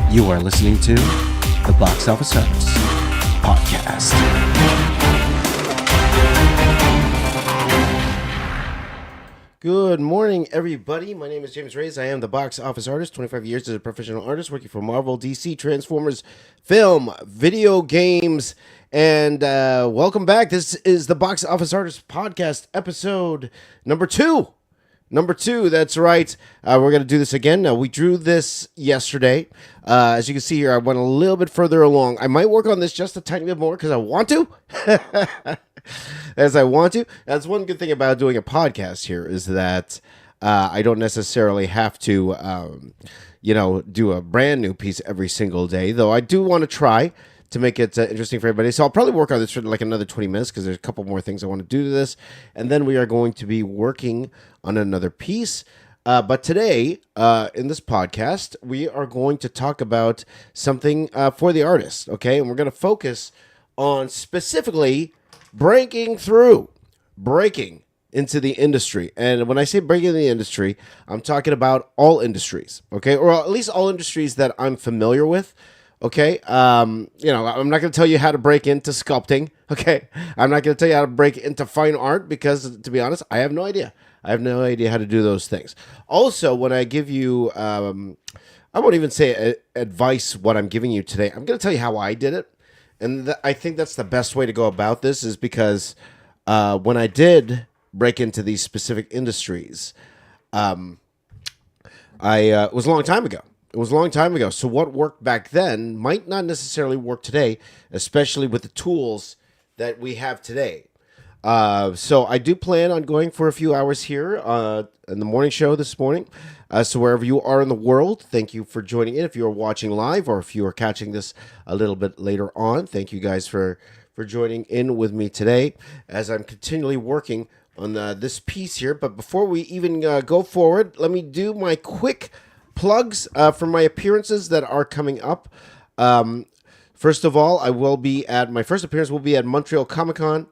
You are listening to the Box Office Artists podcast. Good morning, everybody. My name is James Reyes. I am the Box Office Artist, 25 years as a professional artist working for Marvel, DC, Transformers, film, video games, and welcome back. This is the Box Office Artist podcast, episode number 2. Number 2, that's right. We're going to do this again. We drew this yesterday. As you can see here, I went a little bit further along. I might work on this just a tiny bit more because I want to. That's one good thing about doing a podcast here is that I don't necessarily have to, do a brand new piece every single day, though I do want to try to make it interesting for everybody. So I'll probably work on this for like another 20 minutes because there's a couple more things I want to do to this. And then we are going to be working on another piece. But today, in this podcast, we are going to talk about something for the artist, okay? And we're going to focus on specifically breaking into the industry. And when I say breaking into the industry, I'm talking about all industries, okay? Or at least all industries that I'm familiar with. Okay, I'm not going to tell you how to break into sculpting, okay? I'm not going to tell you how to break into fine art because, to be honest, I have no idea. I have no idea how to do those things. Also, when I give you, I won't even say advice what I'm giving you today. I'm going to tell you how I did it. And I think that's the best way to go about this is because when I did break into these specific industries, it was a long time ago. So what worked back then might not necessarily work today, especially with the tools that we have today. So I do plan on going for a few hours here in the morning show this morning. So wherever you are in the world, thank you for joining in. If you are watching live or if you are catching this a little bit later on, thank you guys for joining in with me today as I'm continually working on this piece here. But before we even go forward, let me do my quick plugs for my appearances that are coming up. First of all, my first appearance will be at Montreal Comic-Con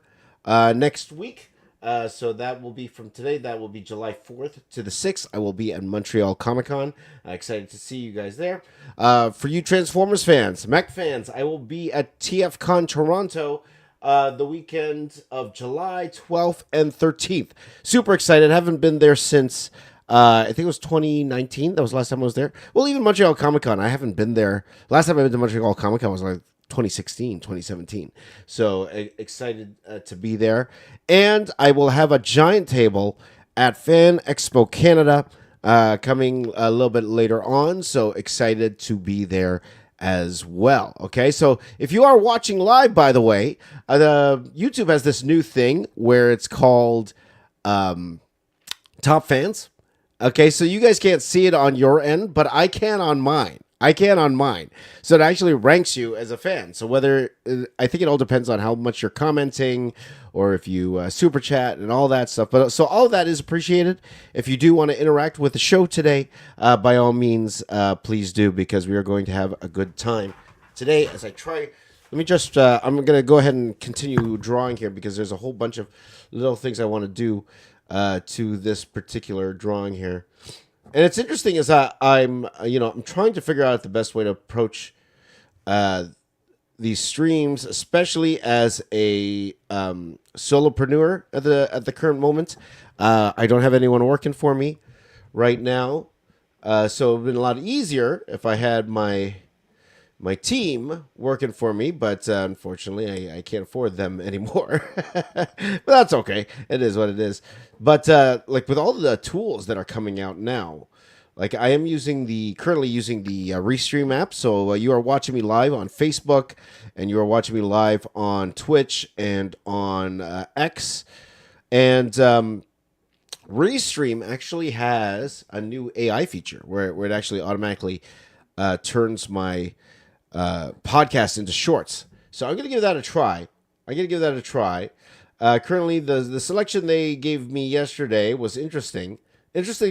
next week. So that will be from today. That will be July 4th to the 6th. I will be at Montreal Comic-Con. Excited to see you guys there. For you Transformers fans, Mech fans, I will be at TFCon Toronto the weekend of July 12th and 13th. Super excited. Haven't been there since I think it was 2019. That was the last time I was there. Well, even Montreal Comic-Con, I haven't been there. Last time I went to Montreal Comic-Con was like 2016, 2017. So excited to be there. And I will have a giant table at Fan Expo Canada coming a little bit later on. So excited to be there as well. Okay, so if you are watching live, by the way, YouTube has this new thing where it's called Top Fans. Okay, so you guys can't see it on your end, but I can on mine. So it actually ranks you as a fan. So I think it all depends on how much you're commenting or if you super chat and all that stuff. But so all of that is appreciated. If you do want to interact with the show today, by all means, please do, because we are going to have a good time today as I try. Let me just, I'm going to go ahead and continue drawing here because there's a whole bunch of little things I want to do to this particular drawing here. And it's interesting is I'm trying to figure out the best way to approach these streams, especially as a solopreneur at the current moment. I don't have anyone working for me right now, so it would have been a lot easier if I had my team working for me, but unfortunately I can't afford them anymore. But that's okay. It is what it is. But like with all the tools that are coming out now, like I am currently using the Restream app. So you are watching me live on Facebook and you are watching me live on Twitch and on X. And Restream actually has a new AI feature where it actually automatically turns my podcast into shorts. So I'm going to give that a try. Currently, the selection they gave me yesterday was interesting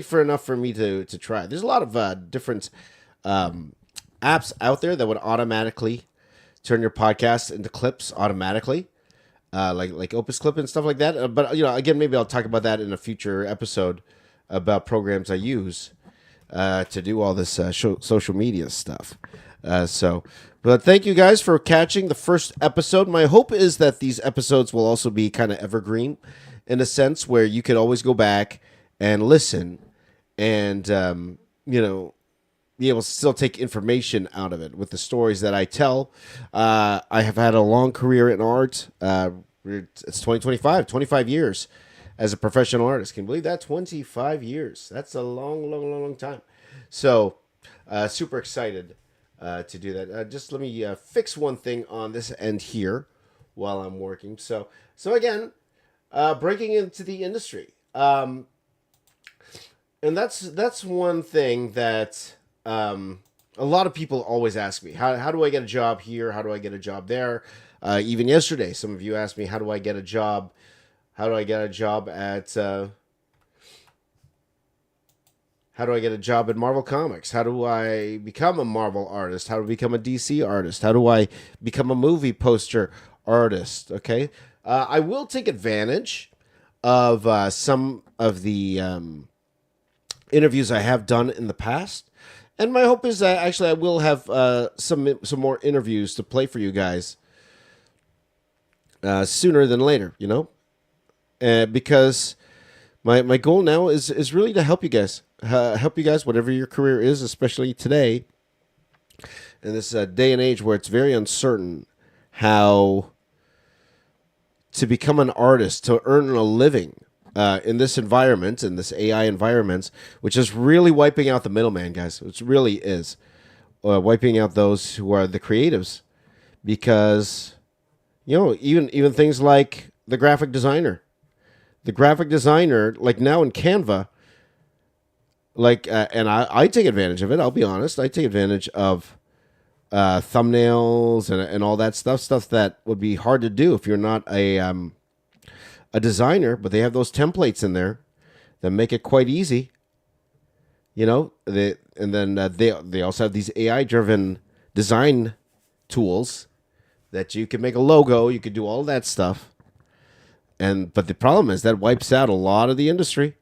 for enough for me to try. There's a lot of different apps out there that would automatically turn your podcast into clips automatically, like Opus Clip and stuff like that. But again, maybe I'll talk about that in a future episode about programs I use to do all this social media stuff. But thank you guys for catching the first episode. My hope is that these episodes will also be kind of evergreen in a sense where you could always go back and listen and, be able to still take information out of it with the stories that I tell. I have had a long career in art. It's 2025, 25 years as a professional artist. Can you believe that? 25 years. That's a long, long, long, long time. So, super excited to do that. Just let me fix one thing on this end here while I'm working. So again, breaking into the industry. And that's one thing that a lot of people always ask me. How do I get a job here? How do I get a job there? Even yesterday, some of you asked me, how do I get a job? How do I get a job at Marvel Comics? How do I become a Marvel artist? How do I become a DC artist? How do I become a movie poster artist? Okay. I will take advantage of some of the interviews I have done in the past. And my hope is that actually I will have some more interviews to play for you guys sooner than later, because my goal now is really to help you guys. Whatever your career is, especially today, in this day and age where it's very uncertain how to become an artist, to earn a living in this environment, in this AI environment, which is really wiping out the middleman, guys. It really is wiping out those who are the creatives, because even things like the graphic designer, like now in Canva. And I take advantage of it. I'll be honest. I take advantage of thumbnails and all that stuff that would be hard to do if you're not a designer. But they have those templates in there that make it quite easy. They also have these AI-driven design tools that you can make a logo. You could do all of that stuff. But the problem is that wipes out a lot of the industry.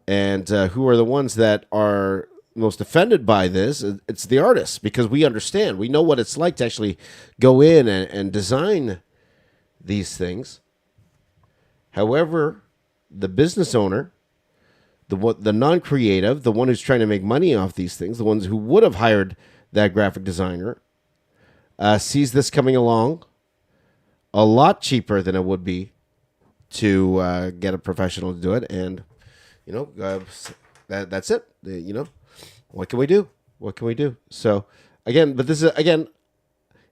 And who are the ones that are most offended by this? It's the artists, because we understand. We know what it's like to actually go in and design these things. However, the business owner, the non-creative, the one who's trying to make money off these things, the ones who would have hired that graphic designer, sees this coming along a lot cheaper than it would be to get a professional to do it. And that's it. What can we do? So again, but this is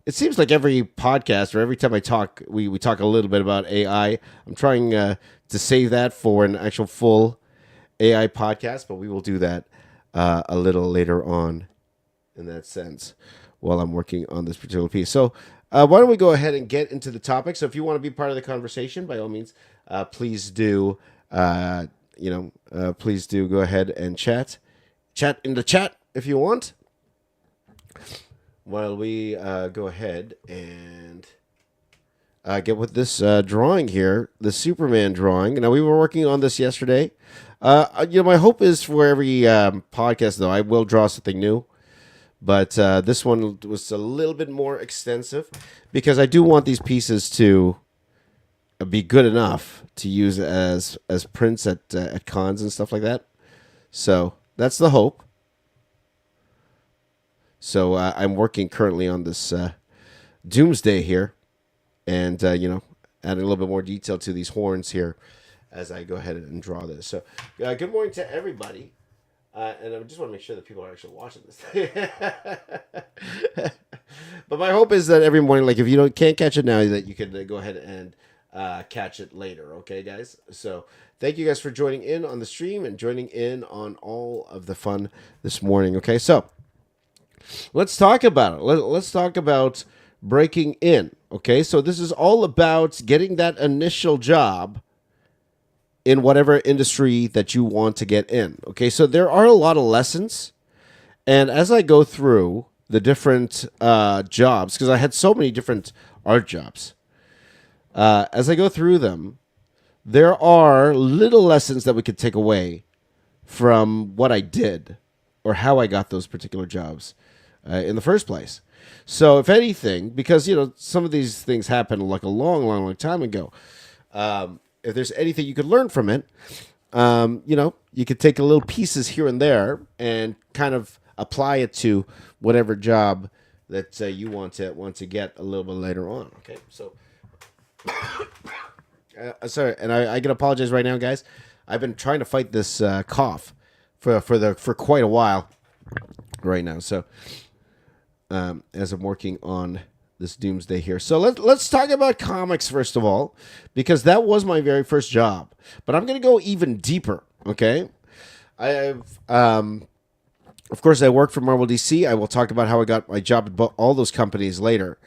it seems like every podcast or every time I talk, we talk a little bit about AI. I'm trying to save that for an actual full AI podcast, but we will do that a little later on in that sense while I'm working on this particular piece. So why don't we go ahead and get into the topic? So if you want to be part of the conversation, by all means, please do. Please do go ahead and chat in the chat if you want, while we go ahead and get with this drawing here, the Superman drawing. Now, we were working on this yesterday. My hope is for every podcast, though, I will draw something new. But this one was a little bit more extensive because I do want these pieces to be good enough to use as prints at cons and stuff like that. So that's the hope. So I'm working currently on this Doomsday here, and adding a little bit more detail to these horns here as I go ahead and draw this. So good morning to everybody. And I just want to make sure that people are actually watching this. But my hope is that every morning, like if you can't catch it now, that you can go ahead and catch it later. Okay, guys? So thank you guys for joining in on the stream and joining in on all of the fun this morning. Okay, so let's talk about it. Let's talk about breaking in. Okay, so this is all about getting that initial job in whatever industry that you want to get in. Okay, so there are a lot of lessons. And as I go through the different jobs, because I had so many different art jobs, as I go through them, there are little lessons that we could take away from what I did or how I got those particular jobs in the first place. So if anything, because some of these things happened like a long, long, long time ago. If there's anything you could learn from it, you could take a little pieces here and there and kind of apply it to whatever job that you want to get a little bit later on. Okay, so sorry, and I can apologize right now, guys. I've been trying to fight this cough for quite a while right now. So as I'm working on this doomsday here. So let's talk about comics first of all, because that was my very first job. But I'm going to go even deeper, okay? Of course, I worked for Marvel DC. I will talk about how I got my job at all those companies later.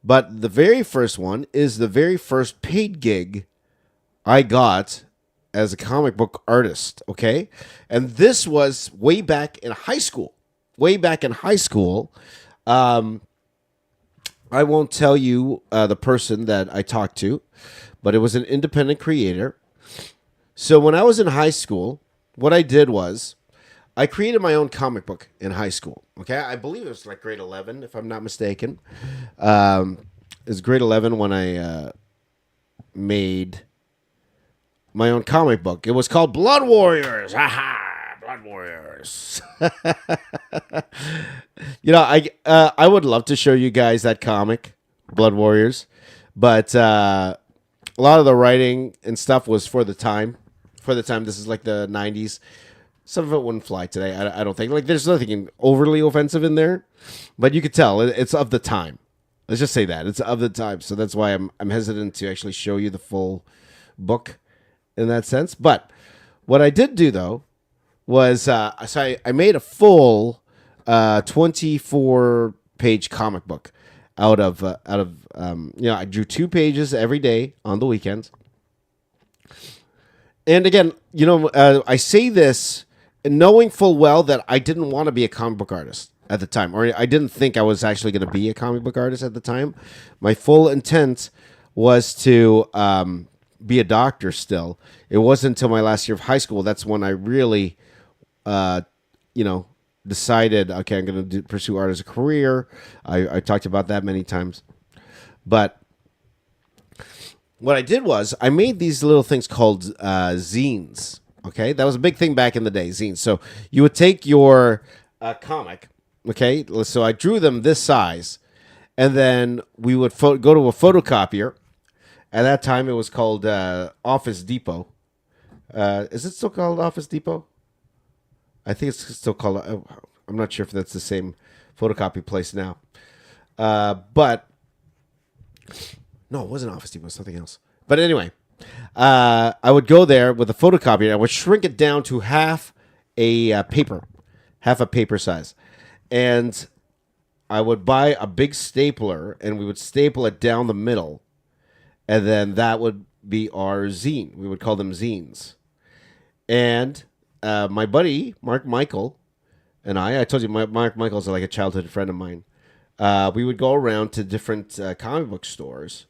But the very first one is the very first paid gig I got as a comic book artist, okay? And this was way back in high school. Way back in high school. I won't tell you the person that I talked to, but it was an independent creator. So when I was in high school, what I did was I created my own comic book in high school. Okay, I believe it was like grade 11, if I'm not mistaken. It was grade 11 when I made my own comic book. It was called Blood Warriors. Blood Warriors. I would love to show you guys that comic, Blood Warriors, but a lot of the writing and stuff was for the time. For the time, this is like the 90s. Some of it wouldn't fly today. I don't think. Like, there's nothing overly offensive in there, but you could tell it's of the time. Let's just say that it's of the time. So that's why I'm hesitant to actually show you the full book in that sense. But what I did do though was I made a full 24-page comic book out of I drew 2 pages every day on the weekends. And again, I say this knowing full well that I didn't want to be a comic book artist at the time, or I didn't think I was actually going to be a comic book artist at the time. My full intent was to be a doctor still. It wasn't until my last year of high school that's when I really, decided, okay, I'm going to pursue art as a career. I talked about that many times. But what I did was I made these little things called zines. Okay, that was a big thing back in the day, zines. So you would take your comic, okay, so I drew them this size, and then we would go to a photocopier. At that time, it was called Office Depot. Is it still called Office Depot? I think it's still called. I'm not sure if that's the same photocopy place now. But no, it wasn't Office Depot. It was something else. But anyway, I would go there with a photocopier. And I would shrink it down to half a paper size, and I would buy a big stapler, and we would staple it down the middle, and then that would be our zine. We would call them zines. And my buddy Mark Michael and I told you Mark Michael's like a childhood friend of mine. We would go around to different comic book stores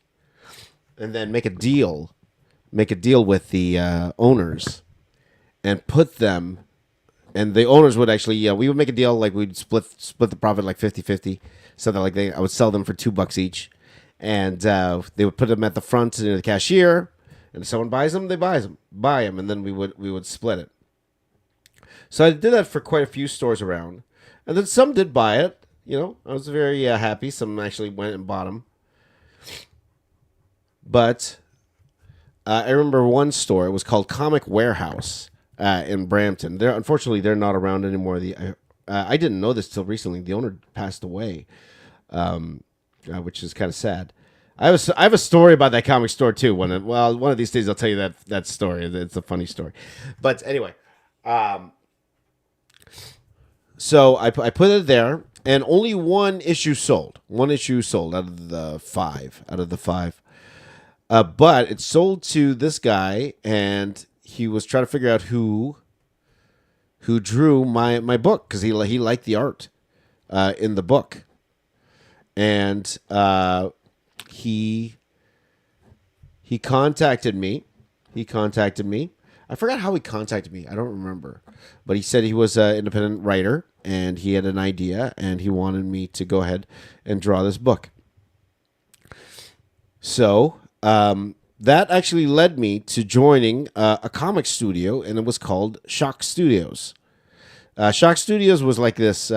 and then make a deal with the owners and put them, and the owners would actually, we would make a deal, like we'd split the profit like 50-50, something like that. I would sell them for $2 each, and they would put them at the front to the cashier, and if someone buy them, and then we would split it. So I did that for quite a few stores around, and then some did buy it. I was very happy. Some actually went and bought them. But I remember one store. It was called Comic Warehouse in Brampton. Unfortunately, they're not around anymore. I didn't know this till recently. The owner passed away, which is kind of sad. I have a story about that comic store too. One of these days I'll tell you that story. It's a funny story. But anyway, so I put it there, and only one issue sold. One issue sold out of the five. But it sold to this guy, and he was trying to figure out who drew my book, because he liked the art in the book, and he contacted me. I forgot how he contacted me. I don't remember, but he said he was an independent writer and he had an idea and he wanted me to go ahead and draw this book. So that actually led me to joining a comic studio, and it was called Shock Studios. Shock Studios was like this.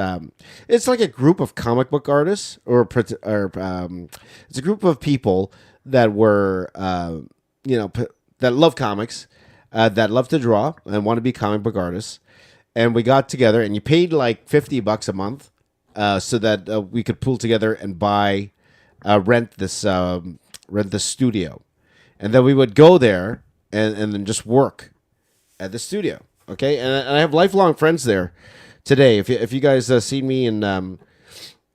It's like a group of comic book artists, it's a group of people that were, that love comics, that love to draw and want to be comic book artists. And we got together, and you paid like $50 a month, so that we could pull together and rent this studio, and then we would go there and then just work at the studio. Okay, and I have lifelong friends there today. If you guys see me in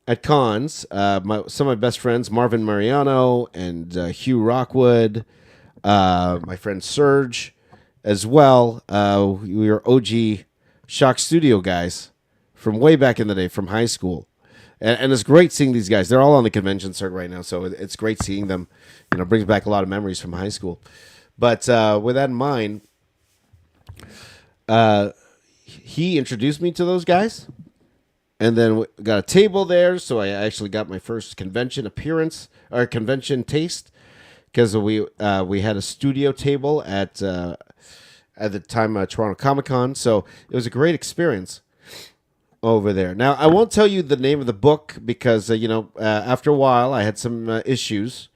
at cons, some of my best friends, Marvin Mariano and Hugh Rockwood, my friend Serge, as well. We were OG Shock Studio guys from way back in the day, from high school, and it's great seeing these guys. They're all on the convention circuit right now, so it's great seeing them. Brings back a lot of memories from high school. But with that in mind. He introduced me to those guys, and then we got a table there. So I actually got my first convention appearance or convention taste, because we had a studio table at the time Toronto Comic Con. So it was a great experience over there. Now I won't tell you the name of the book because after a while I had some issues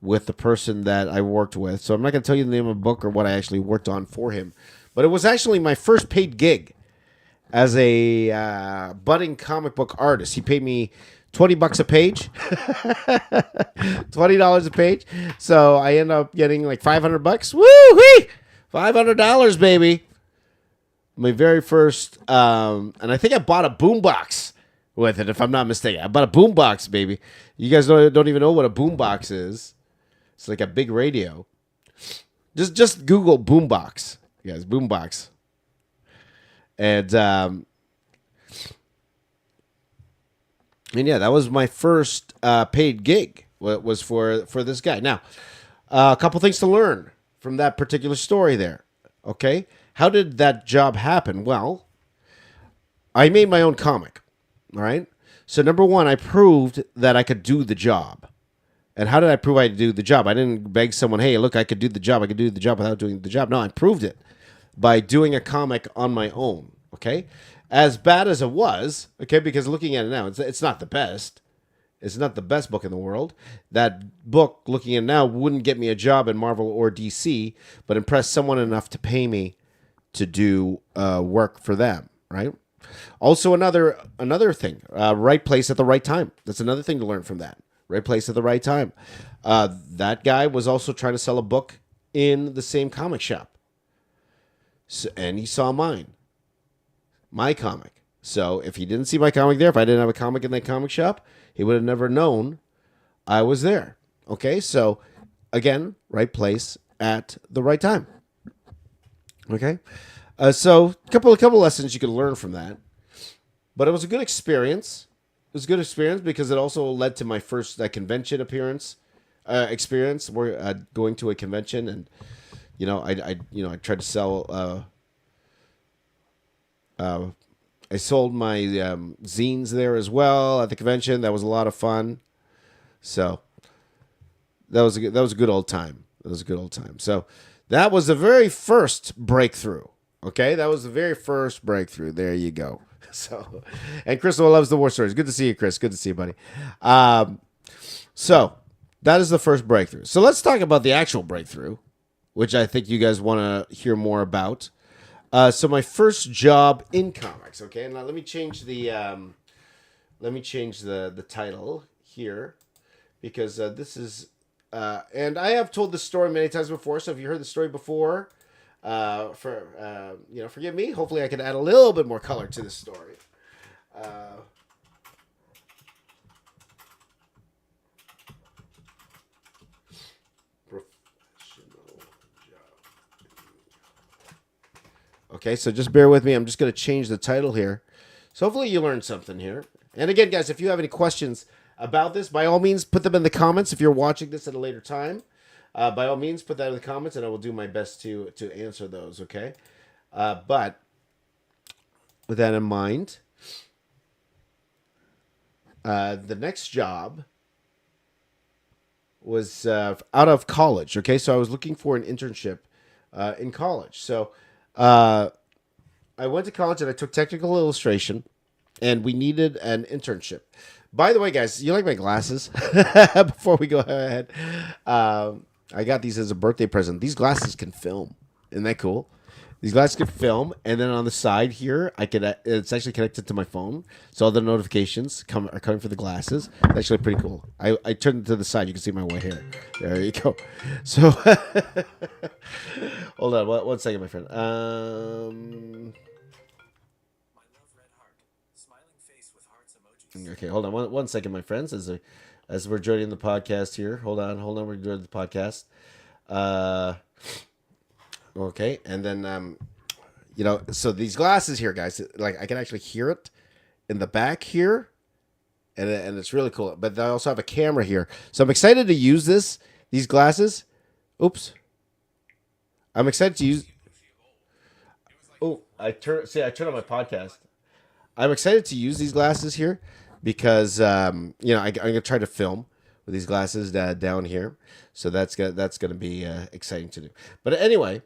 with the person that I worked with. So I'm not going to tell you the name of the book or what I actually worked on for him. But it was actually my first paid gig as a budding comic book artist. He paid me $20 a page, $20 a page. So I ended up getting like $500. Woo-wee! $500, baby. My very first, and I think I bought a boombox with it, if I'm not mistaken. I bought a boombox, baby. You guys don't even know what a boombox is. It's like a big radio. Just Google boombox. Guys, boombox. And yeah, that was my first paid gig. Was for this guy. Now, a couple things to learn from that particular story there. Okay, how did that job happen? Well, I made my own comic. All right. So number one, I proved that I could do the job. And how did I prove I could do the job? I didn't beg someone, hey, look, I could do the job. I could do the job without doing the job. No, I proved it by doing a comic on my own, okay? As bad as it was, okay, because looking at it now, it's not the best. It's not the best book in the world. That book, looking at it now, wouldn't get me a job in Marvel or DC, but impress someone enough to pay me to do work for them, right? Also, another thing, right place at the right time. That's another thing to learn from that. Right place at the right time. That guy was also trying to sell a book in the same comic shop. So, and he saw my comic. So if he didn't see my comic there, if I didn't have a comic in that comic shop, he would have never known I was there. Okay, so again, right place at the right time. Okay, so a couple lessons you could learn from that. But it was a good experience. It was a good experience because it also led to my first convention experience. We're going to a convention, and I tried to sell. I sold my zines there as well at the convention. That was a lot of fun. So that was a good old time. So that was the very first breakthrough. Okay, that was the very first breakthrough. There you go. So, and Crystal loves the war stories. Good to see you, Chris. Good to see you, buddy. So that is the first breakthrough. So let's talk about the actual breakthrough, which I think you guys want to hear more about. So my first job in comics. Okay, now let me change the title here, because this is and I have told this story many times before. So if you heard the story before, forgive me. Hopefully I can add a little bit more color to this story. Okay, so just bear with me. I'm just going to change the title here. So hopefully you learned something here. And again, guys, if you have any questions about this, by all means, put them in the comments if you're watching this at a later time. By all means, put that in the comments, and I will do my best to answer those. Okay, but with that in mind, the next job was out of college. Okay, so I was looking for an internship in college. So I went to college and I took technical illustration, and we needed an internship. By the way, guys, you like my glasses? Before we go ahead, I got these as a birthday present. These glasses can film. Isn't that cool? These glasses can film, and then on the side here, I could. It's actually connected to my phone, so all the notifications are coming for the glasses. It's actually pretty cool. I turned it to the side. You can see my white hair. There you go. So, hold on one second, my friend. Okay, hold on one second, my friends, as we're joining the podcast here. Hold on, we're doing the podcast. Okay, and then so these glasses here, guys, like I can actually hear it in the back here, and it's really cool. But I also have a camera here, so I'm excited to use these glasses. Oops, I'm excited to use. Oh, I turned on my podcast. I'm excited to use these glasses here because I'm gonna try to film with these glasses down here, so that's gonna be exciting to do. But anyway,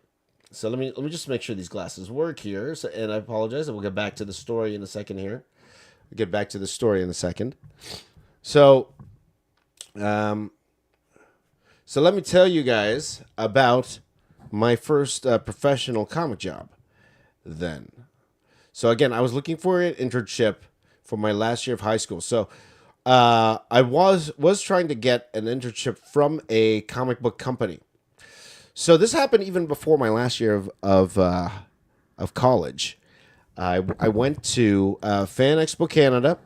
so let me just make sure these glasses work here. So, and I apologize, and we'll get back to the story in a second here. We'll get back to the story in a second. So, so let me tell you guys about my first professional comic job. Then. So again, I was looking for an internship for my last year of high school. So I was trying to get an internship from a comic book company. So this happened even before my last year of college. I went to Fan Expo Canada.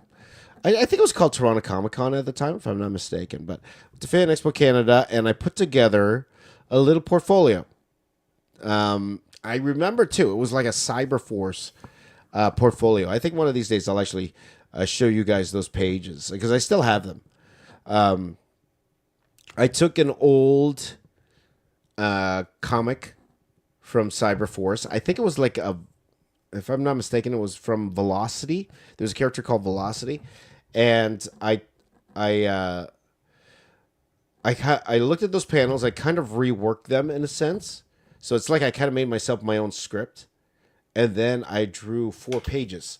I think it was called Toronto Comic Con at the time, if I'm not mistaken. But to Fan Expo Canada, and I put together a little portfolio. I remember too, it was like a Cyberforce portfolio. I think one of these days I'll actually show you guys those pages because I still have them. I took an old comic from Cyberforce. I think it was like if I'm not mistaken, it was from Velocity. There's a character called Velocity, and I looked at those panels. I kind of reworked them in a sense, so it's like I kind of made myself my own script. And then I drew 4 pages.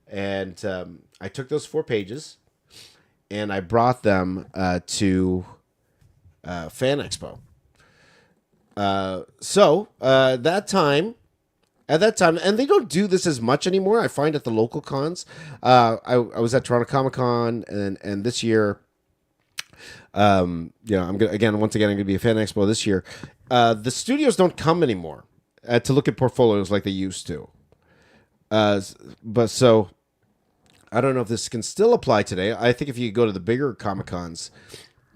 And I took those 4 pages and I brought them to Fan Expo. So at that time, and they don't do this as much anymore, I find at the local cons. I was at Toronto Comic Con, and this year, I'm once again, I'm going to be a Fan Expo this year. The studios don't come anymore to look at portfolios like they used to. But so I don't know if this can still apply today. I think if you go to the bigger Comic Cons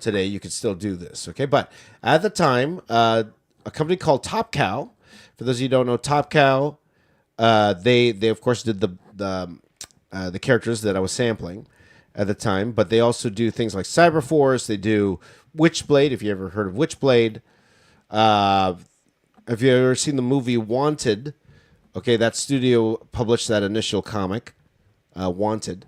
today, you could still do this. Okay. But at the time, a company called Top Cow, for those of you who don't know, Top Cow, they of course did the characters that I was sampling at the time, but they also do things like Cyberforce. They do Witchblade, if you ever heard of Witchblade. Have you ever seen the movie Wanted? Okay, that studio published that initial comic, Wanted.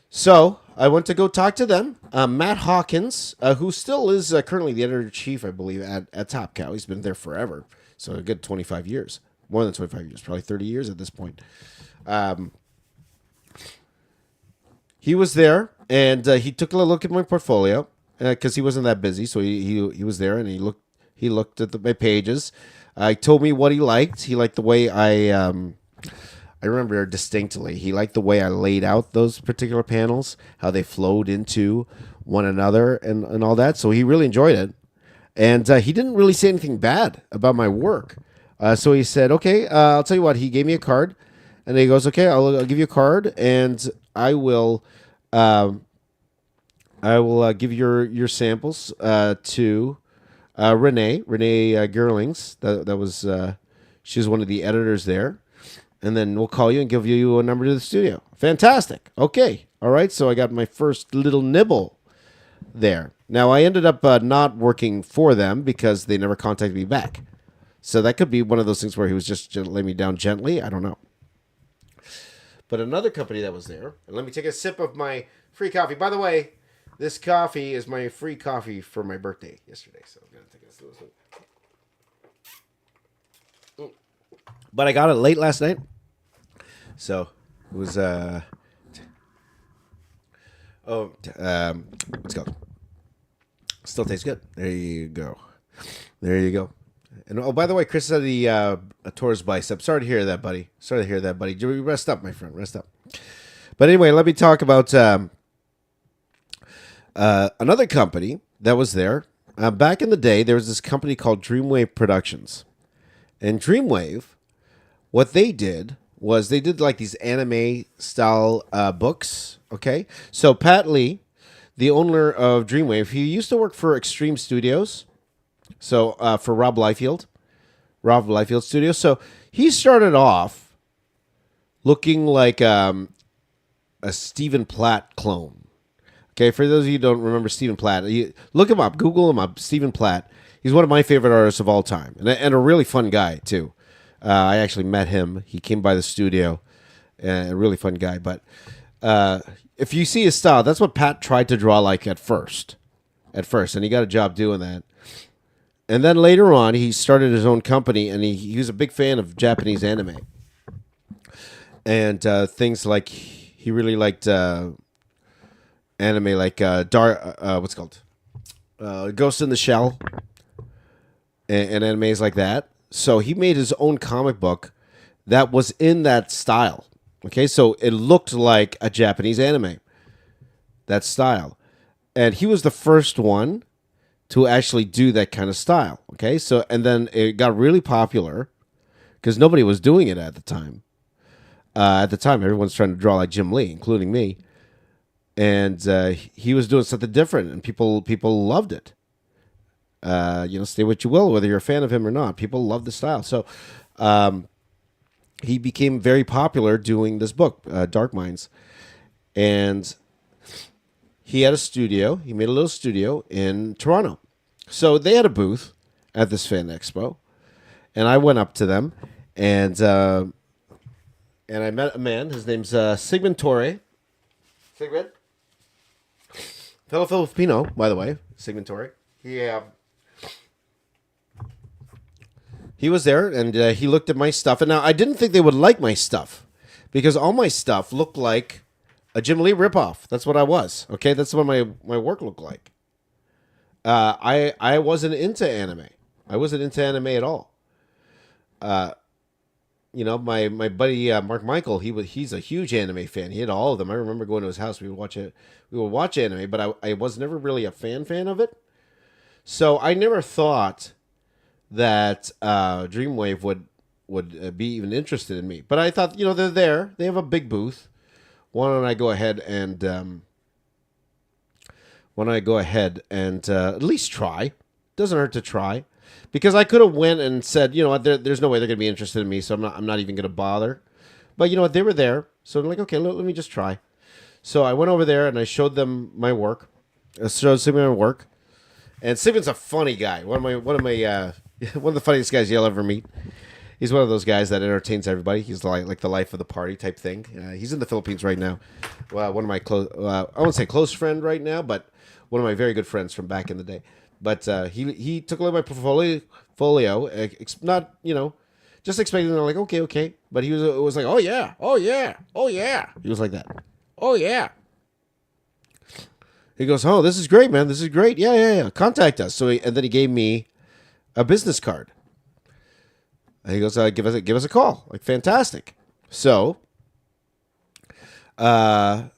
So I went to go talk to them. Matt Hawkins, who still is currently the editor-in-chief, I believe, at Top Cow. He's been there forever, so a good 25 years. More than 25 years, probably 30 years at this point. He was there, and he took a look at my portfolio because he wasn't that busy, so he was there, and he looked at my pages. He told me what he liked. He liked the way I remember distinctly. He liked the way I laid out those particular panels, how they flowed into one another and all that. So he really enjoyed it. And he didn't really say anything bad about my work. So he said, okay, I'll tell you what. He gave me a card. And he goes, okay, I'll give you a card, and I will give your samples to Renee Gerlings. That was she was one of the editors there, and then we'll call you and give you a number to the studio. Fantastic. Okay, all right. So I got my first little nibble there. Now, I ended up not working for them because they never contacted me back. So that could be one of those things where he was just letting me down gently. I don't know. But another company that was there, and let me take a sip of my free coffee. By the way, this coffee is my free coffee for my birthday yesterday. So I'm going to take a sip of this one. But I got it late last night. So it was, what's it called? Still tastes good. There you go. There you go. And oh, by the way, Chris said he tore his bicep. Sorry to hear that, buddy. Sorry to hear that, buddy. Rest up, my friend. Rest up. But anyway, let me talk about another company that was there. Back in the day, there was this company called Dreamwave Productions. And Dreamwave, what they did was they did like these anime style books. Okay, so Pat Lee, the owner of Dreamwave, he used to work for Extreme Studios. So for Rob Liefeld Studios. So he started off looking like a Stephen Platt clone. Okay, for those of you who don't remember Stephen Platt, look him up, Google him up, Stephen Platt. He's one of my favorite artists of all time, and a really fun guy too. I actually met him. He came by the studio, a really fun guy. But if you see his style, that's what Pat tried to draw like at first, and he got a job doing that. And then later on, he started his own company, and he was a big fan of Japanese anime. And things like, he really liked anime like what's it called? Ghost in the Shell, and animes like that. So he made his own comic book that was in that style. Okay, so it looked like a Japanese anime, that style. And he was the first one to actually do that kind of style. Okay, so and then it got really popular because nobody was doing it at the time. At the time, everyone's trying to draw like Jim Lee, including me, and he was doing something different, and people loved it. Say what you will, whether you're a fan of him or not, people love the style. So he became very popular doing this book, Dark Minds, and he had a studio. He made a little studio in Toronto. So they had a booth at this fan expo, and I went up to them, and I met a man. His name's Sigmund Torre. Sigmund? Fellow Filipino, by the way, Sigmund Torre. He was there, and he looked at my stuff. And now, I didn't think they would like my stuff, because all my stuff looked like a Jim Lee ripoff. That's what I was. Okay, that's what my work looked like. I wasn't into anime. I wasn't into anime at all. My buddy Mark Michael, he's a huge anime fan. He had all of them. I remember going to his house. We would watch anime, but I was never really a fan of it. So I never thought that Dreamwave would be even interested in me. But I thought, they're there. They have a big booth. Why don't I go ahead and at least try? Doesn't hurt to try, because I could have went and said, there's no way they're gonna be interested in me, so I'm not even gonna bother. But you know what? They were there, so I'm like, okay, let me just try. So I went over there and I showed them my work. I showed Sigmund my work, and Sigmund's a funny guy. One of the funniest guys you'll ever meet. He's one of those guys that entertains everybody. He's like the life of the party type thing. He's in the Philippines right now. Well, one of my I won't say close friend right now, but one of my very good friends from back in the day. But he took a look at my portfolio, not just expecting like okay, but it was like oh yeah. He was like that. Oh yeah. He goes, oh, this is great, man. This is great. Yeah. Contact us. And then he gave me a business card. And he goes, give us a call. Like, fantastic. So, after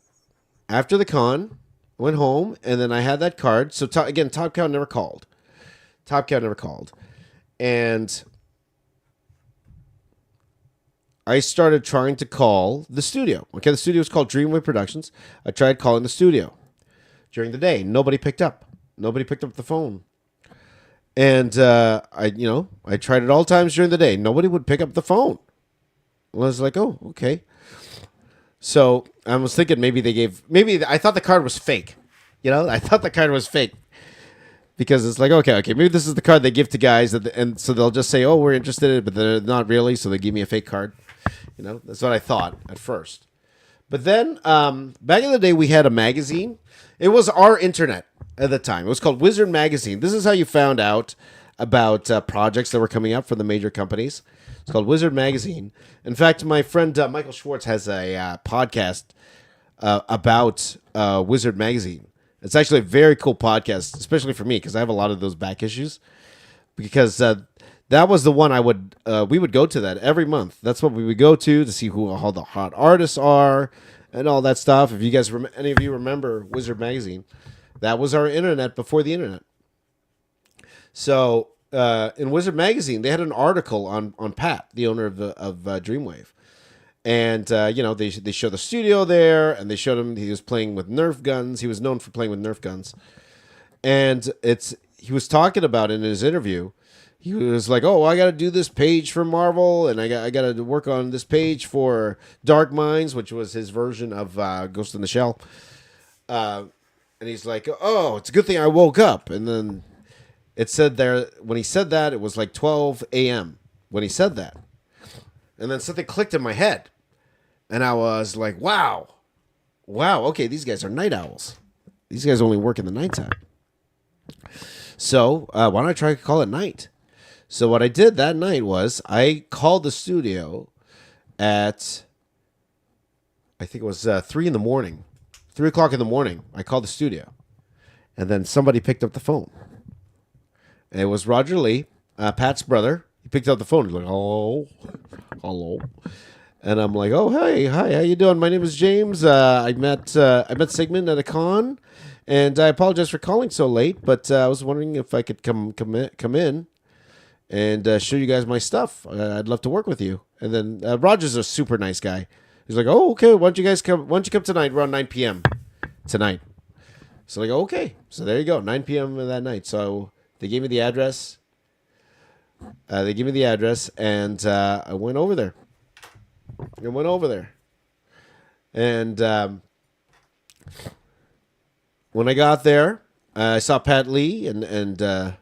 the con, went home, and then I had that card. So, Top Cow never called. And I started trying to call the studio. Okay, the studio is called Dreamwave Productions. I tried calling the studio during the day. Nobody picked up. Nobody picked up the phone. And I tried it all times during the day. Nobody would pick up the phone. I was like, oh, okay. So I was thinking maybe I thought the card was fake. I thought the card was fake because it's like, okay, maybe this is the card they give to guys, and so they'll just say, oh, we're interested in it, but they're not really, so they give me a fake card. That's what I thought at first. But then, back in the day, we had a magazine. It was our internet at the time. It was called Wizard Magazine. This is how you found out about projects that were coming up from the major companies. It's called Wizard Magazine. In fact, my friend Michael Schwartz has a podcast about Wizard Magazine. It's actually a very cool podcast, especially for me, because I have a lot of those back issues. Because that was the one we would go to that every month. That's what we would go to see who all the hot artists are and all that stuff. If you guys, any of you remember Wizard Magazine, that was our internet before the internet. So in Wizard Magazine, they had an article on Pat, the owner of Dreamwave. And, they show the studio there, and they showed him he was playing with Nerf guns. He was known for playing with Nerf guns. And he was talking about in his interview, he was like, oh, I got to do this page for Marvel, and I got to work on this page for Dark Minds, which was his version of Ghost in the Shell. And he's like, oh, it's a good thing I woke up. And then it said there, when he said that, it was like 12 a.m. when he said that. And then something clicked in my head. And I was like, wow, okay, these guys are night owls. These guys only work in the nighttime. So why don't I try to call it night? So what I did that night was I called the studio at, I think it was 3 o'clock in the morning. I called the studio. And then somebody picked up the phone. And it was Roger Lee, Pat's brother. He picked up the phone. He's like, hello. And I'm like, oh, hey, hi, how you doing? My name is James. I met Sigmund at a con, and I apologize for calling so late, but I was wondering if I could come in and show you guys my stuff. I'd love to work with you. And then Roger's a super nice guy. He's like, oh, okay, why don't you come tonight around 9 p.m. tonight? So I go, okay. So there you go, 9 p.m. that night. So they gave me the address. And I went over there. And when I got there, I saw Pat Lee and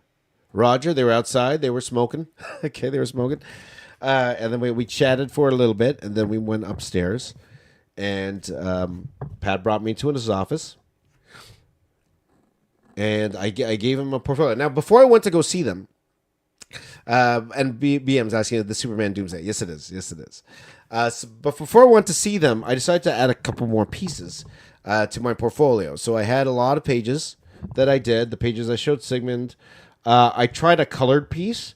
Roger. They were outside. They were smoking. Okay, they were smoking. And then we chatted for a little bit, and then we went upstairs. And Pat brought me to his office. And I gave him a portfolio. Now, before I went to go see them, and BM's asking the Superman Doomsday. Yes, it is. But before I went to see them, I decided to add a couple more pieces to my portfolio. So I had a lot of pages that I did. The pages I showed Sigmund. I tried a colored piece.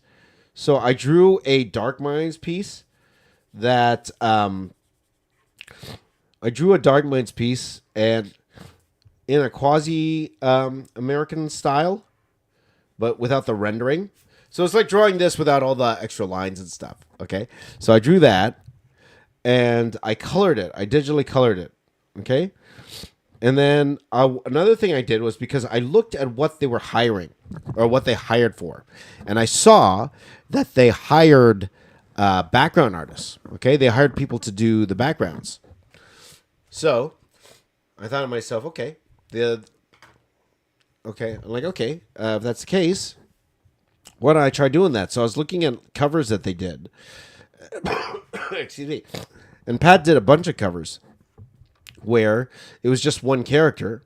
So I drew a Dark Minds piece that and in a quasi American style, but without the rendering. So it's like drawing this without all the extra lines and stuff. Okay, so I drew that, and I colored it. I digitally colored it. Okay, and then another thing I did was because I looked at what they were hiring or what they hired for, and I saw that they hired background artists. Okay, they hired people to do the backgrounds. So I thought to myself, okay, I'm like, okay, if that's the case, why don't I try doing that? So I was looking at covers that they did. Excuse me. And Pat did a bunch of covers where it was just one character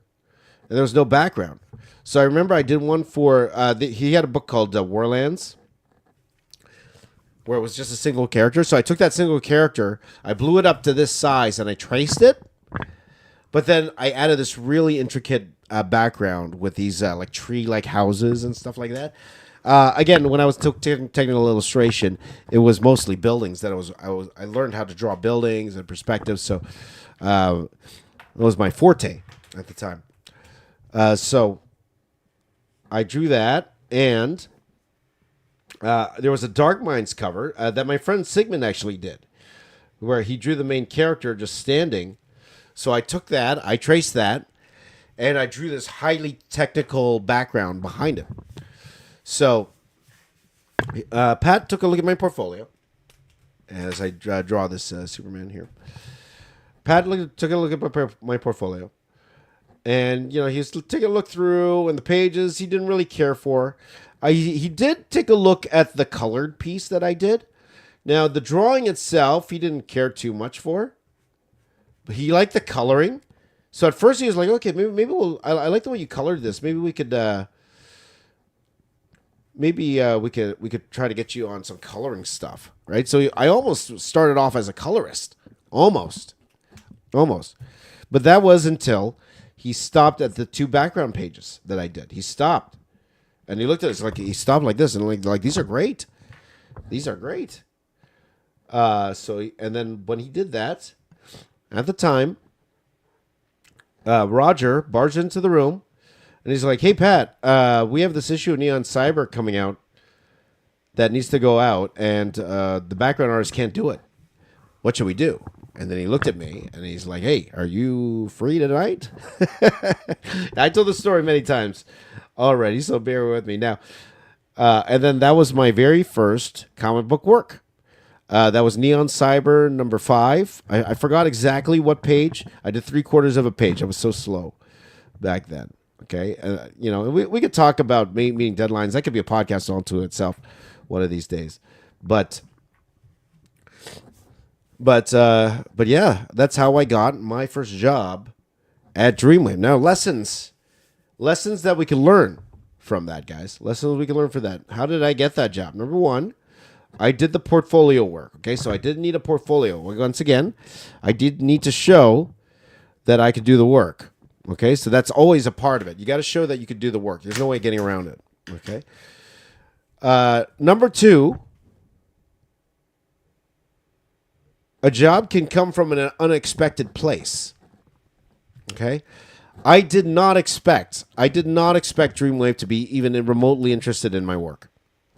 and there was no background. So I remember I did one for, he had a book called Warlands where it was just a single character. So I took that single character, I blew it up to this size, and I traced it. But then I added this really intricate background with these like tree-like houses and stuff like that. Again, when I was technical illustration, it was mostly buildings that I learned how to draw buildings and perspectives. So it was my forte at the time. So I drew that, and there was a Dark Minds cover that my friend Sigmund actually did, where he drew the main character just standing. So I took that, I traced that, and I drew this highly technical background behind it. So Pat took a look at my portfolio as I draw this Superman here. Pat took a look at my portfolio, And, he was taking a look through, and the pages he didn't really care for. He did take a look at the colored piece that I did. Now, the drawing itself, he didn't care too much for. But he liked the coloring. So at first he was like, okay, maybe I like the way you colored this. Maybe we could we could try to get you on some coloring stuff, right? So I almost started off as a colorist. Almost. But that was until he stopped at the 2 background pages that I did. He stopped. And he looked at it, he stopped like this, and like these are great. These are great. And then when he did that, at the time, Roger barged into the room, and he's like, "Hey, Pat, we have this issue of Neon Cyber coming out that needs to go out, and the background artist can't do it. What should we do?" And then he looked at me, and he's like, "Hey, are you free tonight?" I told the story many times already, so bear with me now. And then that was my very first comic book work. That was Neon Cyber number 5. I forgot exactly what page. I did 3/4 of a page. I was so slow back then. Okay, we could talk about meeting deadlines. That could be a podcast all to itself one of these days. But yeah, that's how I got my first job at Dreamwave. Now, lessons that we can learn from that, guys. Lessons we can learn from that. How did I get that job? Number 1, I did the portfolio work. Okay, so I didn't need a portfolio. Once again, I did need to show that I could do the work. Okay, so that's always a part of it. You got to show that you could do the work. There's no way getting around it. Okay. Number 2, a job can come from an unexpected place. Okay. I did not expect Dreamwave to be even remotely interested in my work.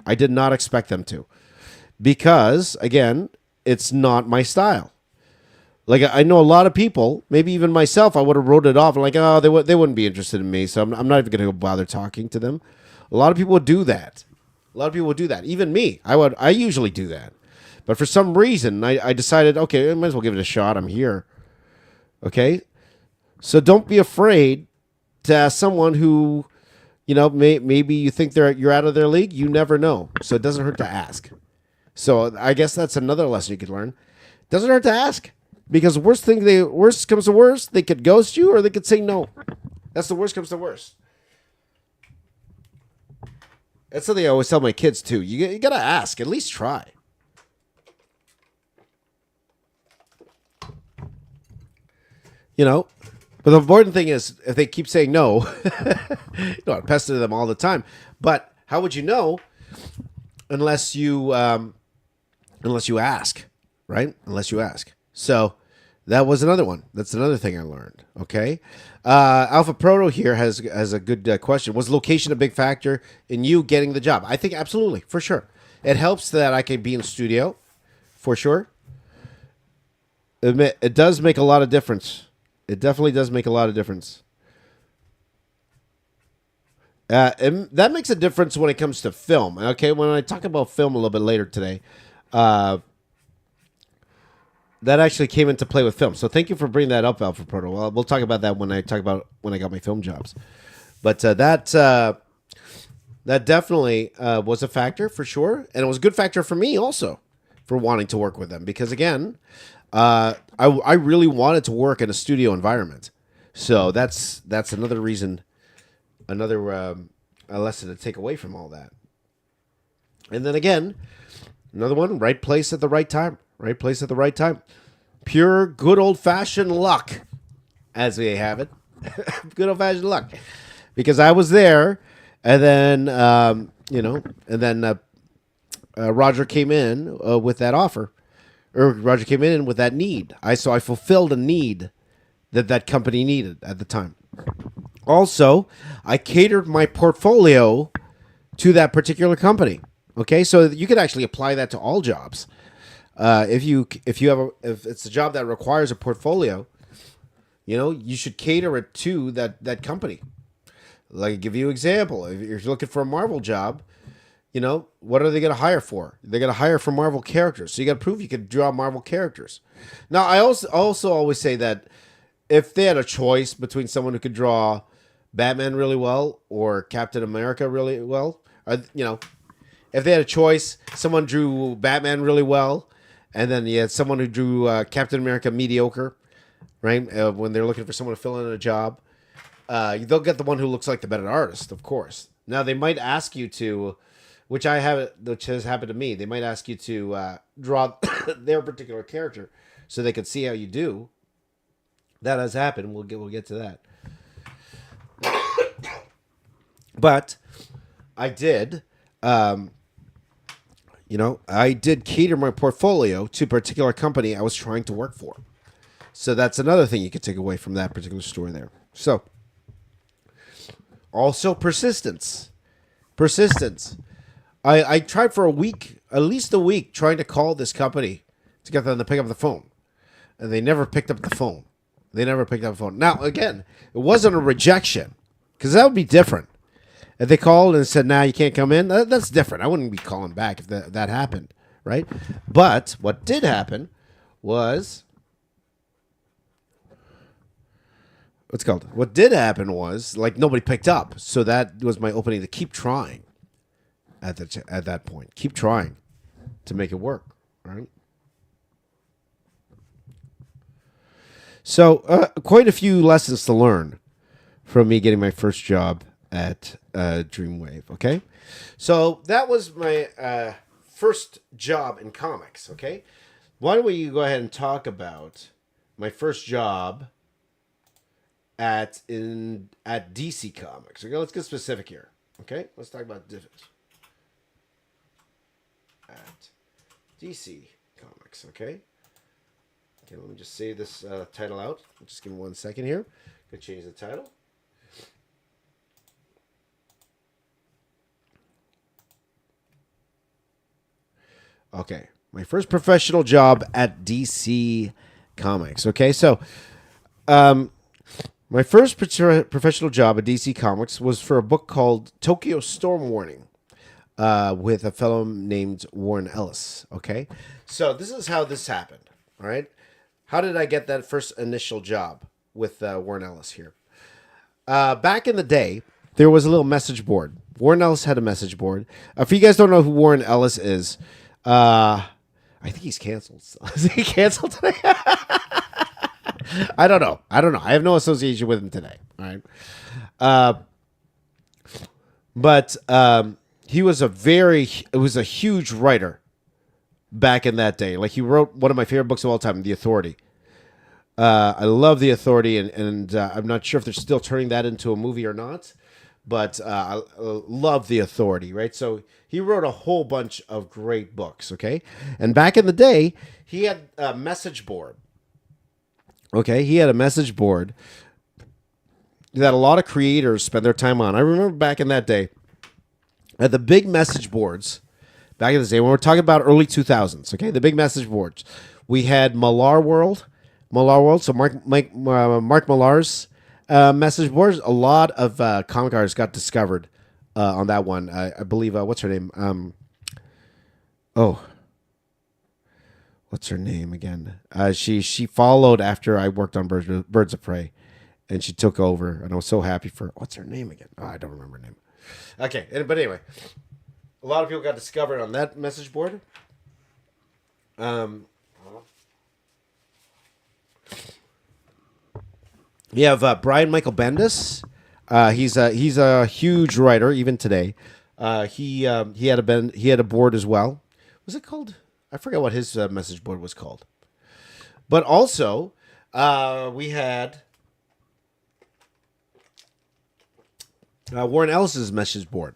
I did not expect them to. Because, again, it's not my style. Like, I know a lot of people, maybe even myself, I would have wrote it off. Like, oh, they wouldn't be interested in me, so I'm not even going to go bother talking to them. A lot of people would do that. Even me. I usually do that. But for some reason, I decided, okay, I might as well give it a shot. I'm here. Okay? So don't be afraid to ask someone who, maybe you think you're out of their league. You never know. So it doesn't hurt to ask. So I guess that's another lesson you could learn. Doesn't hurt to ask. Because worst comes to worst, they could ghost you or they could say no. That's the worst comes to worst. That's something I always tell my kids too. You got to ask. At least try. But the important thing is, if they keep saying no, you don't want to pester them all the time. But how would you know unless you ask, right? Unless you ask. So that was another one. That's another thing I learned. Okay. Alpha Proto here has a good question. Was location a big factor in you getting the job? I think absolutely, for sure. It helps that I can be in studio, for sure. It does make a lot of difference. It definitely does make a lot of difference. And that makes a difference when it comes to film. Okay, when I talk about film a little bit later today, that actually came into play with film. So thank you for bringing that up, Alpha Proto. Well, we'll talk about that when I got my film jobs. But that definitely was a factor for sure, and it was a good factor for me also for wanting to work with them because again. I really wanted to work in a studio environment, so that's another reason, a lesson to take away from all that. And then again, another one: right place at the right time. Right place at the right time. Pure good old fashioned luck, as we have it. Good old fashioned luck, because I was there, and then Roger came in with that offer. Or Roger came in with that need. So I fulfilled a need that company needed at the time. Also, I catered my portfolio to that particular company. Okay, so you could actually apply that to all jobs. If it's a job that requires a portfolio, you should cater it to that company. Like, give you an example. If you're looking for a Marvel job. What are they going to hire for? They're going to hire for Marvel characters. So you got to prove you can draw Marvel characters. Now, I also always say that if they had a choice between someone who could draw Batman really well or Captain America really well, if they had a choice, someone drew Batman really well, and then you had someone who drew Captain America mediocre, right? When they're looking for someone to fill in a job, they'll get the one who looks like the better artist, of course. Now they might ask you to, which has happened to me. They might ask you to draw their particular character so they can see how you do. That has happened. We'll get to that. But I did, I did cater my portfolio to a particular company I was trying to work for. So that's another thing you could take away from that particular story there. So, also persistence. Persistence. I tried for a week, at least a week, trying to call this company to get them to pick up the phone. And they never picked up the phone. Now, again, it wasn't a rejection, because that would be different. If they called and said, "Nah, you can't come in," that's different. I wouldn't be calling back if that happened, right? But what did happen was, what did happen was, like, nobody picked up. So that was my opening to keep trying at that point. Keep trying to make it work, right? So quite a few lessons to learn from me getting my first job at Dreamwave, okay? So that was my first job in comics, okay? Why don't we go ahead and talk about my first job at DC Comics. Okay, let's get specific here, okay? Let's talk about at DC Comics, okay? Okay, let me just say this title out. Just give me 1 second here. Gonna change the title. Okay, my first professional job at DC Comics. Okay, so my first professional job at DC Comics was for a book called Tokyo Storm Warning with a fellow named Warren Ellis. Okay, so this is how this happened. All right, how did I get that first initial job with Warren Ellis here? Back in the day, there was a little message board. Warren Ellis had a message board. If you guys don't know who Warren Ellis is, I think he's canceled. Is he canceled today? I don't know. I have no association with him today. All right. But he was a huge writer back in that day. Like, he wrote one of my favorite books of all time, The Authority. I love The Authority, and I'm not sure if they're still turning that into a movie or not, but I love The Authority, right? So he wrote a whole bunch of great books, okay? And back in the day, he had a message board. Okay, he had a message board that a lot of creators spend their time on. I remember back in that day, at the big message boards, back in the day, when we're talking about early 2000s, okay, the big message boards, we had Millar World, so Mark Millar's message boards. A lot of comic artists got discovered on that one. I believe, what's her name? What's her name again? She followed after I worked on Birds of Prey, and she took over, and I was so happy for her. What's her name again? Oh, I don't remember her name. Okay, but anyway, a lot of people got discovered on that message board. You have Brian Michael Bendis. He's a huge writer even today. He had a board as well. Was it called? I forget what his message board was called. But also, we had Warren Ellis's message board.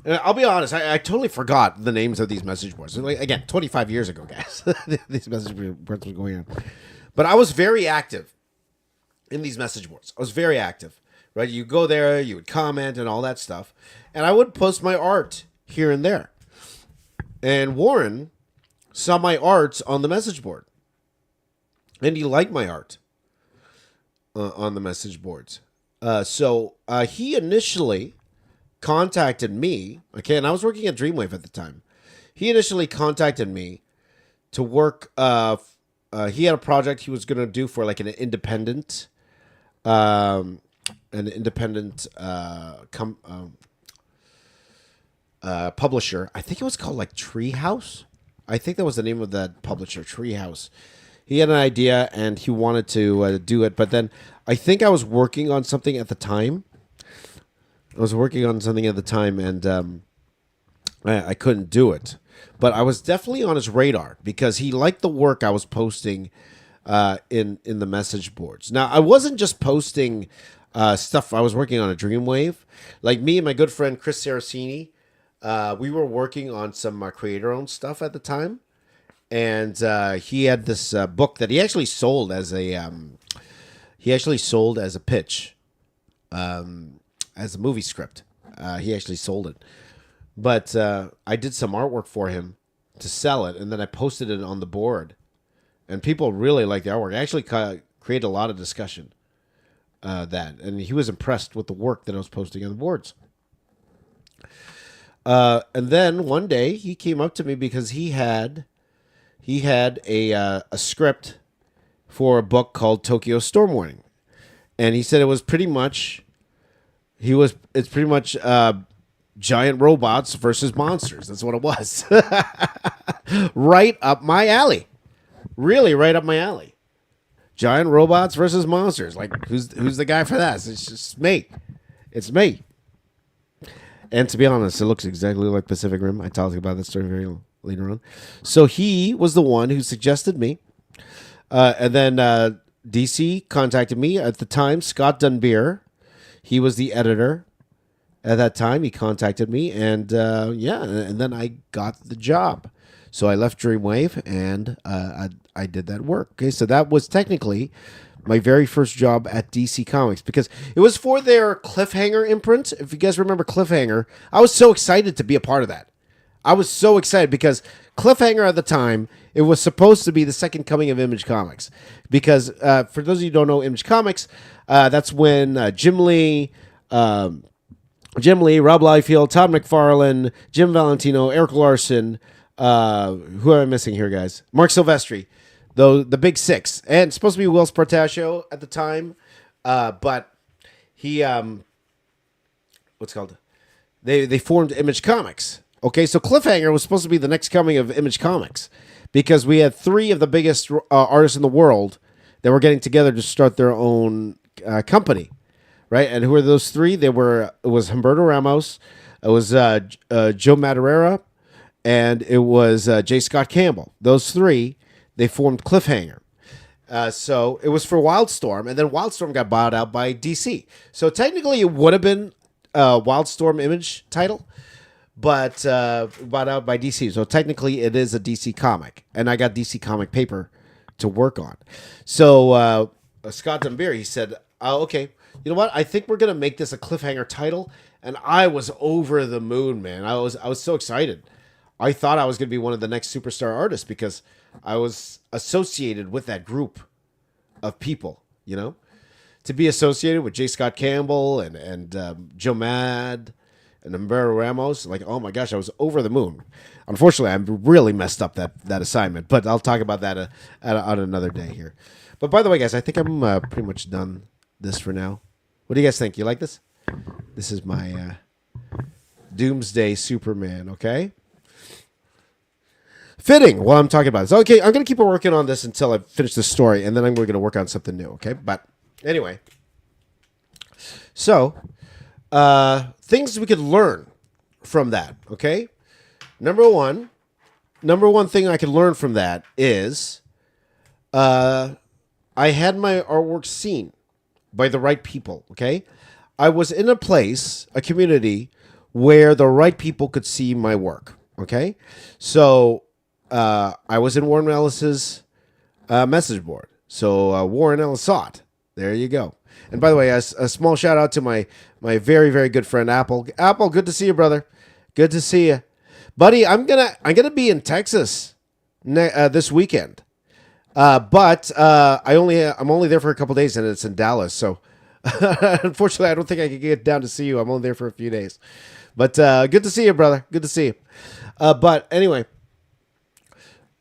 And I'll be honest, I totally forgot the names of these message boards. Like, again, 25 years ago, guys, these message boards were going on. But I was very active in these message boards. I was very active, right? You go there, you would comment and all that stuff. And I would post my art here and there. And Warren saw my art on the message board. And he liked my art on the message boards. So he initially contacted me, okay, and I was working at Dreamwave at the time. He initially contacted me to work. He had a project he was going to do for like an independent um, an independent publisher. I think it was called like Treehouse. I think that was the name of that publisher, Treehouse. He had an idea and he wanted to do it, but then I think I was working on something at the time. And I couldn't do it. But I was definitely on his radar because he liked the work I was posting in the message boards. Now, I wasn't just posting stuff. I was working on a Dreamwave. Like me and my good friend Chris Saraceni, we were working on some creator-owned stuff at the time. And he had this book that he actually sold as a pitch, as a movie script. He actually sold it. But I did some artwork for him to sell it, and then I posted it on the board. And people really liked the artwork. I actually created a lot of discussion and he was impressed with the work that I was posting on the boards. And then one day he came up to me because he had a script for a book called Tokyo Storm Warning, and he said it was pretty much giant robots versus monsters. That's what it was. Right up my alley. Really right up my alley. Giant robots versus monsters. Like, who's the guy for that? It's just me. It's me. And to be honest, it looks exactly like Pacific Rim. I talked about that story very later on. So he was the one who suggested me. And then DC contacted me at the time. Scott Dunbier, he was the editor at that time. He contacted me, and and then I got the job. So I left Dreamwave, and I did that work. Okay, so that was technically my very first job at DC Comics because it was for their Cliffhanger imprint. If you guys remember Cliffhanger, I was so excited to be a part of that. I was so excited because Cliffhanger at the time, it was supposed to be the second coming of Image Comics. Because for those of you who don't know Image Comics, that's when Jim Lee, Rob Liefeld, Todd McFarlane, Jim Valentino, Eric Larson, who am I missing here, guys? Mark Silvestri, the big six. And it's supposed to be Will Spartaccio at the time, but he, what's it called? They formed Image Comics. Okay, so Cliffhanger was supposed to be the next coming of Image Comics because we had three of the biggest artists in the world that were getting together to start their own company, right? And who were those three? It was Humberto Ramos, it was Joe Madureira, and it was J. Scott Campbell. Those three, they formed Cliffhanger. So it was for Wildstorm, and then Wildstorm got bought out by DC. So technically it would have been a Wildstorm Image title, but bought out by DC. So technically it is a DC comic, and I got DC comic paper to work on. So Scott Dunbier, he said, okay, you know what? I think we're going to make this a Cliffhanger title. And I was over the moon, man. I was so excited. I thought I was going to be one of the next superstar artists because I was associated with that group of people, you know? To be associated with J. Scott Campbell and Joe Mad and Humberto Ramos, like, oh my gosh, I was over the moon. Unfortunately, I really messed up that assignment, but I'll talk about that on another day here. But by the way, guys, I think I'm pretty much done this for now. What do you guys think? You like this? This is my Doomsday Superman, okay? Fitting while I'm talking about this. Okay, I'm going to keep working on this until I finish this story, and then we're going to work on something new, okay? But anyway. So, things we could learn from that, okay? Number one thing I could learn from that is I had my artwork seen by the right people, okay? I was in a place, a community, where the right people could see my work, okay? So I was in Warren Ellis's message board. So Warren Ellis saw it. There you go. And by the way, a small shout out to my very, very good friend Apple. Apple, good to see you, brother. Good to see you, buddy. I'm gonna be in Texas this weekend, but I'm only there for a couple days, and it's in Dallas. So unfortunately, I don't think I can get down to see you. I'm only there for a few days, but good to see you, brother. Good to see you. But anyway,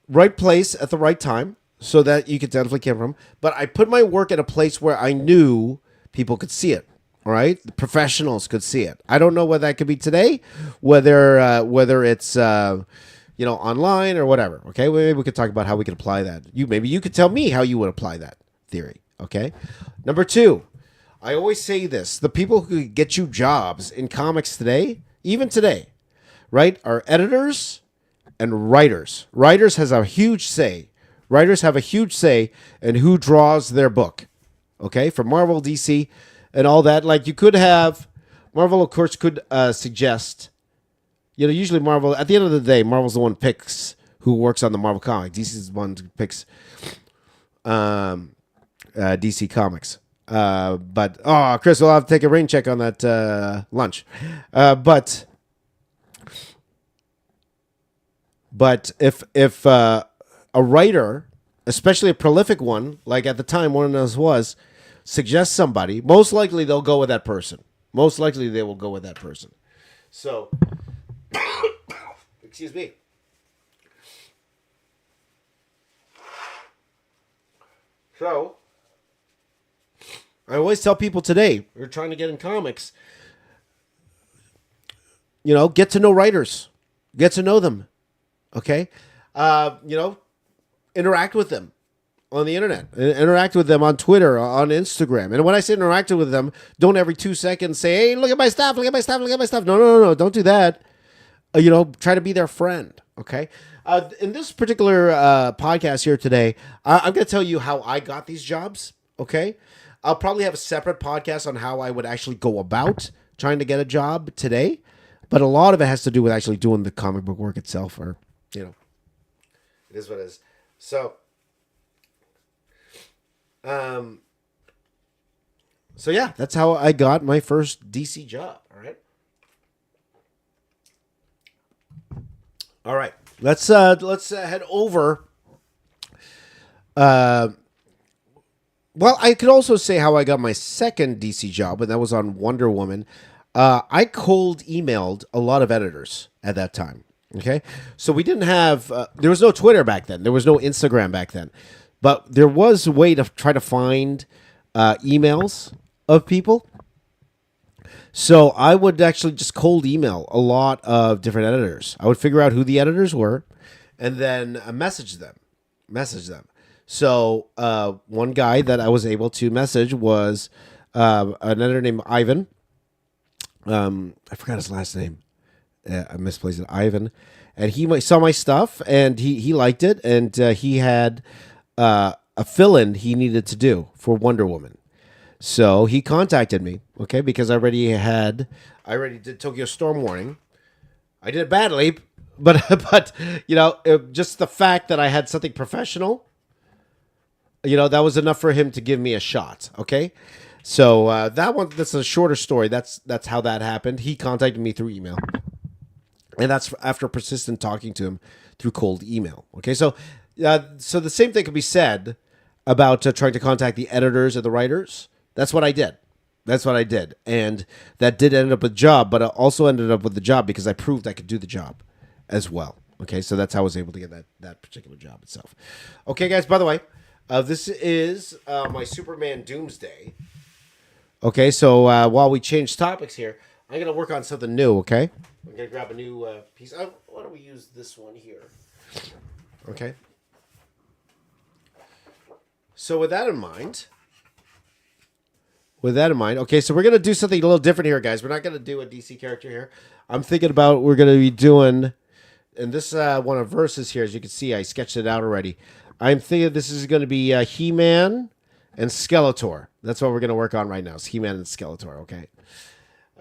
right place at the right time, so that you could definitely come from. But I put my work at a place where I knew people could see it. All right, the professionals could see it. I don't know what that could be today, whether it's online or whatever. Okay, well, maybe we could talk about how we could apply that. Maybe you could tell me how you would apply that theory. Okay, number two, I always say this: the people who get you jobs in comics today, even today, right, are editors and writers. Writers has a huge say. Writers have a huge say in who draws their book. Okay, for Marvel, DC, and all that. Like you could have Marvel, of course, could suggest. Usually Marvel. At the end of the day, Marvel's the one who picks who works on the Marvel comic. DC's the one who picks DC Comics. But Chris, we'll have to take a rain check on that lunch. But if a writer, especially a prolific one, like at the time one of those was, suggests somebody, most likely they'll go with that person. Most likely they will go with that person. So, excuse me. So, I always tell people today, who are trying to get in comics, get to know writers. Get to know them. Okay? Interact with them on the internet. Interact with them on Twitter, on Instagram. And when I say interact with them, don't every 2 seconds say, hey, look at my stuff, look at my stuff, look at my stuff. No. Don't do that. Try to be their friend. Okay? In this particular podcast here today, I'm going to tell you how I got these jobs. Okay? I'll probably have a separate podcast on how I would actually go about trying to get a job today. But a lot of it has to do with actually doing the comic book work itself, or, it is what it is. So yeah, that's how I got my first DC job. All right. Let's head over. Well, I could also say how I got my second DC job, and that was on Wonder Woman. I cold emailed a lot of editors at that time. Okay, so we didn't have. There was no Twitter back then. There was no Instagram back then, but there was a way to try to find emails of people. So I would actually just cold email a lot of different editors. I would figure out who the editors were, and then message them. So one guy that I was able to message was an editor named Ivan. I forgot his last name. I misplaced it. Ivan. And he saw my stuff, and he liked it, and he had a fill-in he needed to do for Wonder Woman. So he contacted me, okay, because I already did Tokyo Storm Warning. I did it badly, but just the fact that I had something professional, that was enough for him to give me a shot, okay? So that's a shorter story. That's how that happened. He contacted me through email, and that's after persistent talking to him through cold email. Okay, so the same thing could be said about trying to contact the editors or the writers. That's what I did. And that did end up with a job, but I also ended up with the job because I proved I could do the job as well. Okay, so that's how I was able to get that particular job itself. Okay, guys, by the way, this is my Superman Doomsday. Okay, so while we change topics here, I'm going to work on something new, okay? I'm going to grab a new piece. Why don't we use this one here? Okay. So with that in mind, okay, so we're going to do something a little different here, guys. We're not going to do a DC character here. I'm thinking about we're going to be doing, and this one of verses here, as you can see, I sketched it out already. I'm thinking this is going to be He-Man and Skeletor. That's what we're going to work on right now. It's He-Man and Skeletor, okay?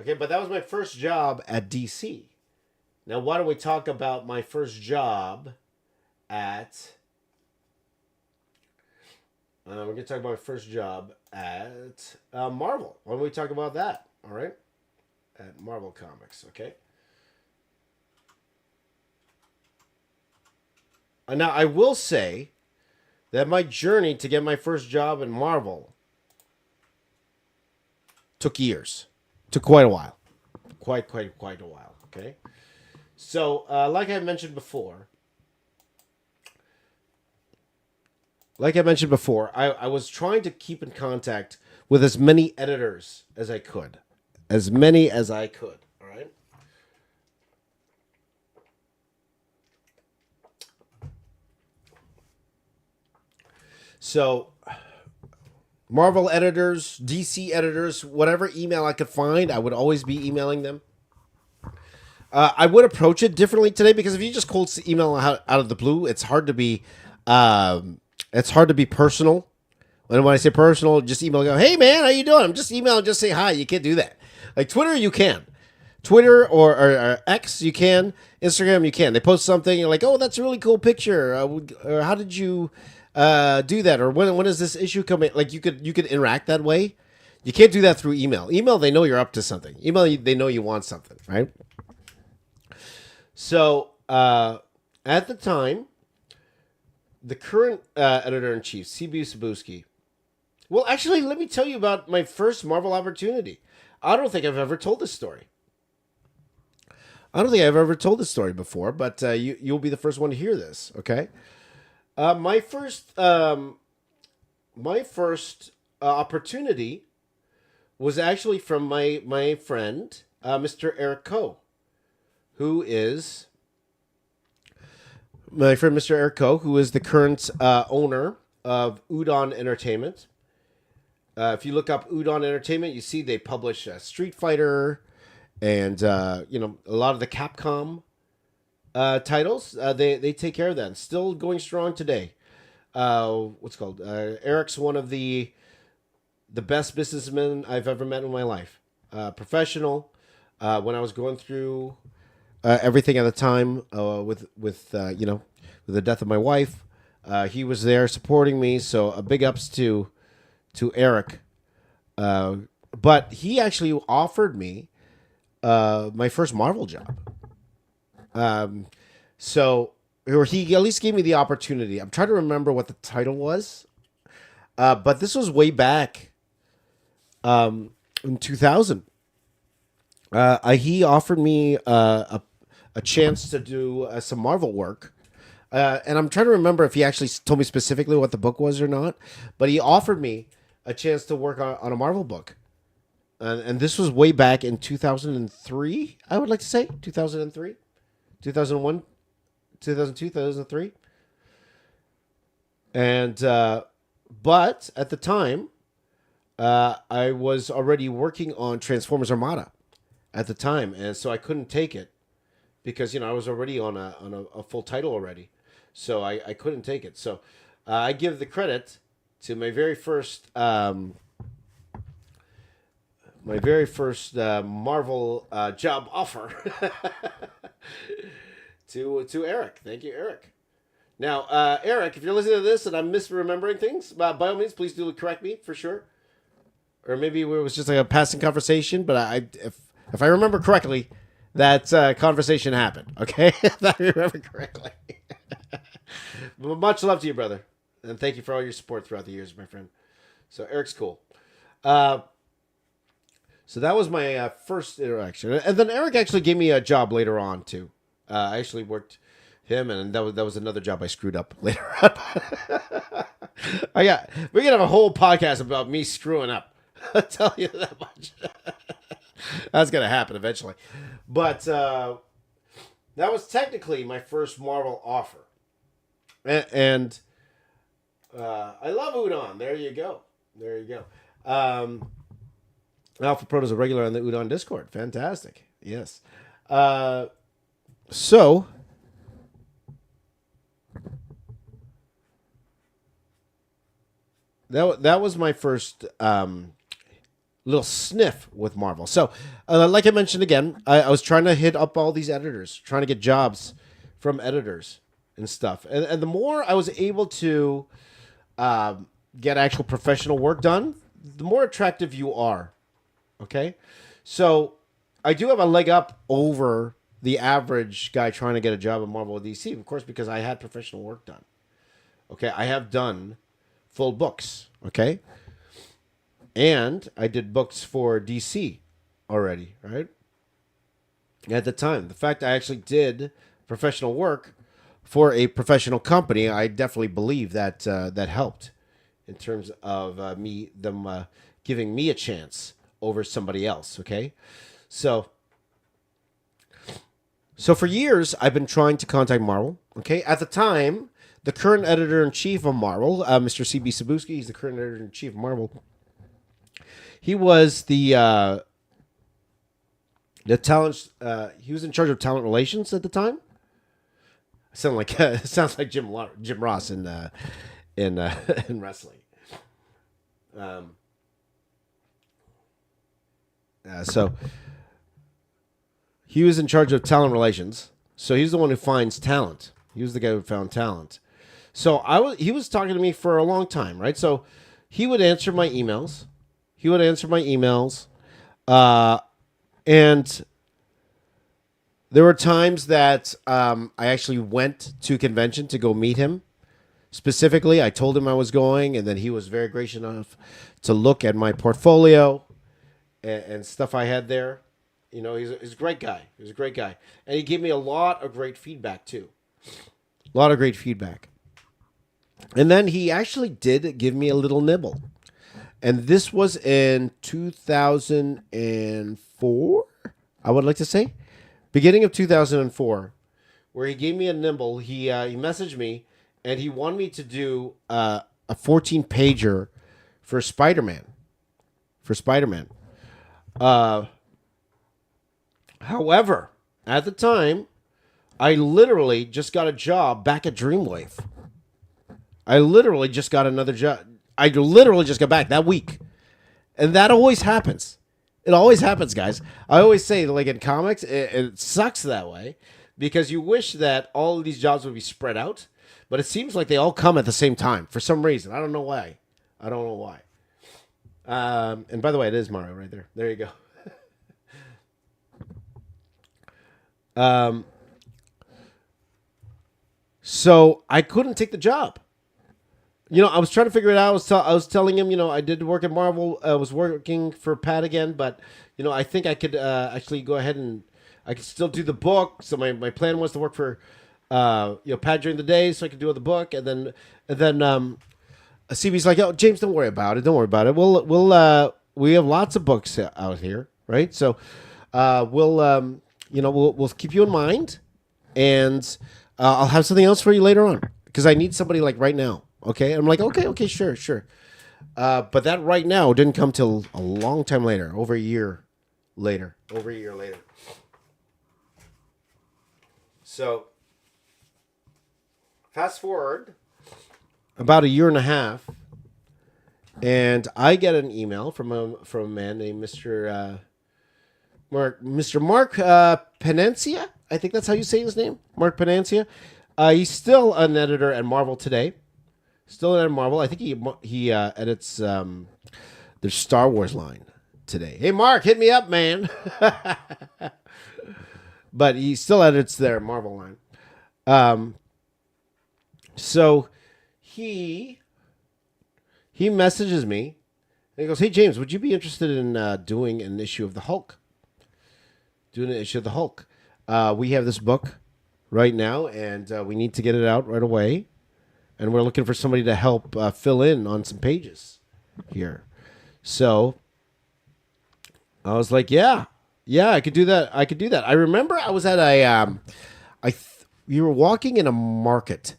Okay, but that was my first job at DC. Now, why don't we talk about my first job at... we're going to talk about my first job at Marvel. Why don't we talk about that, all right? At Marvel Comics, okay? Now, I will say that my journey to get my first job in Marvel took years. Took quite a while. Quite a while, okay? So, like I mentioned before, like I mentioned before, I was trying to keep in contact with as many editors as I could. As many as I could. All right. So, Marvel editors, DC editors, whatever email I could find, I would always be emailing them. I would approach it differently today because if you just cold email out of the blue, it's hard to be personal. And when I say personal, just email, go, hey man, how you doing? I'm just emailing, just say hi. You can't do that. Like Twitter, you can. Twitter or X, you can. Instagram, you can. They post something, you're like, oh, that's a really cool picture. Or how did you do that? Or when is this issue coming? Like you could interact that way. You can't do that through email. Email, they know you're up to something. Email, they know you want something, right? So at the time, the current editor-in-chief, C.B. Cebulski. Well, actually, let me tell you about my first Marvel opportunity. I don't think I've ever told this story. I don't think I've ever told this story before, but you'll be the first one to hear this. Okay, my first opportunity was actually from my friend, Mr. Eric Coe, who is my friend, Mr. Eric Coe, who is the current owner of Udon Entertainment. If you look up Udon Entertainment, you see they publish Street Fighter and a lot of the Capcom titles. They take care of that. Still going strong today. What's it called? Eric's one of the best businessmen I've ever met in my life. Professional. When I was going through everything at the time with the death of my wife, he was there supporting me. So a big ups to Eric. But he actually offered me my first Marvel job. Or he at least gave me the opportunity. I'm trying to remember what the title was. But this was way back in 2000. He offered me a chance to do some Marvel work. And I'm trying to remember if he actually told me specifically what the book was or not. But he offered me a chance to work on a Marvel book. And this was way back in 2003, I would like to say. 2003? 2001? 2002? 2003? And, but at the time, I was already working on Transformers Armada at the time. And so I couldn't take it because, I was already on a full title already. So I couldn't take it. So I give the credit to my very first Marvel job offer to Eric. Thank you, Eric. Now, Eric, if you're listening to this and I'm misremembering things, by all means, please do correct me for sure. Or maybe it was just like a passing conversation, but if I remember correctly, that conversation happened. Okay, if I remember correctly. Much love to you, brother. And thank you for all your support throughout the years, my friend. So Eric's cool. So that was my first interaction. And then Eric actually gave me a job later on, too. I actually worked him, and that was another job I screwed up later on. We're going to have a whole podcast about me screwing up. I'll tell you that much. That's going to happen eventually. But that was technically my first Marvel offer. And I love Udon. There you go. Alpha Proto's a regular on the Udon Discord. Fantastic. Yes. So that was my first little sniff with Marvel. So, like I mentioned again, I was trying to hit up all these editors, trying to get jobs from editors and stuff. And the more I was able to get actual professional work done, the more attractive you are. Okay? So I do have a leg up over the average guy trying to get a job at Marvel or DC, of course, because I had professional work done. Okay? I have done full books. Okay? And I did books for DC already, right? At the time. The fact I actually did professional work for a professional company, I definitely believe that that helped in terms of them giving me a chance over somebody else. Okay, so for years I've been trying to contact Marvel. Okay, at the time, the current editor in chief of Marvel, Mr. CB Sabuski, he's the current editor in chief of Marvel. He was the talent. He was in charge of talent relations at the time. Sounds like Jim Ross in in wrestling. So he was in charge of talent relations. So he's the one who finds talent. He was the guy who found talent. So he was talking to me for a long time, right? So he would answer my emails. And there were times that I actually went to convention to go meet him. Specifically, I told him I was going, and then he was very gracious enough to look at my portfolio and stuff I had there. You know, he's a great guy. He was a great guy. And he gave me a lot of great feedback, too. A lot of great feedback. And then he actually did give me a little nibble. And this was in 2004, I would like to say. Beginning of 2004, where he gave me a nibble. He messaged me, and he wanted me to do a 14-pager for Spider-Man. However, at the time, I literally just got a job back at Dreamwave. I literally just got another job. I literally just got back that week. And that always happens. It always happens, guys. I always say, like in comics, it sucks that way because you wish that all of these jobs would be spread out, but it seems like they all come at the same time for some reason. I don't know why. And by the way, it is Mario right there. There you go. So I couldn't take the job. You know, I was trying to figure it out. I was telling him, you know, I did work at Marvel. I was working for Pat again, but, you know, I think I could actually go ahead and I could still do the book. So my plan was to work for, Pat during the day so I could do the book. And then CB's like, oh, James, don't worry about it. We have lots of books out here, right? So we'll keep you in mind, and I'll have something else for you later on because I need somebody like right now. Okay, I'm like, okay, sure. But that right now didn't come till a long time later, over a year later. So, fast forward about a year and a half, and I get an email from a man named Mr. Mark Panencia. I think that's how you say his name, Mark Panencia. He's still an editor at Marvel today. Still at Marvel. I think he edits their Star Wars line today. Hey, Mark, hit me up, man. But he still edits their Marvel line. So he messages me. And he goes, hey, James, would you be interested in doing an issue of the Hulk? We have this book right now, and we need to get it out right away. And we're looking for somebody to help fill in on some pages here. So I was like, yeah, I could do that. I remember I was at we were walking in a market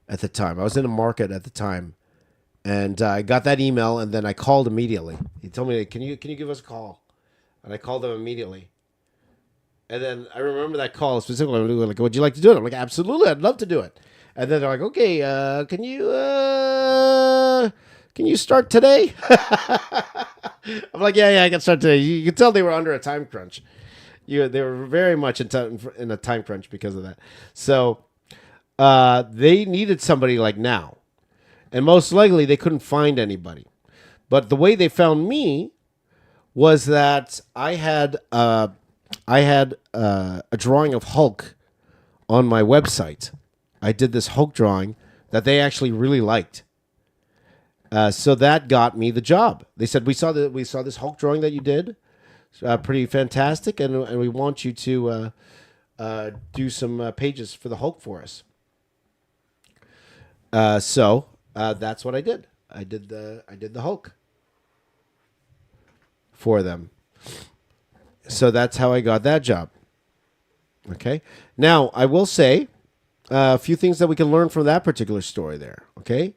at the time. I was in a market at the time, and I got that email, and then I called immediately. He told me, can you give us a call? And I called them immediately. And then I remember that call specifically. Like, would you like to do it? I'm like, absolutely, I'd love to do it. And then they're like, okay, can you start today? I'm like, yeah, I can start today. You can tell they were under a time crunch. They were very much in a time crunch because of that. So they needed somebody like now. And most likely they couldn't find anybody. But the way they found me was that I had a drawing of Hulk on my website. I did this Hulk drawing that they actually really liked. So that got me the job. They said, we saw this Hulk drawing that you did. Pretty fantastic. And we want you to do some pages for the Hulk for us. So that's what I did. I did the Hulk for them. So that's how I got that job. Okay. Now I will say a few things that we can learn from that particular story there. Okay.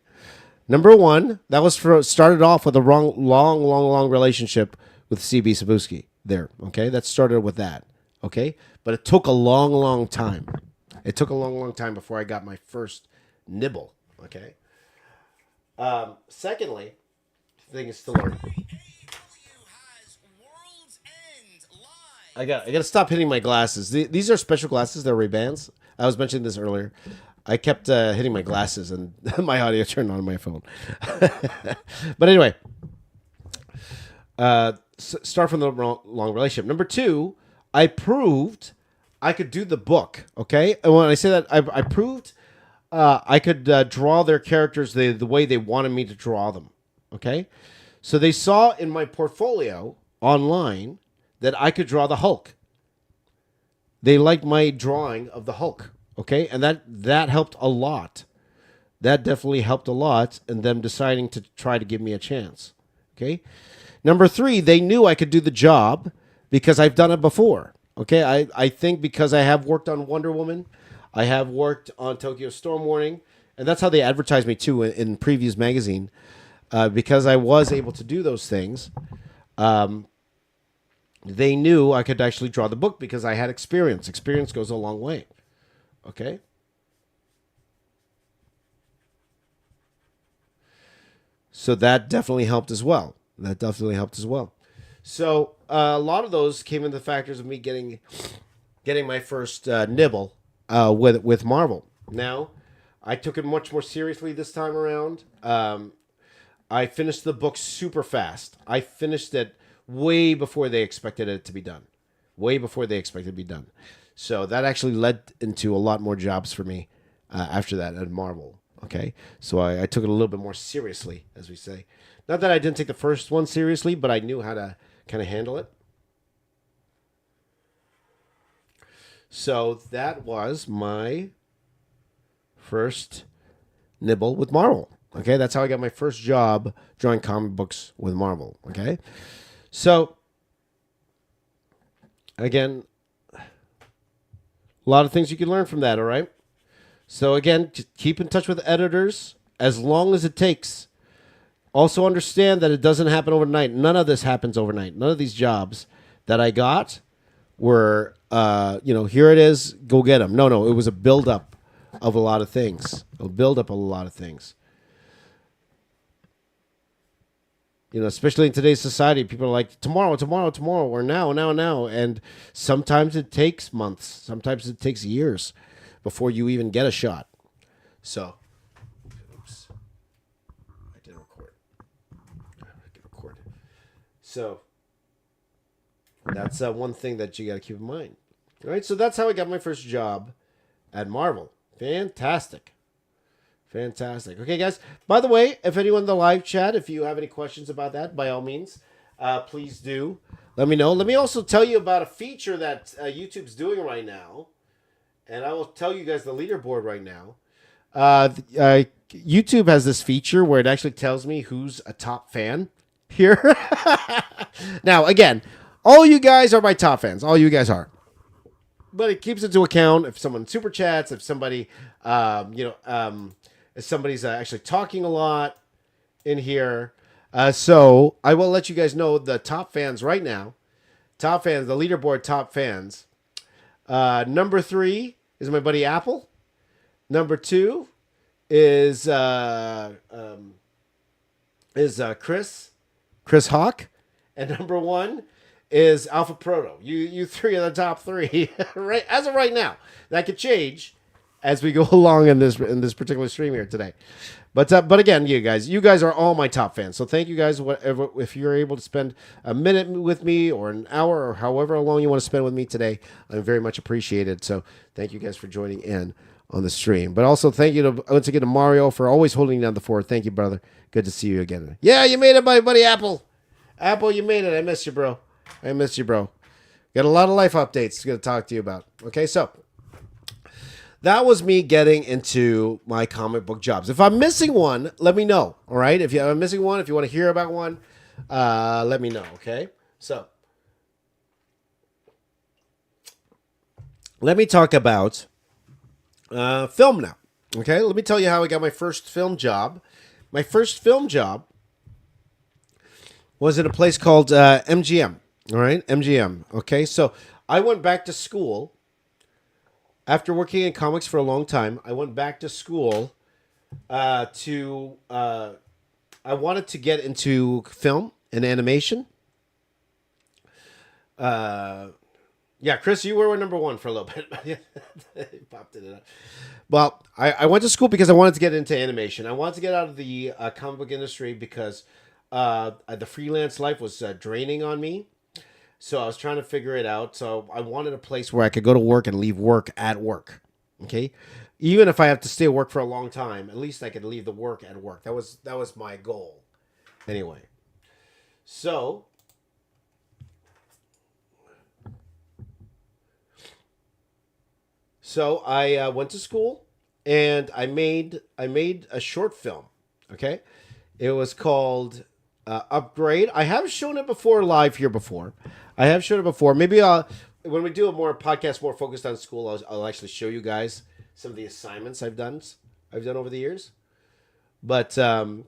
Number one, that was started off with a long relationship with CB Sabuski there. Okay. That started with that. Okay. But it took a long time. It took a long time before I got my first nibble. Okay. Secondly, things to learn. I got to stop hitting my glasses. These are special glasses. They're Ray-Bans. I was mentioning this earlier. I kept hitting my glasses and my audio turned on my phone. But anyway, start from the long relationship. Number two, I proved I could do the book. Okay, and when I say that, I proved I could draw their characters the way they wanted me to draw them. Okay, so they saw in my portfolio online that I could draw the Hulk. They liked my drawing of the Hulk. Okay, and that helped a lot. That definitely helped a lot in them deciding to try to give me a chance. Okay, number three, they knew I could do the job because I've done it before. Okay, I think because I have worked on Wonder Woman, I have worked on Tokyo Storm Warning, and that's how they advertised me too in Previews magazine. Because I was able to do those things, they knew I could actually draw the book because I had experience. Experience goes a long way. Okay. So that definitely helped as well. So a lot of those came into the factors of me getting my first nibble with Marvel. Now, I took it much more seriously this time around. I finished the book super fast. I finished it way before they expected it to be done. So that actually led into a lot more jobs for me after that at Marvel. Okay, so I took it a little bit more seriously, as we say. Not that I didn't take the first one seriously, but I knew how to kind of handle it. So that was my first nibble with Marvel. Okay, that's how I got my first job drawing comic books with Marvel. Okay, so again, a lot of things you can learn from that. All right. So again, just keep in touch with editors as long as it takes. Also understand that it doesn't happen overnight. None of this happens overnight. None of these jobs that I got were, here it is, go get them. No, it was a buildup of a lot of things. Especially in today's society, people are like, tomorrow, or now. And sometimes it takes months. Sometimes it takes years before you even get a shot. So, oops. I didn't record. So, that's one thing that you got to keep in mind. All right, so that's how I got my first job at Marvel. Fantastic. Okay, guys. By the way, if anyone in the live chat, if you have any questions about that, by all means, please do. Let me know. Let me also tell you about a feature that YouTube's doing right now. And I will tell you guys the leaderboard right now. YouTube has this feature where it actually tells me who's a top fan here. Now, again, all you guys are my top fans. All you guys are. But it keeps into account if someone super chats, if somebody, if somebody's actually talking a lot in here. So I will let you guys know the top fans right now. Top fans, the leaderboard top fans. Number 3 is my buddy Apple. Number 2 is Chris Hawk, and number 1 is Alpha Proto. You three are the top 3 right as of right now. That could change as we go along in this particular stream here today. But again, you guys are all my top fans. So thank you guys. Whatever, if you're able to spend a minute with me or an hour or however long you want to spend with me today, I'm very much appreciated. So thank you guys for joining in on the stream. But also thank you once again to Mario for always holding down the fort. Thank you, brother. Good to see you again. Yeah, you made it, my buddy Apple. Apple, you made it. I missed you, bro. Got a lot of life updates to talk to you about. Okay, so that was me getting into my comic book jobs. If I'm missing one, let me know. All right, if I'm missing one, if you want to hear about one, let me know. Okay, so let me talk about film now. Okay, let me tell you how I got my first film job. My first film job was at a place called MGM. All right, MGM. Okay, so I went back to school after working in comics for a long time. I went back to school to. I wanted to get into film and animation. Yeah, Chris, you were number one for a little bit. Popped it up. Well, I went to school because I wanted to get into animation. I wanted to get out of the comic book industry because the freelance life was draining on me. So I was trying to figure it out. So I wanted a place where I could go to work and leave work at work. Okay, even if I have to stay at work for a long time, at least I could leave the work at work. That was my goal. Anyway, so. So I went to school and I made a short film. Okay, it was called Upgrade. I have shown it before live here before. I have shown it before. Maybe when we do a more podcast more focused on school, I'll actually show you guys some of the assignments I've done over the years. But it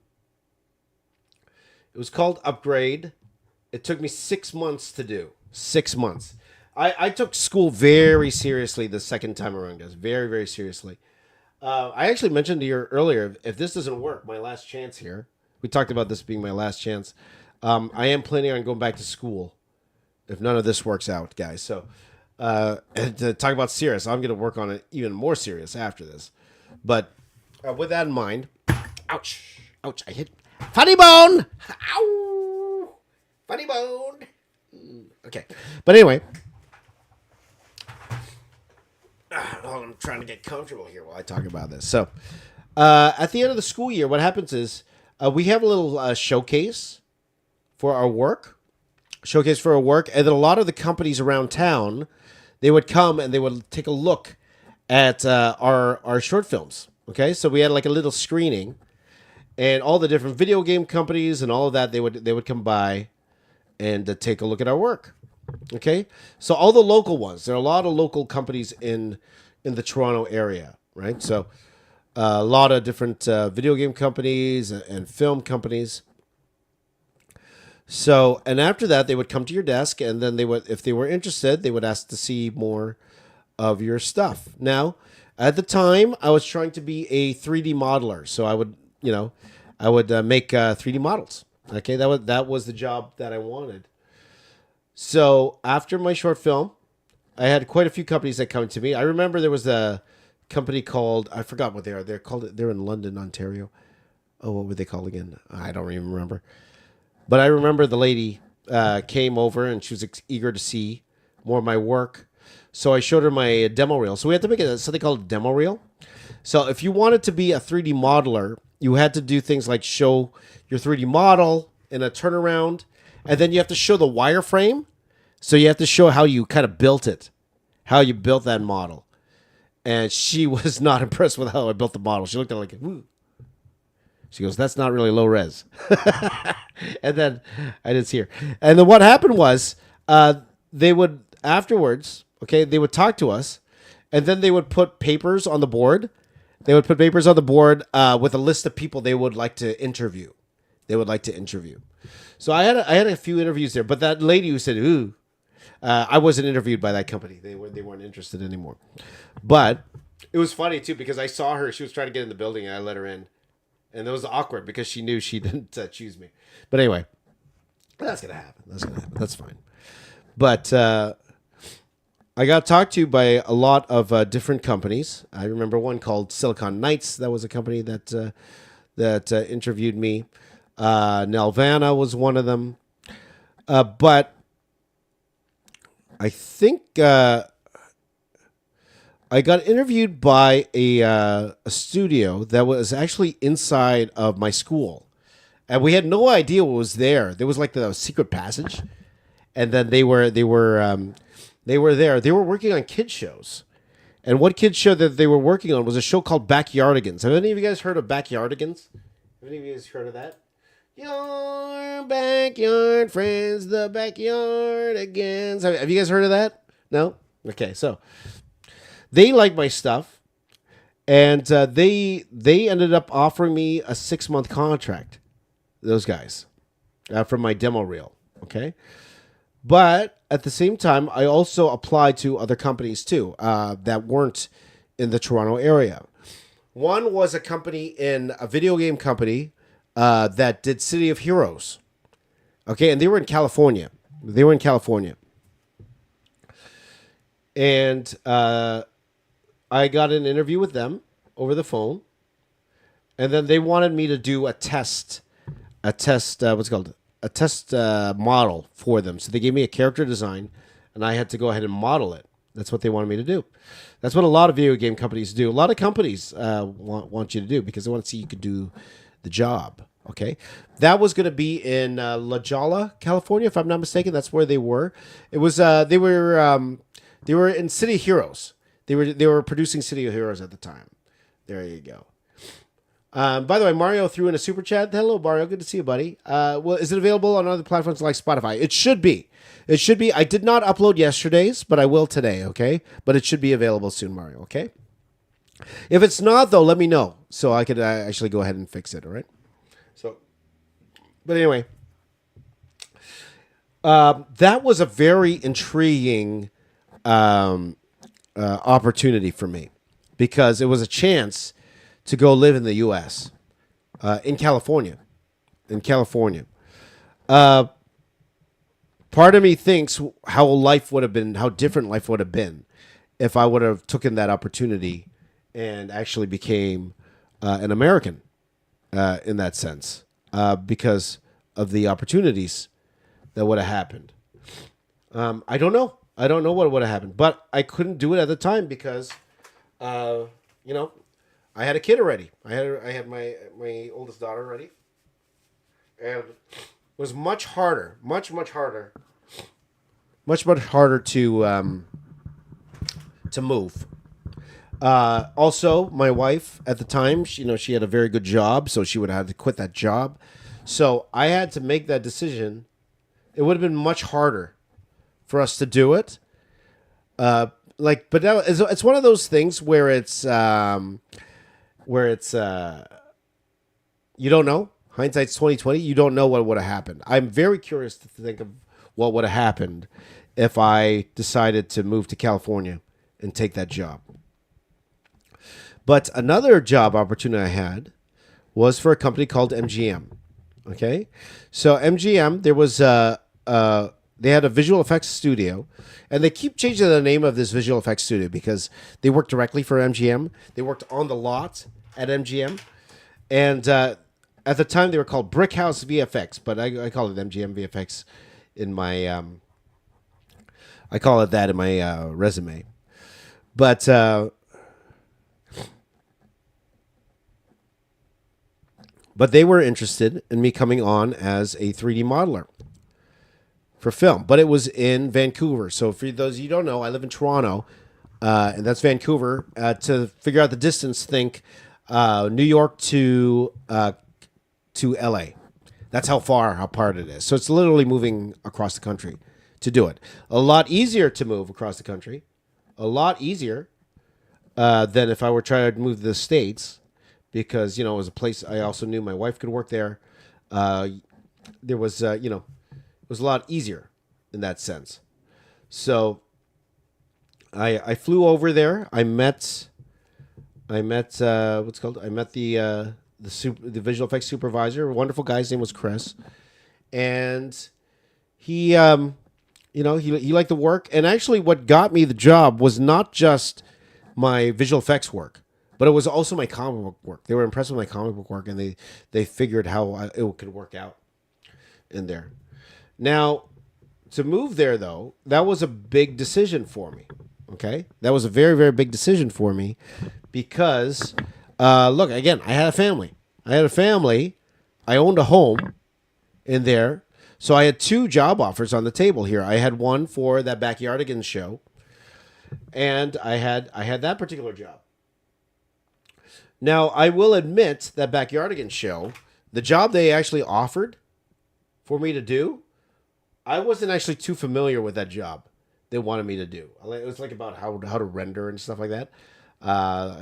was called Upgrade. It took me 6 months to do. 6 months. I took school very seriously the second time around, guys. Very, very seriously. I actually mentioned to you earlier, if this doesn't work, my last chance here. We talked about this being my last chance. I am planning on going back to school if none of this works out, guys. So and to talk about serious, I'm going to work on it even more serious after this. But with that in mind, ouch, I hit funny bone. Ow, funny bone. Okay, but anyway. I'm trying to get comfortable here while I talk about this. So, at the end of the school year, what happens is we have a little showcase for our work. And then a lot of the companies around town, they would come and they would take a look at our short films. Okay, so we had like a little screening, and all the different video game companies and all of that, they would come by and take a look at our work. Okay, so all the local ones. There are a lot of local companies in the Toronto area, right? So a lot of different video game companies and film companies. So, and after that, they would come to your desk, and then they would, if they were interested, they would ask to see more of your stuff. Now, at the time, I was trying to be a 3D modeler, so I would make 3D models. Okay, that was the job that I wanted. So after my short film, I had quite a few companies that come to me. I remember there was a company called, I forgot what they are. They're in London, Ontario. Oh, what were they called again? I don't even remember. But I remember the lady came over and she was eager to see more of my work. So I showed her my demo reel. So we had to make something called a demo reel. So if you wanted to be a 3D modeler, you had to do things like show your 3D model in a turnaround. And then you have to show the wireframe. So you have to show how you kind of built it, how you built that model. And she was not impressed with how I built the model. She looked at it like, ooh. She goes, that's not really low res. And then I didn't see her. And then what happened was they would afterwards, okay, they would talk to us. And then they would put papers on the board. They would put papers on the board with a list of people they would like to interview. So I had a few interviews there, but that lady who said, ooh, I wasn't interviewed by that company. They weren't interested anymore. But it was funny, too, because I saw her. She was trying to get in the building, and I let her in. And it was awkward because she knew she didn't choose me. But anyway, that's going to happen. That's fine. But I got talked to by a lot of different companies. I remember one called Silicon Knights. That was a company that interviewed me. Nelvana was one of them. But I think I got interviewed by a studio that was actually inside of my school. And we had no idea what was there. There was like the secret passage. And then they were They were there. They were working on kids shows. And what kids show that they were working on was a show called Backyardigans. Have any of you guys heard of Backyardigans? Have any of you guys heard of that? Your backyard friends, the Backyardigans. Have you guys heard of that? No? Okay, so they like my stuff, and they ended up offering me a 6-month contract. Those guys, from my demo reel. Okay, but at the same time, I also applied to other companies too that weren't in the Toronto area. One was a company a video game company that did City of Heroes. Okay, and they were in California. And I got an interview with them over the phone. And then they wanted me to do a test, what's it called? A test model for them. So they gave me a character design, and I had to go ahead and model it. That's what they wanted me to do. That's what a lot of video game companies do. A lot of companies want you to do because they want to see you could do the job. Okay, that was going to be in La Jolla, California, if I'm not mistaken. That's where they were. It was they were in City of Heroes. They were producing City of Heroes at the time. There you go. By the way, Mario threw in a super chat. Hello, Mario. Good to see you, buddy. Well, is it available on other platforms like Spotify? It should be. It should be. I did not upload yesterday's, but I will today. Okay, but it should be available soon, Mario. Okay. If it's not, though, let me know so I could actually go ahead and fix it. All right. So, but anyway, that was a very intriguing opportunity for me because it was a chance to go live in the U.S. In California. Part of me thinks how different life would have been if I would have taken that opportunity and actually became an American in that sense because of the opportunities that would have happened. I don't know. I don't know what would have happened, but I couldn't do it at the time because, I had a kid already. I had my oldest daughter already, and it was much harder to move. Also, my wife at the time, she had a very good job, so she would have to quit that job. So I had to make that decision. It would have been much harder for us to do it. But it's one of those things where it's you don't know. Hindsight's 20/20. You don't know what would have happened. I'm very curious to think of what would have happened if I decided to move to California and take that job. But another job opportunity I had was for a company called MGM. Okay, so MGM, there was they had a visual effects studio, and they keep changing the name of this visual effects studio because they worked directly for MGM. They worked on the lot at MGM, and at the time they were called Brickhouse VFX, but I call it MGM VFX in my I call it that in my resume. But they were interested in me coming on as a 3D modeler for film, but it was in Vancouver. So for those of you who don't know, I live in Toronto, and that's Vancouver. To figure out the distance, think New York to LA. That's how apart it is. So it's literally moving across the country to do it. A lot easier to move across the country. A lot easier than if I were trying to move to the States, because, it was a place I also knew my wife could work there. There was, it was a lot easier in that sense. So I flew over there. I met what's it called? I met the visual effects supervisor. A wonderful guy. His name was Chris, and he liked the work. And actually, what got me the job was not just my visual effects work, but it was also my comic book work. They were impressed with my comic book work, and they figured how it could work out in there. Now, to move there, though, that was a big decision for me. Okay? That was a very, very big decision for me because, look, again, I had a family. I owned a home in there. So I had 2 job offers on the table here. I had one for that Backyardigans show, and I had that particular job. Now, I will admit that Backyardigans show, the job they actually offered for me to do, I wasn't actually too familiar with that job they wanted me to do. It was like about how to render and stuff like that.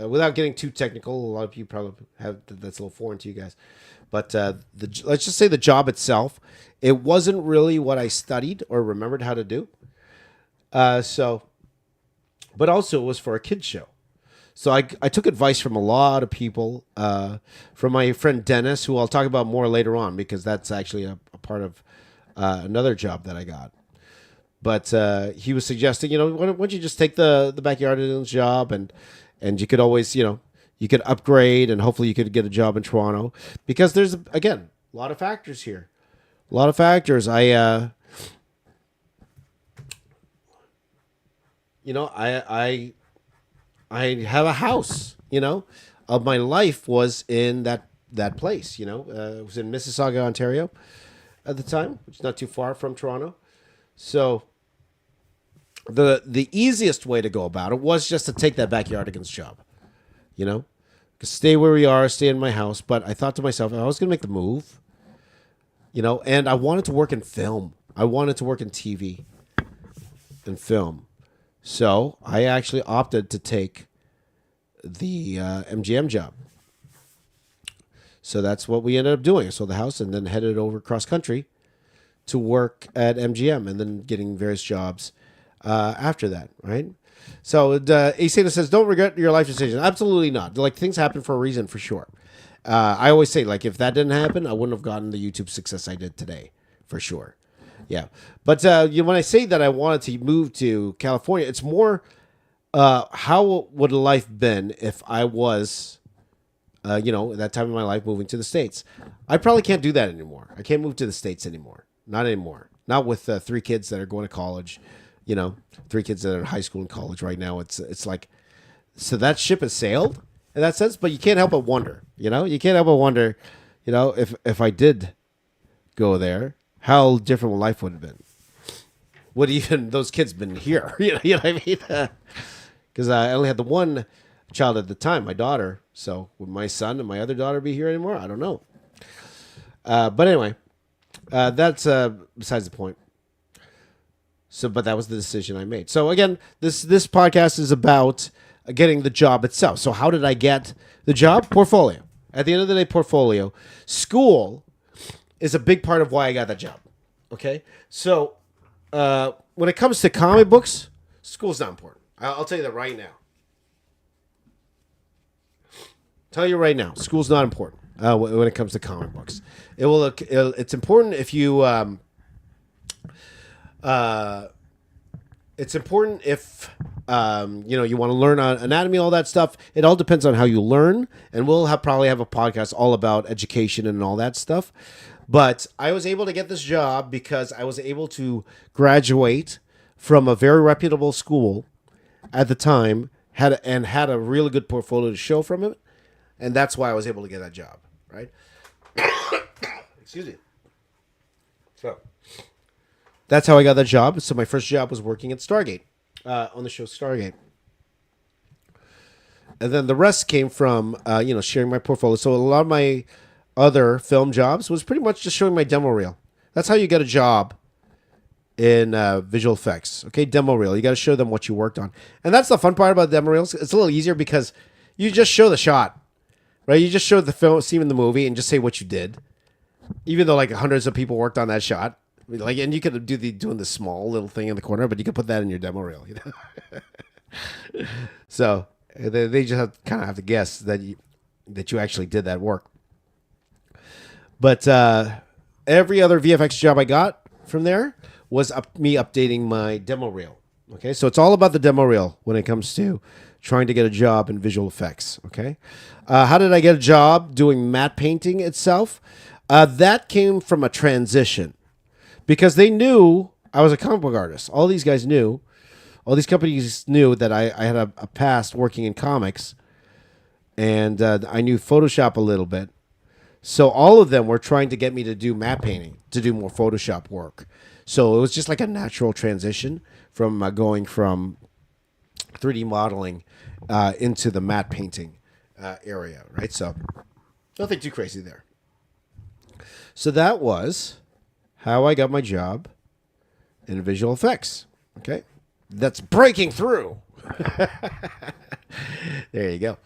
Without getting too technical, a lot of you probably have that's a little foreign to you guys. But let's just say the job itself, it wasn't really what I studied or remembered how to do. But also it was for a kids show. So I took advice from a lot of people, from my friend Dennis, who I'll talk about more later on, because that's actually a part of another job that I got. But he was suggesting, why don't you just take the Backyardigans job, and you could always, you could upgrade, and hopefully you could get a job in Toronto, because there's, again, a lot of factors here. A lot of factors. I have a house, of my life was in that place, it was in Mississauga, Ontario at the time, which is not too far from Toronto. So the easiest way to go about it was just to take that Backyardigans job, stay where we are, stay in my house. But I thought to myself, I was going to make the move, and I wanted to work in film. I wanted to work in TV and film. So I actually opted to take the MGM job. So that's what we ended up doing. I sold the house and then headed over cross country to work at MGM, and then getting various jobs after that, right? So Asana says, don't regret your life decision. Absolutely not. Like, things happen for a reason, for sure. I always say, like, if that didn't happen, I wouldn't have gotten the YouTube success I did today, for sure. Yeah. But when I say that I wanted to move to California, it's more how would life been if I was, at that time in my life, moving to the States. I probably can't do that anymore. I can't move to the States anymore. Not anymore. Not with 3 kids that are going to college, 3 kids that are in high school and college right now. It's like, so that ship has sailed in that sense, but you can't help but wonder, you can't help but wonder, if I did go there, how different life would have been. Would even those kids been here? You know what I mean? Because I only had the one child at the time, my daughter. So would my son and my other daughter be here anymore? I don't know. But anyway, that's besides the point. So, but that was the decision I made. So again, this podcast is about getting the job itself. So how did I get the job? Portfolio. At the end of the day, portfolio. School is a big part of why I got that job. Okay? So when it comes to comic books, school's not important. I'll tell you that right now. Tell you right now, school's not important when it comes to comic books. It's important if you... it's important if you want to learn on anatomy, all that stuff. It all depends on how you learn, and we'll probably have a podcast all about education and all that stuff. But I was able to get this job because I was able to graduate from a very reputable school at the time, had a really good portfolio to show from it, and that's why I was able to get that job. Right? Excuse me. So that's how I got that job. So my first job was working at Stargate, on the show Stargate. And then the rest came from, sharing my portfolio. So a lot of my other film jobs was pretty much just showing my demo reel. That's how you get a job in visual effects. Okay, demo reel. You got to show them what you worked on. And that's the fun part about demo reels. It's a little easier because you just show the shot, right? You just show the film scene in the movie and just say what you did. Even though like hundreds of people worked on that shot. Like, and you could doing the small little thing in the corner, but you could put that in your demo reel. So they just kind of have to guess that you actually did that work. But every other VFX job I got from there was me updating my demo reel. Okay, so it's all about the demo reel when it comes to trying to get a job in visual effects. Okay, how did I get a job doing matte painting itself? That came from a transition. Because they knew I was a comic book artist. All these guys knew. All these companies knew that I had a past working in comics. And I knew Photoshop a little bit. So all of them were trying to get me to do matte painting, to do more Photoshop work. So it was just like a natural transition from going from 3D modeling into the matte painting area, right? So nothing too crazy there. So that was how I got my job in visual effects. Okay, that's breaking through. There you go.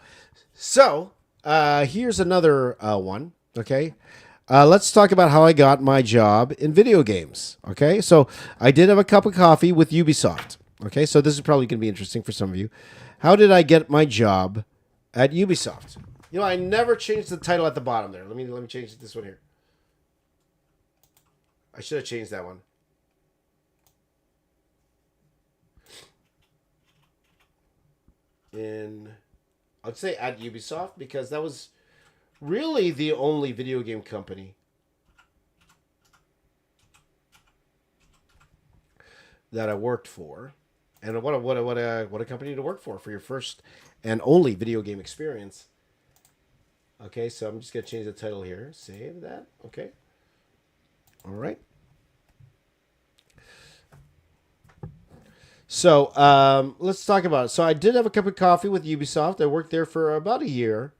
So here's another one. Okay, let's talk about how I got my job in video games. Okay, so I did have a cup of coffee with Ubisoft. Okay, so this is probably going to be interesting for some of you. How did I get my job at Ubisoft? You know, I never changed the title at the bottom there. Let me change this one here. I should have changed that one. I'd say at Ubisoft, because that was really the only video game company that I worked for. And what a company to work for your first and only video game experience. Okay, so I'm just going to change the title here. Save that. Okay. All right. So let's talk about it. So I did have a cup of coffee with Ubisoft. I worked there for about a year.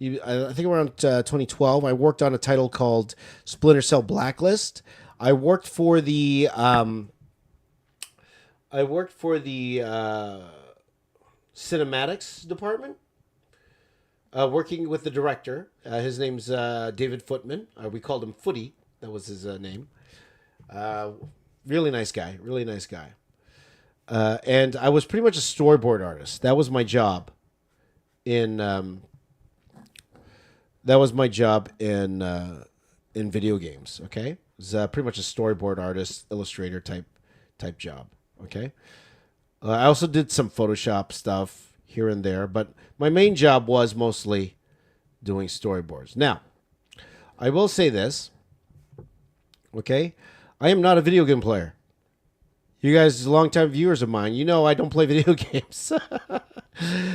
I think around 2012. I worked on a title called Splinter Cell Blacklist. I worked for the cinematics department, working with the director. His name's David Footman. We called him Footy. That was his name. Really nice guy. Really nice guy. And I was pretty much a storyboard artist. That was my job in video games. Okay, it was pretty much a storyboard artist, illustrator type job. Okay, I also did some Photoshop stuff here and there, but my main job was mostly doing storyboards. Now, I will say this. Okay, I am not a video game player. You guys, longtime viewers of mine, you know I don't play video games.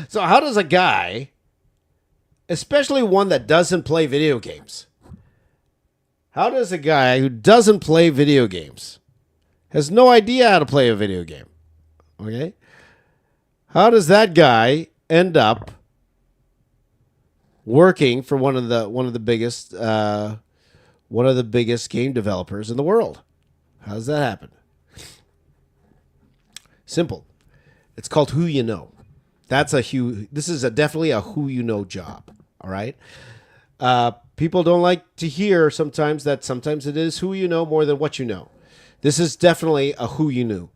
So how does a guy, especially one that doesn't play video games, how does a guy who doesn't play video games, has no idea how to play a video game, okay? How does that guy end up working for one of the biggest game developers in the world? How does that happen? Simple. It's called who you know. This is definitely a who you know job. All right. People don't like to hear sometimes it is who you know more than what you know. This is definitely a who you knew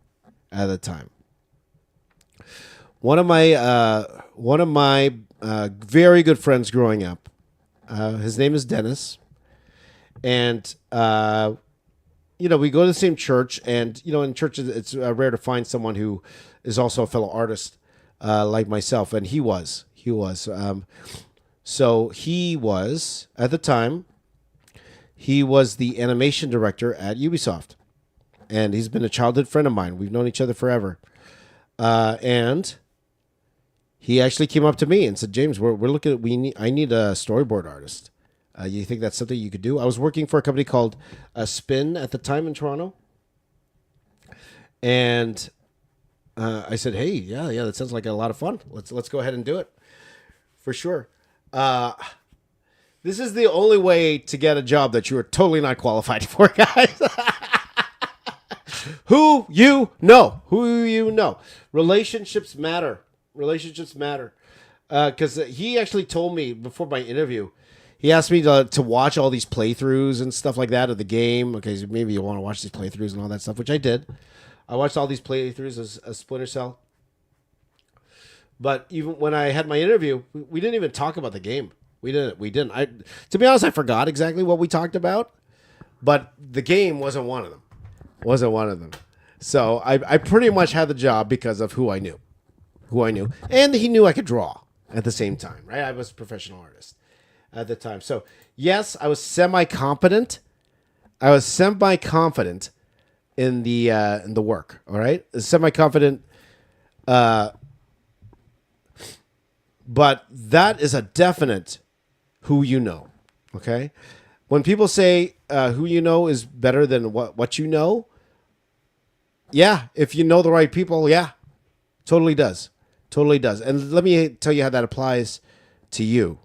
at the time. One of my very good friends growing up, his name is Dennis, and we go to the same church, and in churches it's rare to find someone who is also a fellow artist like myself, and he was. So he was at the time. He was the animation director at Ubisoft, and he's been a childhood friend of mine. We've known each other forever, and he actually came up to me and said, "James, we're looking at I need a storyboard artist. You think that's something you could do?" I was working for a company called Spin at the time in Toronto. And I said, "Hey, yeah, that sounds like a lot of fun. Let's go ahead and do it. For sure." This is the only way to get a job that you are totally not qualified for, guys. Who you know. Relationships matter. Because he actually told me before my interview, he asked me to watch all these playthroughs and stuff like that of the game. Okay, so maybe you want to watch these playthroughs and all that stuff, which I did. I watched all these playthroughs as Splinter Cell. But even when I had my interview, we didn't even talk about the game. We didn't. To be honest, I forgot exactly what we talked about. But the game wasn't one of them. So I pretty much had the job because of who I knew. And he knew I could draw at the same time, right? I was a professional artist at the time. So yes, I was semi-competent. In the work, all right? Semi-confident, but that is a definite who you know, Okay. When people say who you know is better than what you know, yeah, if you know the right people, yeah, totally does. Totally does. And let me tell you how that applies to you.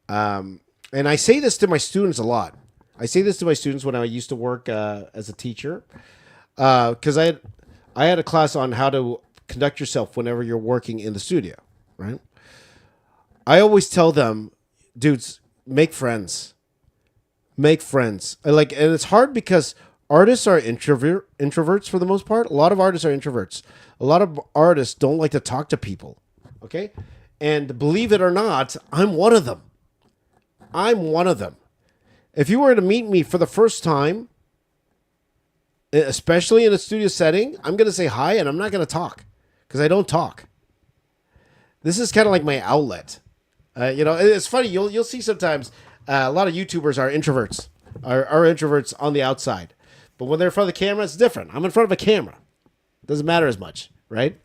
And I say this to my students a lot. I say this to my students when I used to work as a teacher, because I had a class on how to conduct yourself whenever you're working in the studio, right? I always tell them, dudes, make friends. Make friends. And it's hard because artists are introverts for the most part. A lot of artists are introverts. A lot of artists don't like to talk to people. Okay? And believe it or not, I'm one of them. I'm one of them. If you were to meet me for the first time, especially in a studio setting, I'm going to say hi and I'm not going to talk because I don't talk. This is kind of like my outlet. It's funny. You'll see sometimes a lot of YouTubers are introverts, are introverts on the outside. But when they're in front of the camera, it's different. I'm in front of a camera. Doesn't matter as much, right?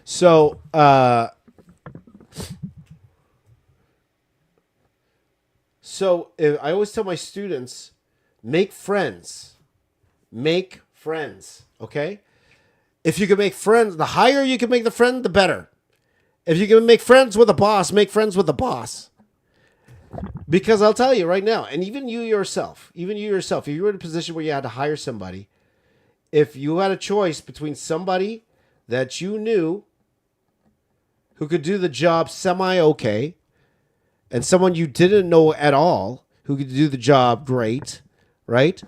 So, I always tell my students, make friends. Make friends, okay? If you can make friends, the higher you can make the friend, the better. If you can make friends with a boss, make friends with the boss. Because I'll tell you right now, and even you yourself, if you were in a position where you had to hire somebody, if you had a choice between somebody that you knew who could do the job semi-okay and someone you didn't know at all who could do the job great, right?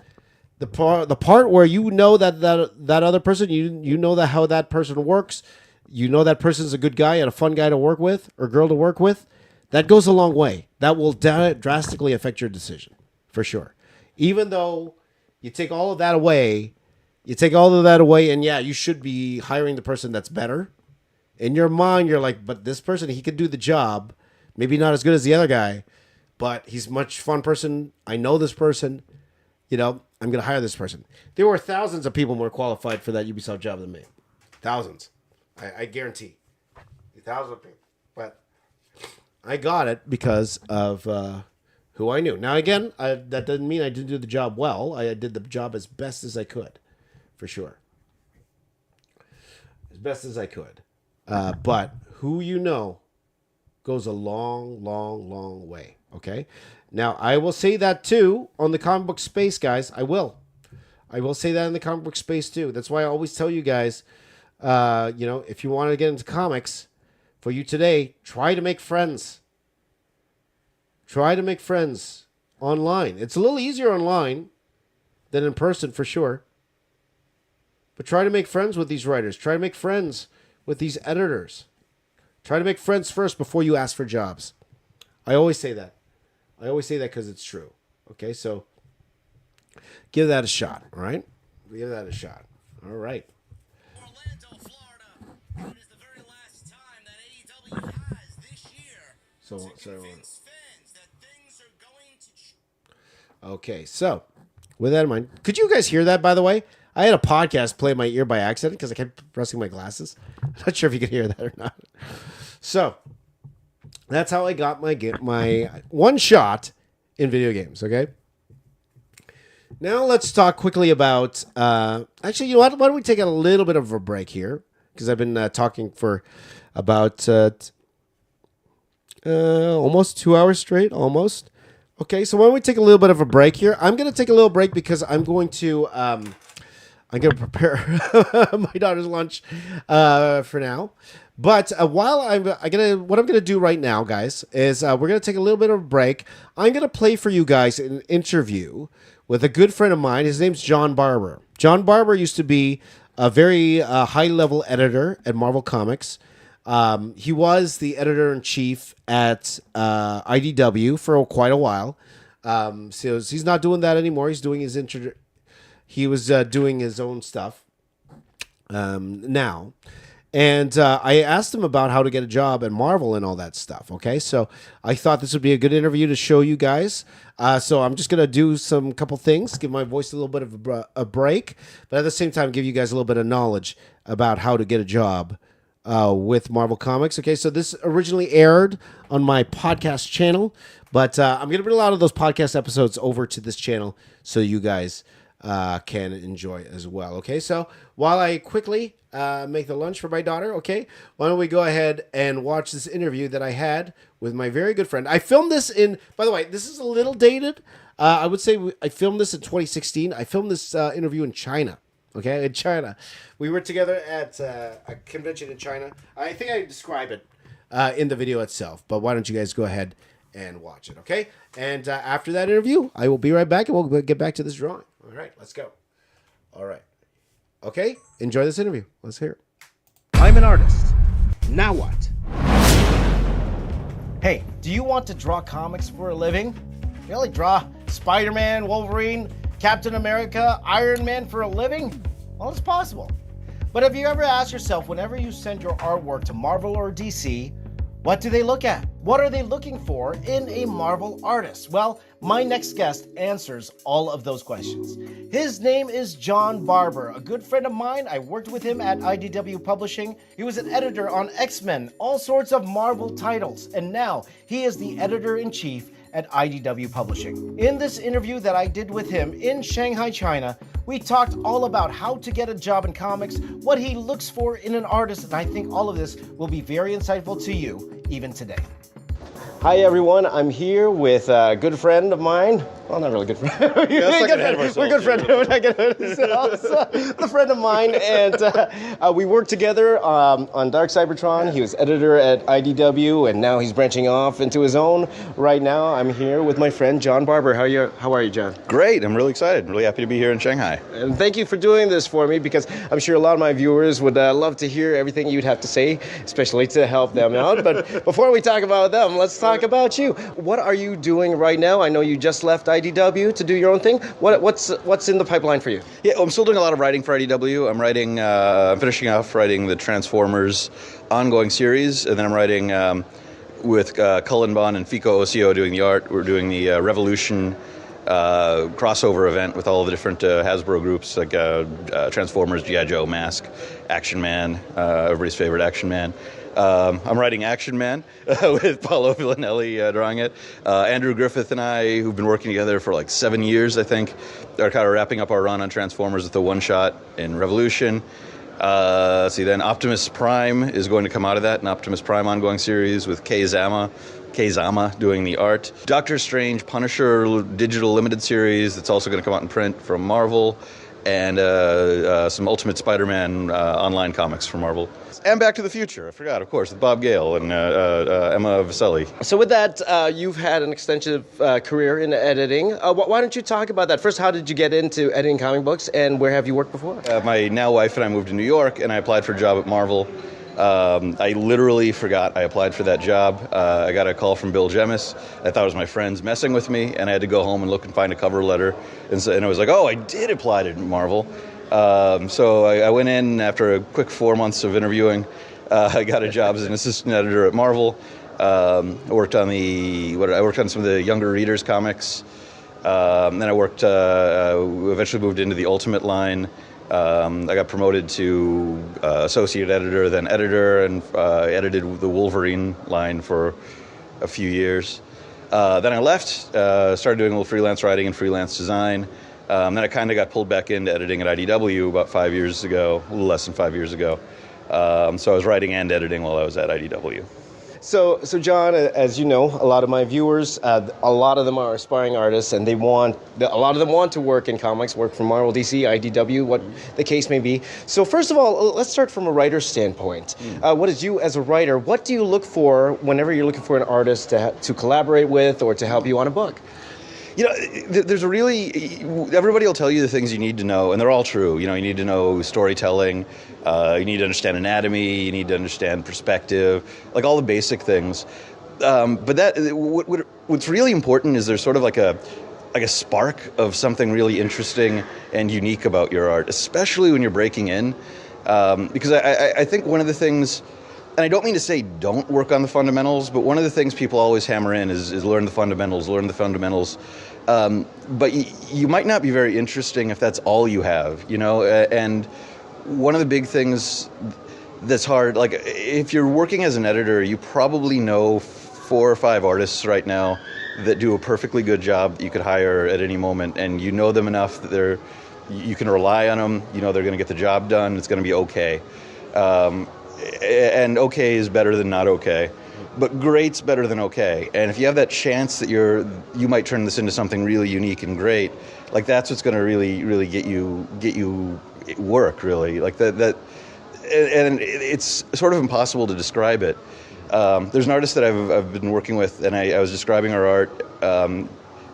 The part where you know that other person, you know that how that person works, you know that person's a good guy and a fun guy to work with or girl to work with, that goes a long way. That will drastically affect your decision, for sure. Even though you take all of that away, and yeah, you should be hiring the person that's better. In your mind, you're like, but this person, he could do the job. Maybe not as good as the other guy, but he's a much fun person. I know this person. I'm going to hire this person. There were thousands of people more qualified for that Ubisoft job than me. Thousands. I guarantee. Thousands of people. But I got it because of who I knew. Now, again, that doesn't mean I didn't do the job well. I did the job as best as I could, for sure. As best as I could. But who you know goes a long, long, long way, okay? Now, I will say that, too, on the comic book space, guys. I will say that in the comic book space, too. That's why I always tell you guys, if you want to get into comics, for you today, try to make friends. Try to make friends online. It's a little easier online than in person, for sure. But try to make friends with these writers. Try to make friends with these editors. Try to make friends first before you ask for jobs. I always say that. I always say that because it's true. Okay, so give that a shot, all right? Give that a shot. All right. Orlando, Florida. It is the very last time that AEW has this year to convince fans that things are going to... Okay, so with that in mind, could you guys hear that, by the way? I had a podcast play in my ear by accident because I kept pressing my glasses. I'm not sure if you could hear that or not. So that's how I got my one shot in video games, okay? Now let's talk quickly about... actually, you know what? Why don't we take a little bit of a break here? Because I've been talking for about almost 2 hours straight, almost. Okay, so why don't we take a little bit of a break here? I'm going to take a little break because I'm going to prepare my daughter's lunch for now. But while what I'm gonna do right now, guys, is we're gonna take a little bit of a break. I'm gonna play for you guys an interview with a good friend of mine. His name's John Barber. John Barber used to be a very high-level editor at Marvel Comics. He was the editor-in-chief at IDW for quite a while. So he's not doing that anymore. He's doing his He was doing his own stuff now. And I asked him about how to get a job at Marvel and all that stuff, okay? So I thought this would be a good interview to show you guys. So I'm just going to do some couple things, give my voice a little bit of a break, but at the same time give you guys a little bit of knowledge about how to get a job with Marvel Comics. Okay, so this originally aired on my podcast channel, But I'm going to bring a lot of those podcast episodes over to this channel so you guys can enjoy as well. Okay, so while I quickly make the lunch for my daughter, okay, why don't we go ahead and watch this interview that I had with my very good friend. I filmed this in, by the way, this is a little dated. I would say I filmed this in 2016. I filmed this interview in China. Okay, in China. We were together at a convention in China. I think I describe it in the video itself, but why don't you guys go ahead and watch it, okay? And after that interview, I will be right back, and we'll get back to this drawing. All right, let's go. All right. Okay, enjoy this interview. Let's hear it. I'm an artist. Now what? Hey, do you want to draw comics for a living? Really, draw Spider-Man, Wolverine, Captain America, Iron Man for a living? Well, it's possible. But have you ever asked yourself, whenever you send your artwork to Marvel or DC, what do they look at? What are they looking for in a Marvel artist? Well, my next guest answers all of those questions. His name is John Barber, a good friend of mine. I worked with him at IDW Publishing. He was an editor on X-Men, all sorts of Marvel titles, and now he is the editor-in-chief at IDW Publishing. In this interview that I did with him in Shanghai, China, we talked all about how to get a job in comics, what he looks for in an artist, and I think all of this will be very insightful to you, even today. Hi everyone, I'm here with a good friend of mine. Well, not really good friend. We're good friends. We're not good ourselves. A friend of mine, and we worked together on Dark Cybertron. He was editor at IDW, and now he's branching off into his own. Right now, I'm here with my friend John Barber. How are you, John? Great. I'm really excited. Really happy to be here in Shanghai. And thank you for doing this for me, because I'm sure a lot of my viewers would love to hear everything you'd have to say, especially to help them out. But before we talk about them, let's talk about you. What are you doing right now? I know you just left IDW to do your own thing. What's in the pipeline for you? Yeah, I'm still doing a lot of writing for IDW. I'm finishing off writing the Transformers ongoing series, and then I'm writing with Cullen Bond and Fico Ossio doing the art. We're doing the Revolution crossover event with all the different Hasbro groups, like Transformers, G.I. Joe, Mask, Action Man, everybody's favorite Action Man. I'm writing Action Man with Paolo Villanelli drawing it. Andrew Griffith and I, who've been working together for like 7 years, I think, are kind of wrapping up our run on Transformers with a one-shot in Revolution. Then Optimus Prime is going to come out of that, an Optimus Prime ongoing series with Kei Zama doing the art. Doctor Strange Punisher digital limited series that's also going to come out in print from Marvel. And some Ultimate Spider-Man online comics from Marvel. And Back to the Future, I forgot, of course, with Bob Gale and Emma Vaselli. So with that, you've had an extensive career in editing. Why don't you talk about that? First, how did you get into editing comic books, and where have you worked before? My now wife and I moved to New York, and I applied for a job at Marvel. I literally forgot I applied for that job. I got a call from Bill Jemis. I thought it was my friends messing with me, and I had to go home and look and find a cover letter. And I was like, oh, I did apply to Marvel. So I went in after a quick 4 months of interviewing. I got a job as an assistant editor at Marvel. I worked on some of the younger readers comics. Then I eventually moved into the Ultimate line. I got promoted to associate editor, then editor, and edited the Wolverine line for a few years. Then I left, started doing a little freelance writing and freelance design. Then I kind of got pulled back into editing at IDW about 5 years ago, a little less than 5 years ago. So I was writing and editing while I was at IDW. So John, as you know, a lot of my viewers, a lot of them are aspiring artists, and a lot of them want to work in comics, work for Marvel, DC, IDW, what the case may be. So first of all, let's start from a writer's standpoint. What is you as a writer, what do you look for whenever you're looking for an artist to collaborate with or to help you on a book? You know, everybody will tell you the things you need to know, and they're all true. You know, you need to know storytelling, you need to understand anatomy, you need to understand perspective, like all the basic things. But what's really important is there's sort of like a spark of something really interesting and unique about your art, especially when you're breaking in. Because I think one of the things, and I don't mean to say don't work on the fundamentals, but one of the things people always hammer in is learn the fundamentals. But you might not be very interesting if that's all you have, you know? And one of the big things that's hard, like if you're working as an editor, you probably know 4 or 5 artists right now that do a perfectly good job that you could hire at any moment, and you know them enough that you can rely on them. You know they're going to get the job done. It's going to be okay. And okay is better than not okay. But great's better than okay. And if you have that chance that you might turn this into something really unique and great, like that's what's going to really get you work, really. Like that and it's sort of impossible to describe it. There's an artist that I've been working with, and I was describing her art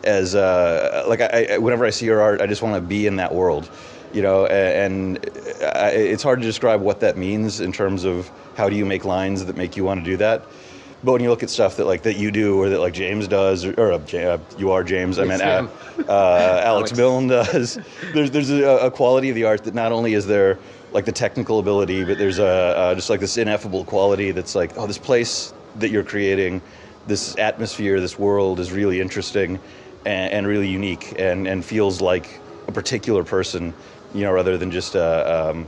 as whenever I see her art, I just want to be in that world, you know. It's hard to describe what that means in terms of how do you make lines that make you want to do that. But when you look at stuff that you do, or that like James does, or you are James, I meant Alex Milne does. There's a quality of the art that not only is there like the technical ability, but there's just like this ineffable quality that's like, oh, this place that you're creating, this atmosphere, this world is really interesting and really unique, and feels like a particular person, you know, rather than just a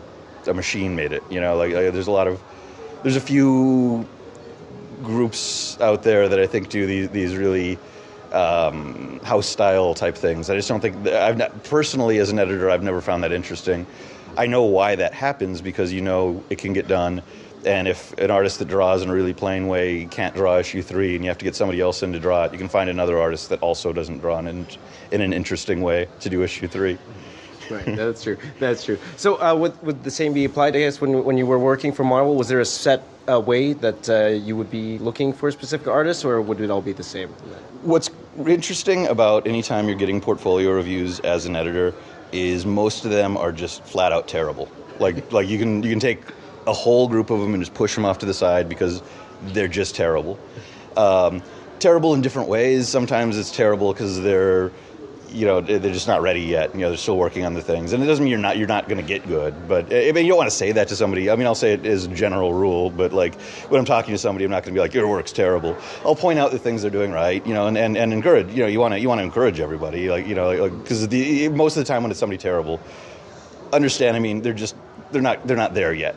machine made it. You know, like there's a few groups out there that I think do these really house style type things. I just don't think personally as an editor, I've never found that interesting. I know why that happens, because you know it can get done, and if an artist that draws in a really plain way can't draw issue 3 and you have to get somebody else in to draw it, you can find another artist that also doesn't draw in an interesting way to do issue 3. Right, that's true. That's true. So would the same be applied, I guess, when you were working for Marvel? Was there a set way that you would be looking for a specific artist, or would it all be the same? What's interesting about any time you're getting portfolio reviews as an editor is most of them are just flat out terrible. Like you can take a whole group of them and just push them off to the side because they're just terrible. Terrible in different ways. Sometimes it's terrible because they're just not ready yet. You know, they're still working on the things, and it doesn't mean you're not going to get good. But I mean, you don't want to say that to somebody. I mean, I'll say it as a general rule, but like when I'm talking to somebody, I'm not going to be like, your work's terrible. I'll point out the things they're doing right, you know, and encourage. You know, you want to encourage everybody, like, you know, because most of the time when it's somebody terrible, understand. I mean, they're not there yet,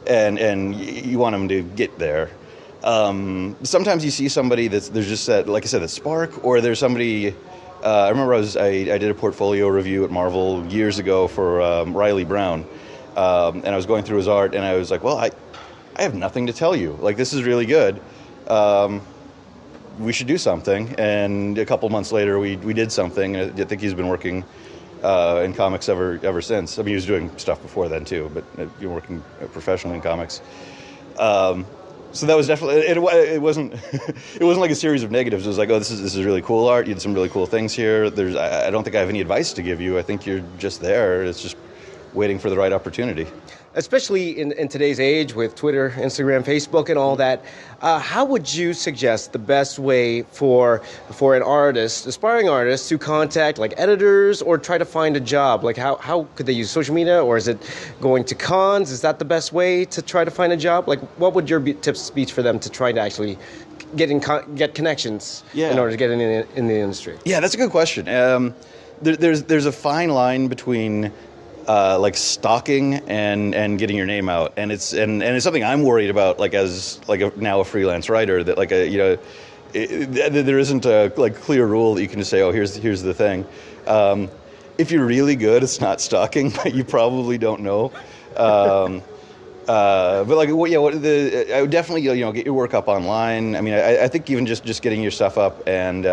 and you want them to get there. Sometimes you see somebody there's just that, like I said, that spark, or there's somebody. I remember I did a portfolio review at Marvel years ago for Riley Brown, and I was going through his art, and I was like, well, I have nothing to tell you. Like, this is really good. We should do something. And a couple months later, we did something. I think he's been working in comics ever since. I mean, he was doing stuff before then too, but working professionally in comics. So that was definitely, it wasn't like a series of negatives. It was like, oh, this is really cool art. You did some really cool things here. I don't think I have any advice to give you. I think you're just there. It's just waiting for the right opportunity. Especially in today's age with Twitter, Instagram, Facebook, and all that, how would you suggest the best way for an artist, aspiring artist, to contact like editors or try to find a job? Like how could they use social media, or is it going to cons? Is that the best way to try to find a job? Like, what would your tips be for them to try to actually get connections in order to get in the industry? Yeah, that's a good question. There's a fine line between like stalking and getting your name out, and it's something I'm worried about, like as like now a freelance writer, that like there isn't a like clear rule that you can just say, oh, here's the thing. If you're really good, it's not stalking, but you probably don't know. But like, I would definitely get your work up online. I mean, I think even just getting your stuff up, and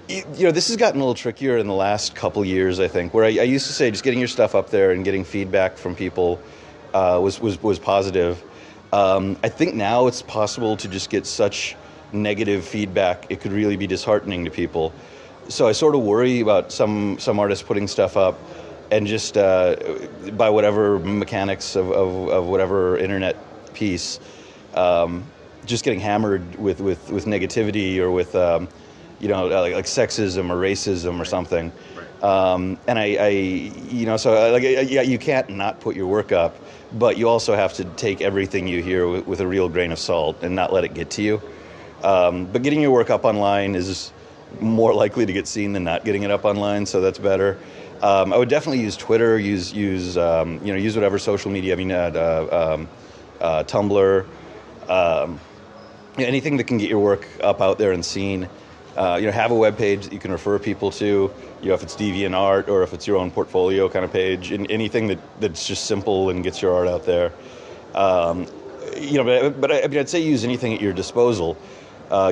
this has gotten a little trickier in the last couple years, I think, where I used to say just getting your stuff up there and getting feedback from people was positive. I think now it's possible to just get such negative feedback, it could really be disheartening to people. So I sort of worry about some artists putting stuff up and just by whatever mechanics of whatever internet piece, just getting hammered with negativity or with like sexism or racism or something. And so you can't not put your work up, but you also have to take everything you hear with a real grain of salt and not let it get to you. But getting your work up online is more likely to get seen than not getting it up online, so that's better. I would definitely use Twitter, use whatever social media. I mean, Tumblr, anything that can get your work up out there and seen. Have a web page that you can refer people to. If it's DeviantArt or if it's your own portfolio kind of page, and anything that's just simple and gets your art out there. But I'd say use anything at your disposal.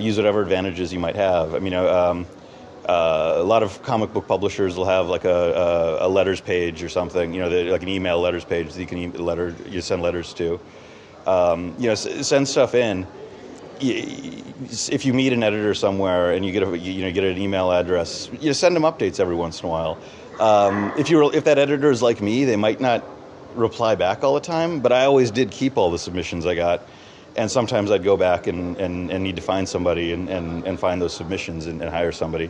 Use whatever advantages you might have. A lot of comic book publishers will have like a letters page or something. Like an email letters page that you can send letters to. Send stuff in. If you meet an editor somewhere and you get an email address, send them updates every once in a while. If that editor is like me, they might not reply back all the time, but I always did keep all the submissions I got, and sometimes I'd go back and need to find somebody and find those submissions and hire somebody.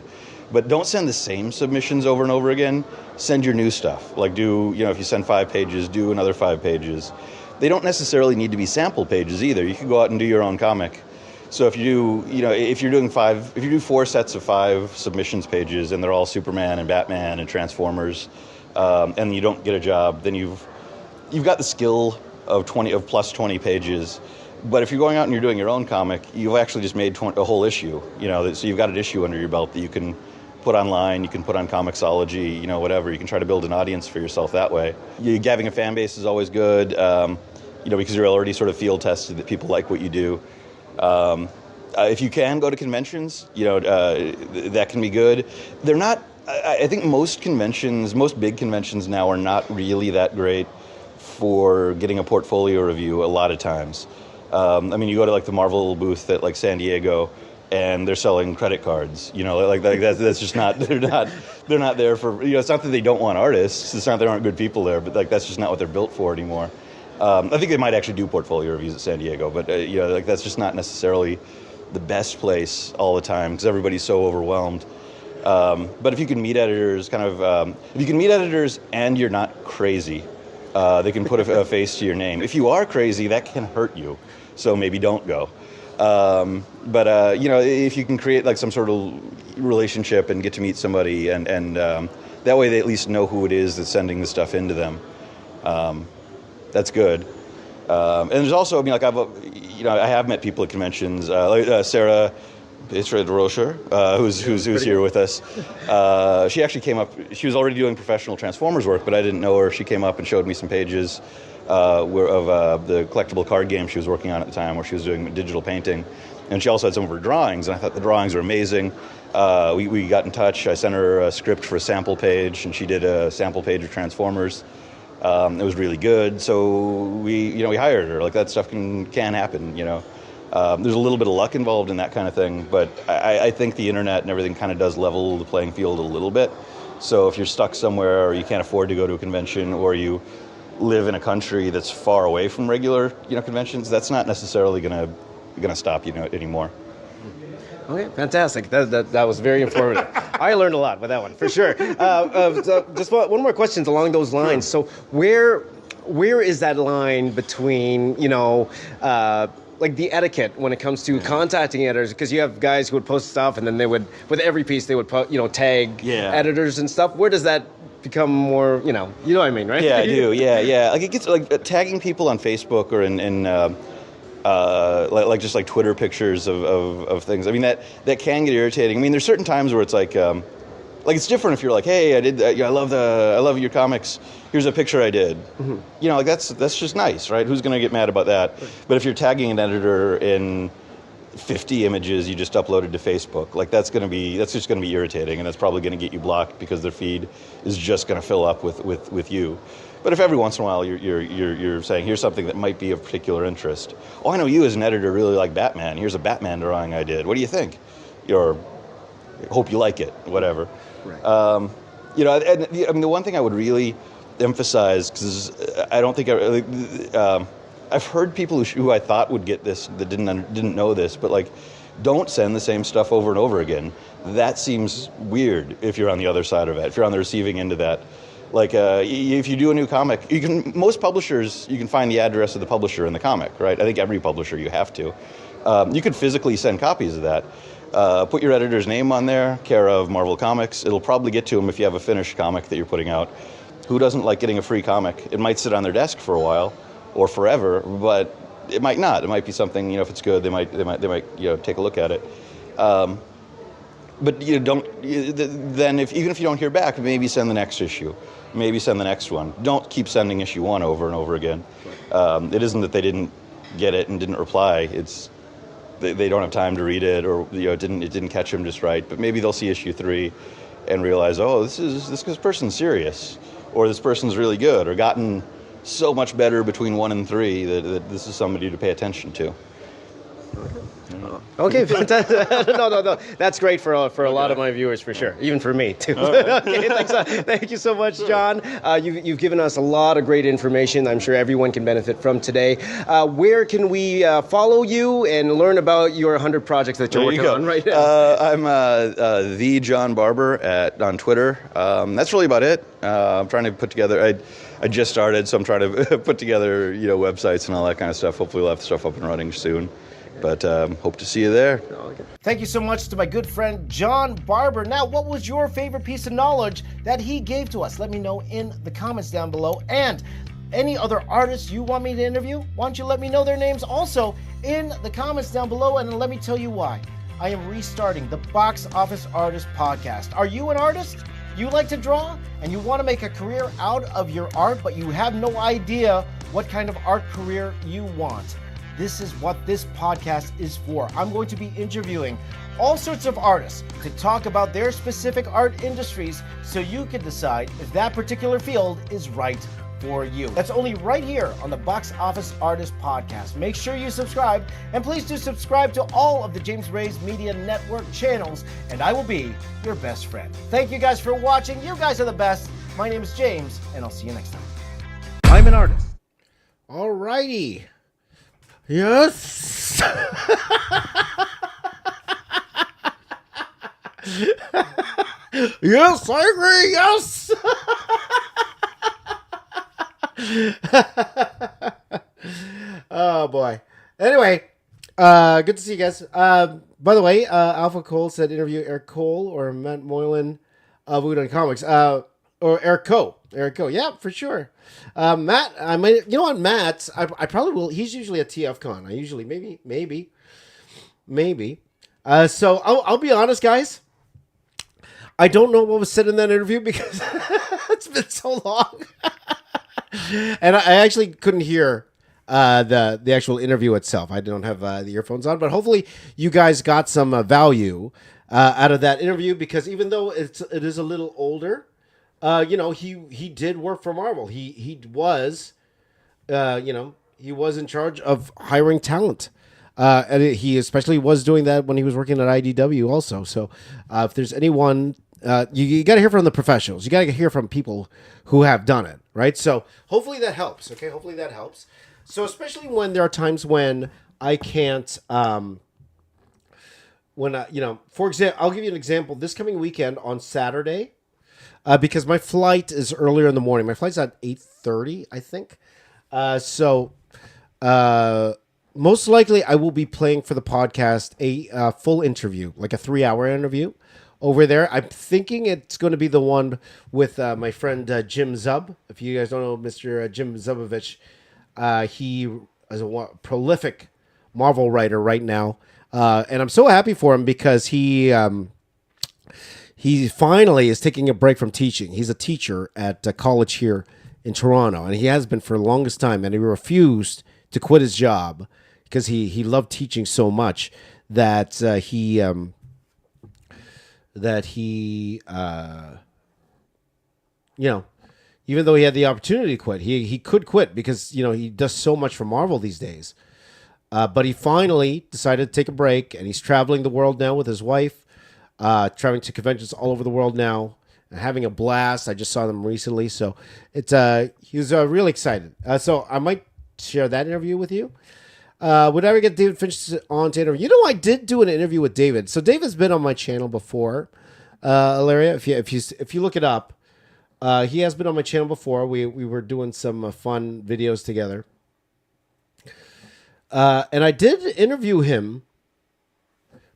But don't send the same submissions over and over again. Send your new stuff. Like if you send 5 pages, do another 5 pages. They don't necessarily need to be sample pages either. You can go out and do your own comic. So if you do 4 sets of 5 submissions pages and they're all Superman and Batman and Transformers, and you don't get a job, then you've got the skill of plus 20 pages. But if you're going out and you're doing your own comic, you've actually just made a whole issue. So you've got an issue under your belt that you can put online, you can put on Comixology, whatever. You can try to build an audience for yourself that way. Having a fan base is always good, because you're already sort of field tested that people like what you do. If you can go to conventions, that can be good. They're not. I think most big conventions now are not really that great for getting a portfolio review. A lot of times, you go to like the Marvel booth at like San Diego, and they're selling credit cards. That's just not. They're not there for. It's not that they don't want artists. It's not that there aren't good people there, but that's just not what they're built for anymore. I think they might actually do portfolio reviews at San Diego, but that's just not necessarily the best place all the time because everybody's so overwhelmed. But if you can meet editors, and you're not crazy, they can put a face to your name. If you are crazy, that can hurt you, so maybe don't go. If you can create like some sort of relationship and get to meet somebody, and that way they at least know who it is that's sending the stuff into them. That's good. And there's also, I have met people at conventions, like Sarah Rocher, who's here with us. She actually came up. She was already doing professional Transformers work, but I didn't know her. She came up and showed me some pages of the collectible card game she was working on at the time, where she was doing digital painting, and she also had some of her drawings. And I thought the drawings were amazing. We got in touch. I sent her a script for a sample page, and she did a sample page of Transformers. It was really good, so we hired her. Like that stuff can happen. There's a little bit of luck involved in that kind of thing, but I think the internet and everything kind of does level the playing field a little bit. So if you're stuck somewhere, or you can't afford to go to a convention, or you live in a country that's far away from regular conventions, that's not necessarily gonna stop you anymore. Okay, fantastic. That was very informative. I learned a lot with that one, for sure. So just one more question along those lines. So where is that line between, like the etiquette when it comes to contacting editors? Because you have guys who would post stuff and then they would, with every piece, they would tag editors and stuff. Where does that become more, you know what I mean, right? Yeah, I do. Yeah. Like it gets like tagging people on Facebook or in just like Twitter pictures of things. I mean that can get irritating. I mean, there's certain times where it's like it's different if you're like, hey, I love your comics. Here's a picture I did. Mm-hmm. That's just nice, right? Who's gonna get mad about that? But if you're tagging an editor in 50 images you just uploaded to Facebook, that's just gonna be irritating, and that's probably gonna get you blocked because their feed is just gonna fill up with you. But if every once in a while you're saying, here's something that might be of particular interest. Oh, I know you as an editor really like Batman. Here's a Batman drawing I did. What do you think? Or hope you like it. Whatever. Right. The one thing I would really emphasize, because I don't think I've heard people who I thought would get this that didn't know this, but don't send the same stuff over and over again. That seems weird if you're on the other side of it. If you're on the receiving end of that. If you do a new comic, most publishers, you can find the address of the publisher in the comic, right? I think every publisher you have to. You could physically send copies of that. Put your editor's name on there, care of Marvel Comics. It'll probably get to them if you have a finished comic that you're putting out. Who doesn't like getting a free comic? It might sit on their desk for a while or forever, but it might not. It might be something, if it's good, they might take a look at it. but you don't. Then even if you don't hear back, maybe send the next issue, maybe send the next one. Don't keep sending issue 1 over and over again. It isn't that they didn't get it and didn't reply. It's they don't have time to read it, or it didn't catch them just right. But maybe they'll see issue 3 and realize, oh, this person's serious, or this person's really good, or gotten so much better between 1 and 3 that this is somebody to pay attention to. Okay, fantastic. No. That's great for a lot of my viewers, for sure. Even for me, too. Okay, thank you so much, John. You've given us a lot of great information I'm sure everyone can benefit from today. Where can we follow you and learn about your 100 projects that you're working on right now? I'm the John Barber on Twitter. That's really about it. I'm trying to put together... I just started, so I'm trying to put together, websites and all that kind of stuff. Hopefully we'll have stuff up and running soon. But hope to see you there. Thank you so much to my good friend John Barber. Now, what was your favorite piece of knowledge that he gave to us? Let me know in the comments down below. And any other artists you want me to interview, why don't you let me know their names also in the comments down below, and let me tell you why. I am restarting the Box Office Artist podcast. Are you an artist? You like to draw and you want to make a career out of your art, but you have no idea what kind of art career you want. This is what this podcast is for. I'm going to be interviewing all sorts of artists to talk about their specific art industries so you can decide if that particular field is right for you. That's only right here on the Box Office Artist podcast. Make sure you subscribe, and please do subscribe to all of the James Reyes Media Network channels, and I will be your best friend. Thank you guys for watching. You guys are the best. My name is James, and I'll see you next time. I'm an artist. All righty. Yes. Yes, I agree. Yes. Oh boy. Anyway, good to see you guys. By the way, Alpha Cole said interview Eric Cole or Matt Moylan of Udon Comics. Or Eric Coe. Eric Coe. Yeah, for sure. Matt, I might, you know what, Matt, I probably will. He's usually a TF Con. I usually, maybe. So I'll be honest, guys. I don't know what was said in that interview because it's been so long. And I actually couldn't hear the actual interview itself. I don't have the earphones on, but hopefully you guys got some value out of that interview, because even though it is a little older, he did work for Marvel. He was, he was in charge of hiring talent. And he especially was doing that when he was working at IDW also. So if there's anyone, you got to hear from the professionals. You got to hear from people who have done it, right? So hopefully that helps, okay? Hopefully that helps. So especially when there are times when I can't, for example, I'll give you an example. This coming weekend on Saturday, because my flight is earlier in the morning. My flight's at 8:30, I think. Most likely I will be playing for the podcast a full interview, like a 3-hour interview over there. I'm thinking it's going to be the one with my friend Jim Zub. If you guys don't know Mr. Jim Zubovich, he is a prolific Marvel writer right now. And I'm so happy for him because he finally is taking a break from teaching. He's a teacher at college here in Toronto, and he has been for the longest time, and he refused to quit his job because he loved teaching so much that even though he had the opportunity to quit, he could quit because he does so much for Marvel these days. But he finally decided to take a break, and he's traveling the world now with his wife, traveling to conventions all over the world now, and having a blast. I just saw them recently, so he was really excited. So I might share that interview with you. Would I ever get David Finch on to interview? I did do an interview with David. So David's been on my channel before, Ilaria. If you look it up, he has been on my channel before. We were doing some fun videos together. And I did interview him,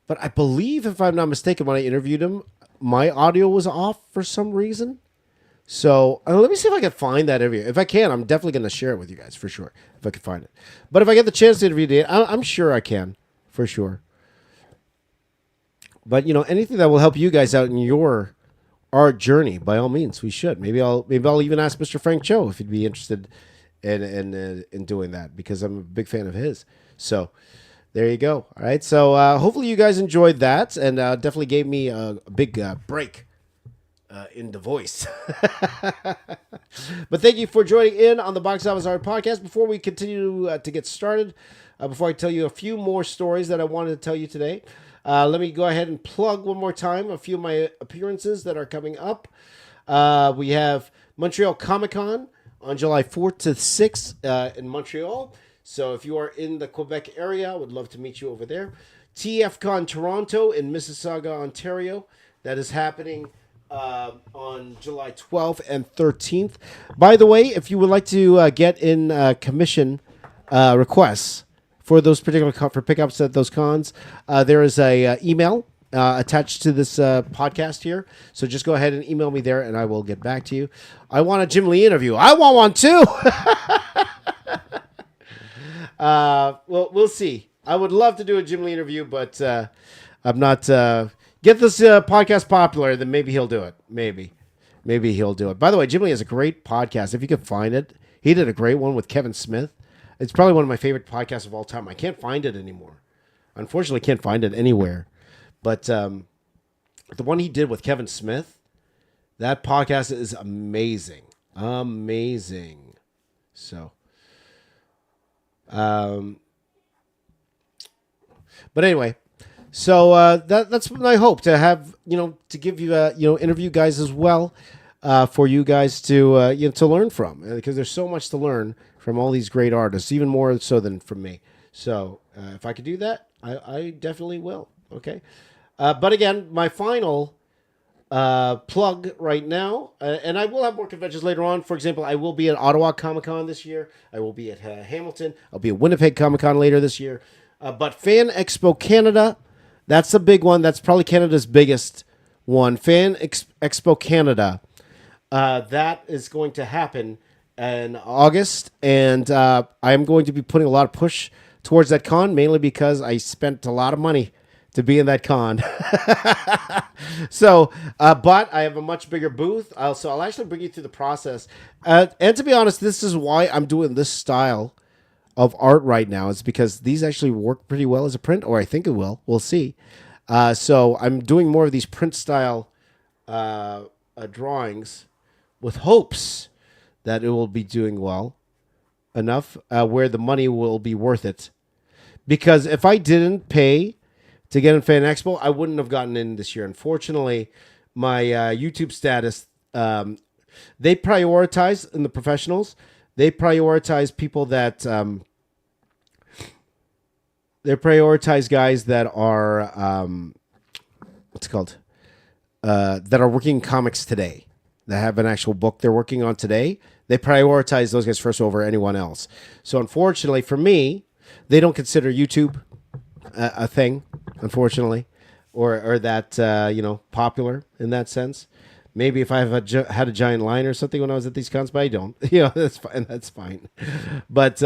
but I believe, if I'm not mistaken, when I interviewed him, my audio was off for some reason. So let me see if I can find that interview. If I can, I'm definitely going to share it with you guys for sure, if I can find it. But if I get the chance to interview David, I'm sure I can, for sure. But anything that will help you guys out in your art journey, by all means, we should. Maybe I'll even ask Mr. Frank Cho if he'd be interested in doing that, because I'm a big fan of his. So there you go. All right. So hopefully you guys enjoyed that, and definitely gave me a big break in the voice. But thank you for joining in on the Box Office Art Podcast. Before we continue to get started, before I tell you a few more stories that I wanted to tell you today, let me go ahead and plug one more time a few of my appearances that are coming up. We have Montreal Comic Con on July 4th to 6th in Montreal. So if you are in the Quebec area, I would love to meet you over there. TFCon Toronto in Mississauga, Ontario. That is happening on July 12th and 13th. By the way, if you would like to get in commission requests for those particular for pickups at those cons, there is a email attached to this podcast here. So just go ahead and email me there, and I will get back to you. I want a Jim Lee interview. I want one too. Well, we'll see. I would love to do a Jim Lee interview, but I'm not. Get this podcast popular, then maybe he'll do it. Maybe he'll do it. By the way, Jim Lee has a great podcast. If you could find it, he did a great one with Kevin Smith. It's probably one of my favorite podcasts of all time. I can't find it anymore. Unfortunately, can't find it anywhere. But the one he did with Kevin Smith, that podcast is amazing. Amazing. So, but anyway, so that's my hope, to have, to give you, interview guys as well, for you guys to, to learn from, because there's so much to learn from all these great artists, even more so than from me. So if I could do that, I definitely will. Okay. But again, my final plug right now, and I will have more conventions later on. For example, I will be at Ottawa Comic Con this year. I will be at Hamilton. I'll be at Winnipeg Comic Con later this year. But Fan Expo Canada, that's a big one. That's probably Canada's biggest one. Fan Expo Canada, that is going to happen in August, and I'm going to be putting a lot of push towards that con, mainly because I spent a lot of money to be in that con. So, but I have a much bigger booth. I'll actually bring you through the process. And to be honest, this is why I'm doing this style of art right now. It's because these actually work pretty well as a print, or I think it will. We'll see. So I'm doing more of these print style drawings with hopes that it will be doing well enough where the money will be worth it. Because if I didn't pay to get in Fan Expo, I wouldn't have gotten in this year. Unfortunately, my YouTube status, they prioritize in the professionals. They prioritize people that they prioritize guys that are what's it called, that are working comics today, that have an actual book they're working on today. They prioritize those guys first over anyone else. So unfortunately for me, they don't consider YouTube a thing, unfortunately, or that popular in that sense. Maybe if I had a giant line or something when I was at these cons, but I don't. That's fine. That's fine. But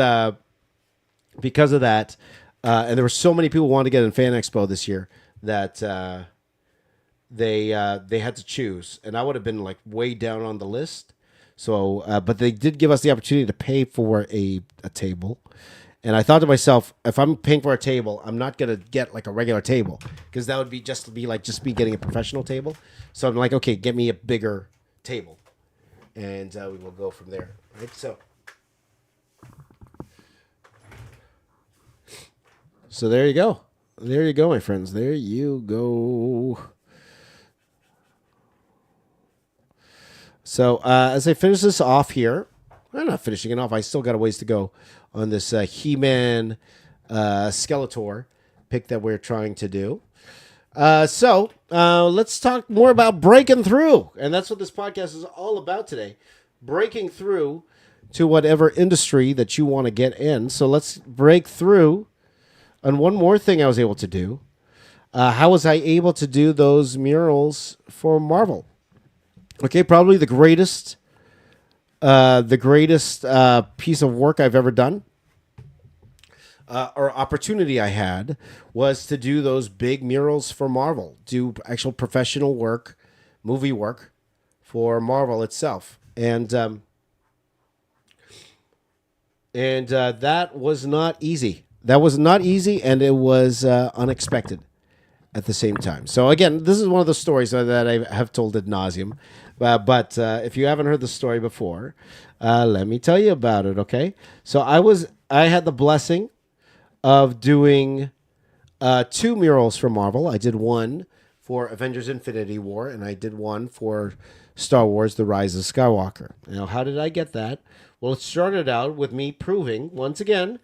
because of that, and there were so many people who wanted to get in Fan Expo this year that they had to choose, and I would have been like way down on the list. So, but they did give us the opportunity to pay for a table. And I thought to myself, if I'm paying for a table, I'm not going to get like a regular table, because that would be just me getting a professional table. So I'm like, okay, get me a bigger table, and we will go from there. Right? So there you go. There you go, my friends. There you go. So as I finish this off here, I'm not finishing it off. I still got a ways to go on this He-Man Skeletor pick that we're trying to do. So let's talk more about breaking through. And that's what this podcast is all about today. Breaking through to whatever industry that you want to get in. So let's break through on one more thing I was able to do. How was I able to do those murals for Marvel? Okay, probably the greatest piece of work I've ever done. or opportunity I had was to do those big murals for Marvel, do actual professional work, movie work for Marvel itself. And that was not easy. That was not easy, and it was unexpected at the same time. So again, this is one of the stories that I have told ad nauseum. But if you haven't heard the story before, let me tell you about it. Okay, so I had the blessing of doing 2 murals for Marvel. I did one for Avengers: Infinity War, and I did one for Star Wars: The Rise of Skywalker. Now, how did I get that? Well, it started out with me proving once again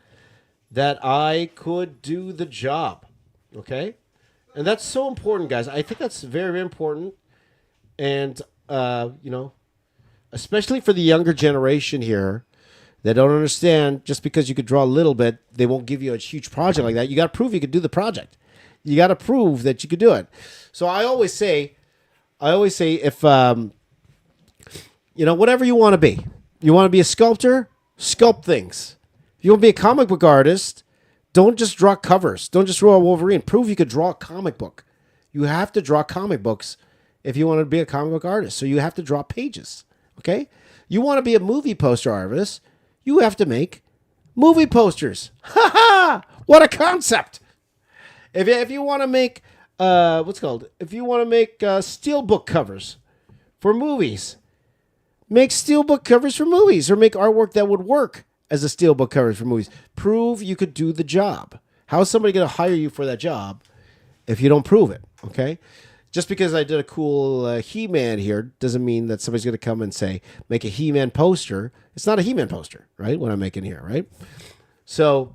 that I could do the job. Okay. And that's so important, guys. I think that's very, very important. And, especially for the younger generation here that don't understand just because you could draw a little bit, they won't give you a huge project like that. You got to prove you could do the project. You got to prove that you could do it. So I always say if, whatever you want to be. You want to be a sculptor? Sculpt things. If you want to be a comic book artist, don't just draw covers. Don't just draw a Wolverine. Prove you could draw a comic book. You have to draw comic books if you want to be a comic book artist. So you have to draw pages. Okay? You want to be a movie poster artist? You have to make movie posters. Ha ha! What a concept! If you want to make if you want to make steelbook covers for movies, make steelbook covers for movies, or make artwork that would work as a steelbook covers for movies. Prove you could do the job. How is somebody going to hire you for that job if you don't prove it? Okay? Just because I did a cool He-Man here doesn't mean that somebody's going to come and say, make a He-Man poster. It's not a He-Man poster, right? What I'm making here, right? So,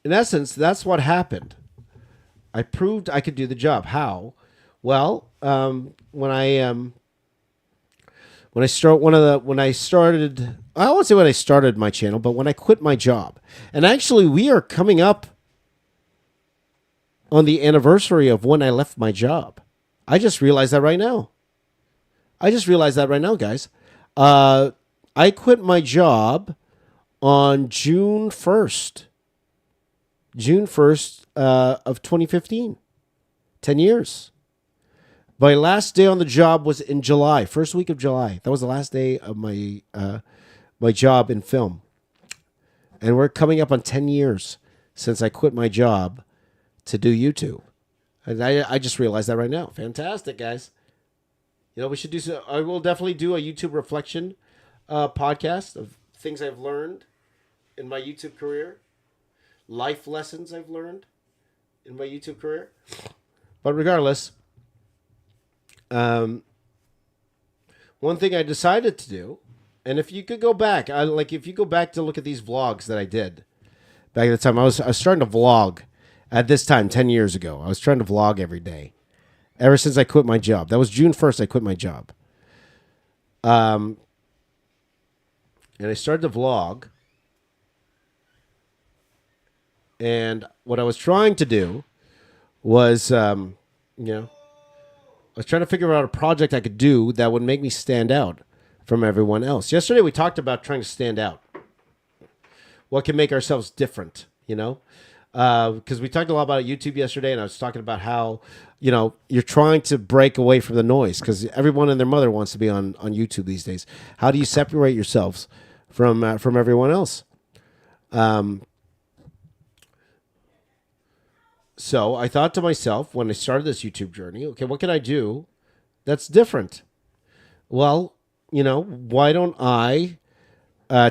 in essence, that's what happened. I proved I could do the job. How? Well, when I started, I won't say when I started my channel, but when I quit my job. And actually, we are coming up on the anniversary of when I left my job. I just realized that right now. Guys. I quit my job on June 1st. June 1st of 2015. 10 years. My last day on the job was in July, first week of July. That was the last day of my my job in film. And we're coming up on 10 years since I quit my job to do YouTube. And I just realized that right now. Fantastic, guys. We should do so. I will definitely do a YouTube reflection podcast of things I've learned in my YouTube career, life lessons I've learned in my YouTube career. But regardless, one thing I decided to do, and if you could go back, if you go back to look at these vlogs that I did back at the time, I was starting to vlog at this time 10 years ago. I was trying to vlog every day ever since I quit my job. That was June 1st. I quit my job. And I started to vlog. And what I was trying to do was, I was trying to figure out a project I could do that would make me stand out from everyone else. Yesterday we talked about trying to stand out. What can make ourselves different, Because we talked a lot about YouTube yesterday, and I was talking about how, you're trying to break away from the noise because everyone and their mother wants to be on YouTube these days. How do you separate yourselves from everyone else? So I thought to myself when I started this YouTube journey, okay, what can I do that's different? Well, why don't I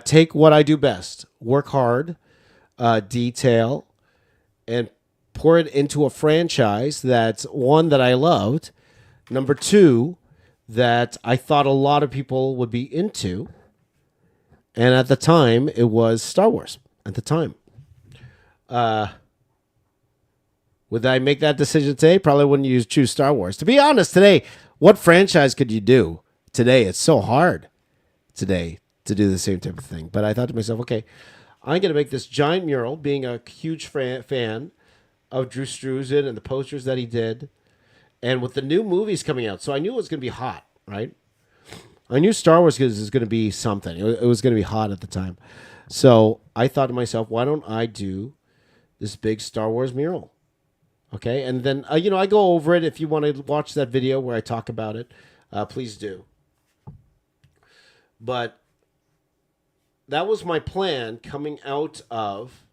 take what I do best, work hard, detail, and pour it into a franchise that's one that I loved, number two, that I thought a lot of people would be into, and at the time, it was Star Wars. At the time. Would I make that decision today? Probably wouldn't choose Star Wars. To be honest, today, what franchise could you do? Today, it's so hard today to do the same type of thing. But I thought to myself, okay, I'm going to make this giant mural, being a huge fan of Drew Struzan and the posters that he did. And with the new movies coming out, so I knew it was going to be hot, right? I knew Star Wars was going to be something. It was going to be hot at the time. So I thought to myself, why don't I do this big Star Wars mural? Okay, and then I go over it. If you want to watch that video where I talk about it, please do. But that was my plan coming out of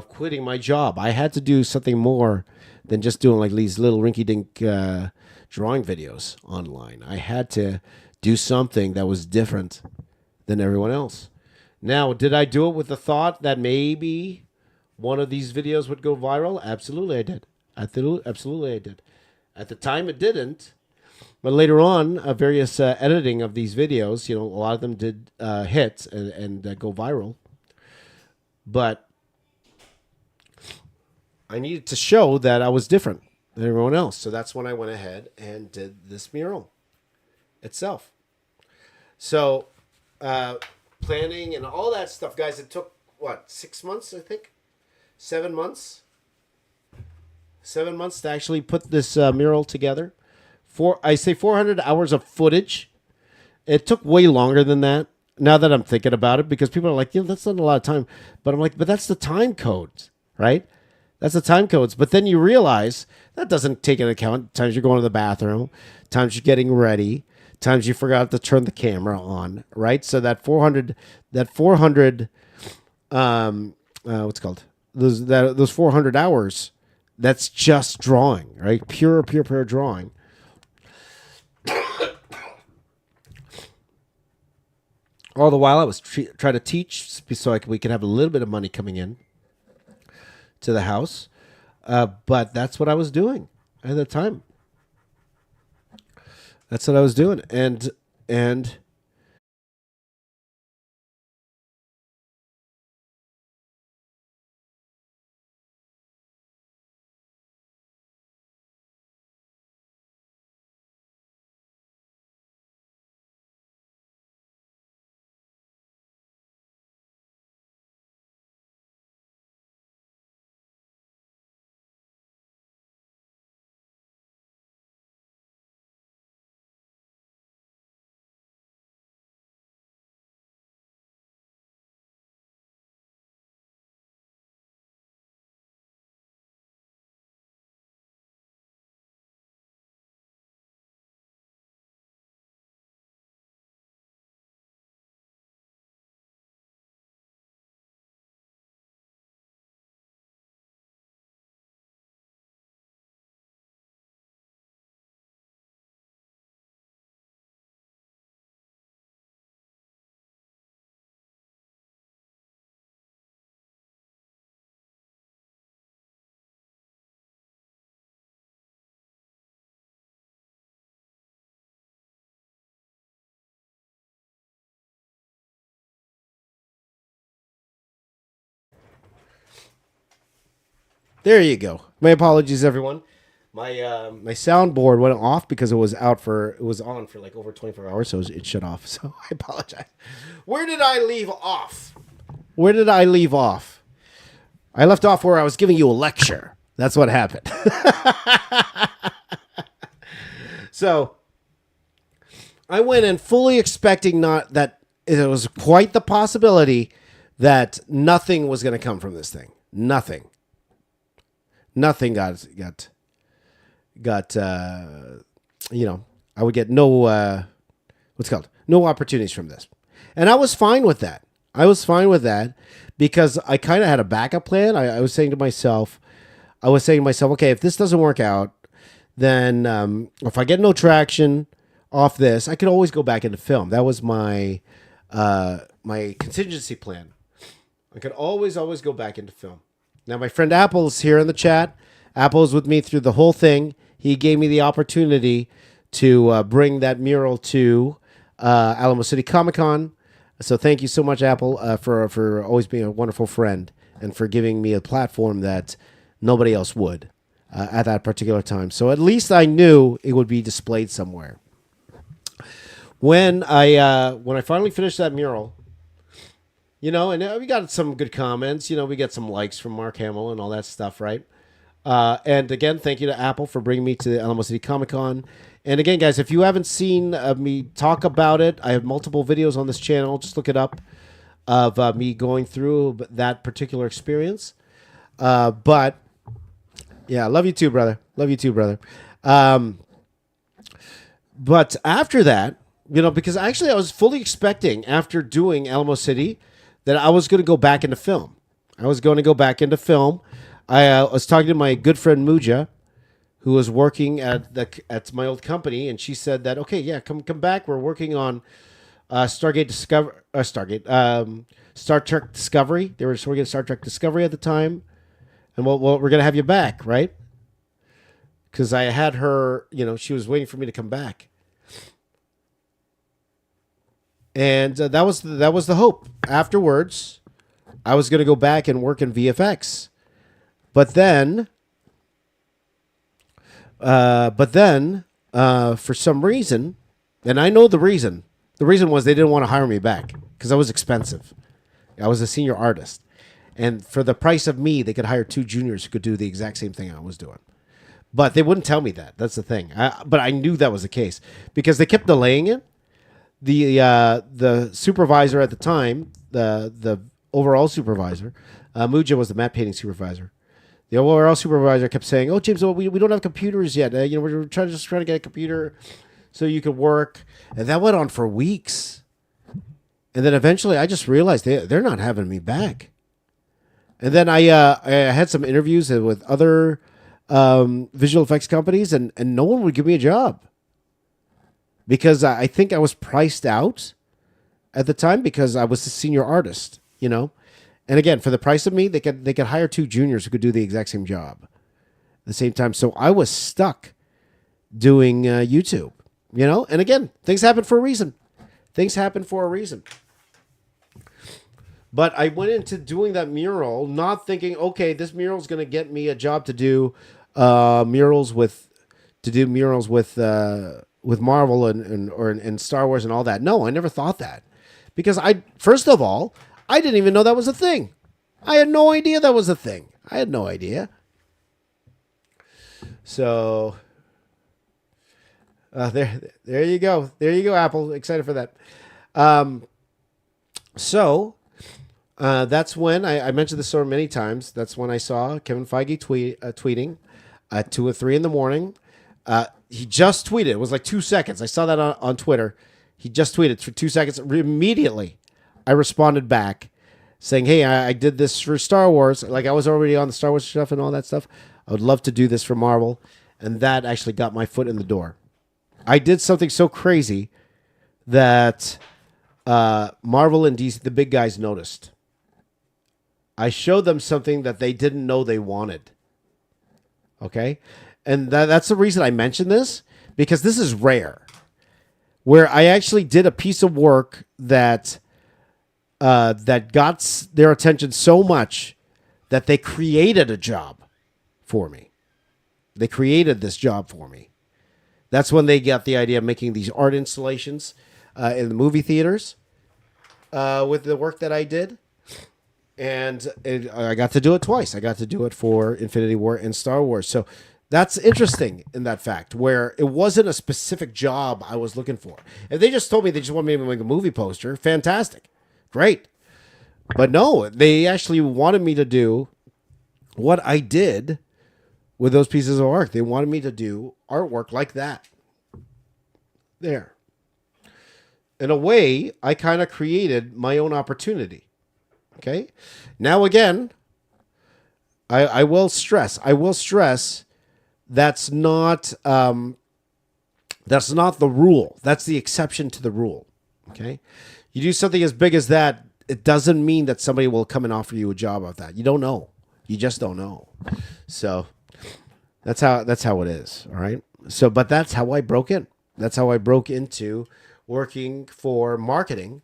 quitting my job. I had to do something more than just doing like these little rinky-dink drawing videos online. I had to do something that was different than everyone else. Now, did I do it with the thought that maybe one of these videos would go viral? Absolutely, I did. Absolutely, I did. At the time, it didn't. But later on, various editing of these videos, a lot of them did hit and go viral. But I needed to show that I was different than everyone else. So that's when I went ahead and did this mural itself. So planning and all that stuff, guys, it took, 6 months, I think? 7 months? 7 months to actually put this mural together. 400 hours of footage. It took way longer than that. Now that I'm thinking about it, because people are like, that's not a lot of time. But I'm like, but that's the time codes, right? That's the time codes. But then you realize that doesn't take into account times you're going to the bathroom, times you're getting ready, times you forgot to turn the camera on, right? So that 400, what's it called? Those 400 hours, that's just drawing, right? Pure drawing. All the while I was trying to teach so we could have a little bit of money coming in to the house. But that's what I was doing at the time. That's what I was doing. And there you go. My apologies, everyone. My soundboard went off because it was on for like over 24 hours, so it shut off. So I apologize. Where did I leave off? I left off where I was giving you a lecture. That's what happened. So I went in fully expecting not that it was quite the possibility that nothing was going to come from this thing. Nothing got I would get no no opportunities from this. And I was fine with that. Because I kind of had a backup plan. I was saying to myself, okay, if this doesn't work out, then if I get no traction off this, I could always go back into film. That was my my contingency plan. I could always go back into film. Now, my friend Apple is here in the chat. Apple is with me through the whole thing. He gave me the opportunity to bring that mural to Alamo City Comic Con. So thank you so much, Apple, for always being a wonderful friend and for giving me a platform that nobody else would at that particular time. So at least I knew it would be displayed somewhere. When I finally finished that mural, and we got some good comments. We got some likes from Mark Hamill and all that stuff, right? And again, thank you to Apple for bringing me to the Alamo City Comic Con. And again, guys, if you haven't seen me talk about it, I have multiple videos on this channel. Just look it up. of me going through that particular experience. But yeah, love you too, brother. Love you too, brother. But after that, because actually I was fully expecting after doing Alamo City that I was going to go back into film. I was talking to my good friend Muja, who was working at my old company, and she said that, okay, yeah, come back. We're working on Star Trek Discovery. They were working on Star Trek Discovery at the time, and we're going to have you back, right? Because I had her, she was waiting for me to come back. And that was the hope. Afterwards, I was going to go back and work in VFX. But then, for some reason, and I know the reason was they didn't want to hire me back because I was expensive. I was a senior artist. And for the price of me, they could hire 2 juniors who could do the exact same thing I was doing. But they wouldn't tell me that. That's the thing. But I knew that was the case because they kept delaying it. The supervisor at the time, the overall supervisor, Muja was the matte painting supervisor. The overall supervisor kept saying, "Oh, James, we don't have computers yet. We're trying to get a computer so you could work." And that went on for weeks. And then eventually, I just realized they're not having me back. And then I had some interviews with other visual effects companies, and no one would give me a job. Because I think I was priced out at the time because I was a senior artist, And again, for the price of me, they could hire 2 juniors who could do the exact same job at the same time. So I was stuck doing YouTube, And again, things happen for a reason. But I went into doing that mural not thinking, okay, this mural is going to get me a job to do murals with Marvel and Star Wars and all that. No, I never thought that. Because first of all, I didn't even know that was a thing. I had no idea that was a thing. I had no idea. So there you go. There you go, Apple. Excited for that. That's when I mentioned this story many times. That's when I saw Kevin Feige tweeting at 2 or 3 in the morning. He just tweeted. It was like 2 seconds. I saw that on Twitter. He just tweeted for 2 seconds. Immediately, I responded back saying, "Hey, I did this for Star Wars. Like I was already on the Star Wars stuff and all that stuff. I would love to do this for Marvel." And that actually got my foot in the door. I did something so crazy that Marvel and DC, the big guys, noticed. I showed them something that they didn't know they wanted. Okay? And that's the reason I mentioned this, because this is rare. Where I actually did a piece of work that got their attention so much that they created a job for me. They created this job for me. That's when they got the idea of making these art installations in the movie theaters with the work that I did. And I got to do it twice. I got to do it for Infinity War and Star Wars. So that's interesting in that fact, where it wasn't a specific job I was looking for. If they just told me they just wanted me to make a movie poster, fantastic. Great. But no, they actually wanted me to do what I did with those pieces of art. They wanted me to do artwork like that. There. In a way, I kind of created my own opportunity. Okay? Now again, I will stress that's not the rule. That's the exception to the rule. Okay? You do something as big as that, it doesn't mean that somebody will come and offer you a job of that. You don't know. You just don't know. So that's how it is. All right. So, but that's how I broke in. That's how I broke into working for marketing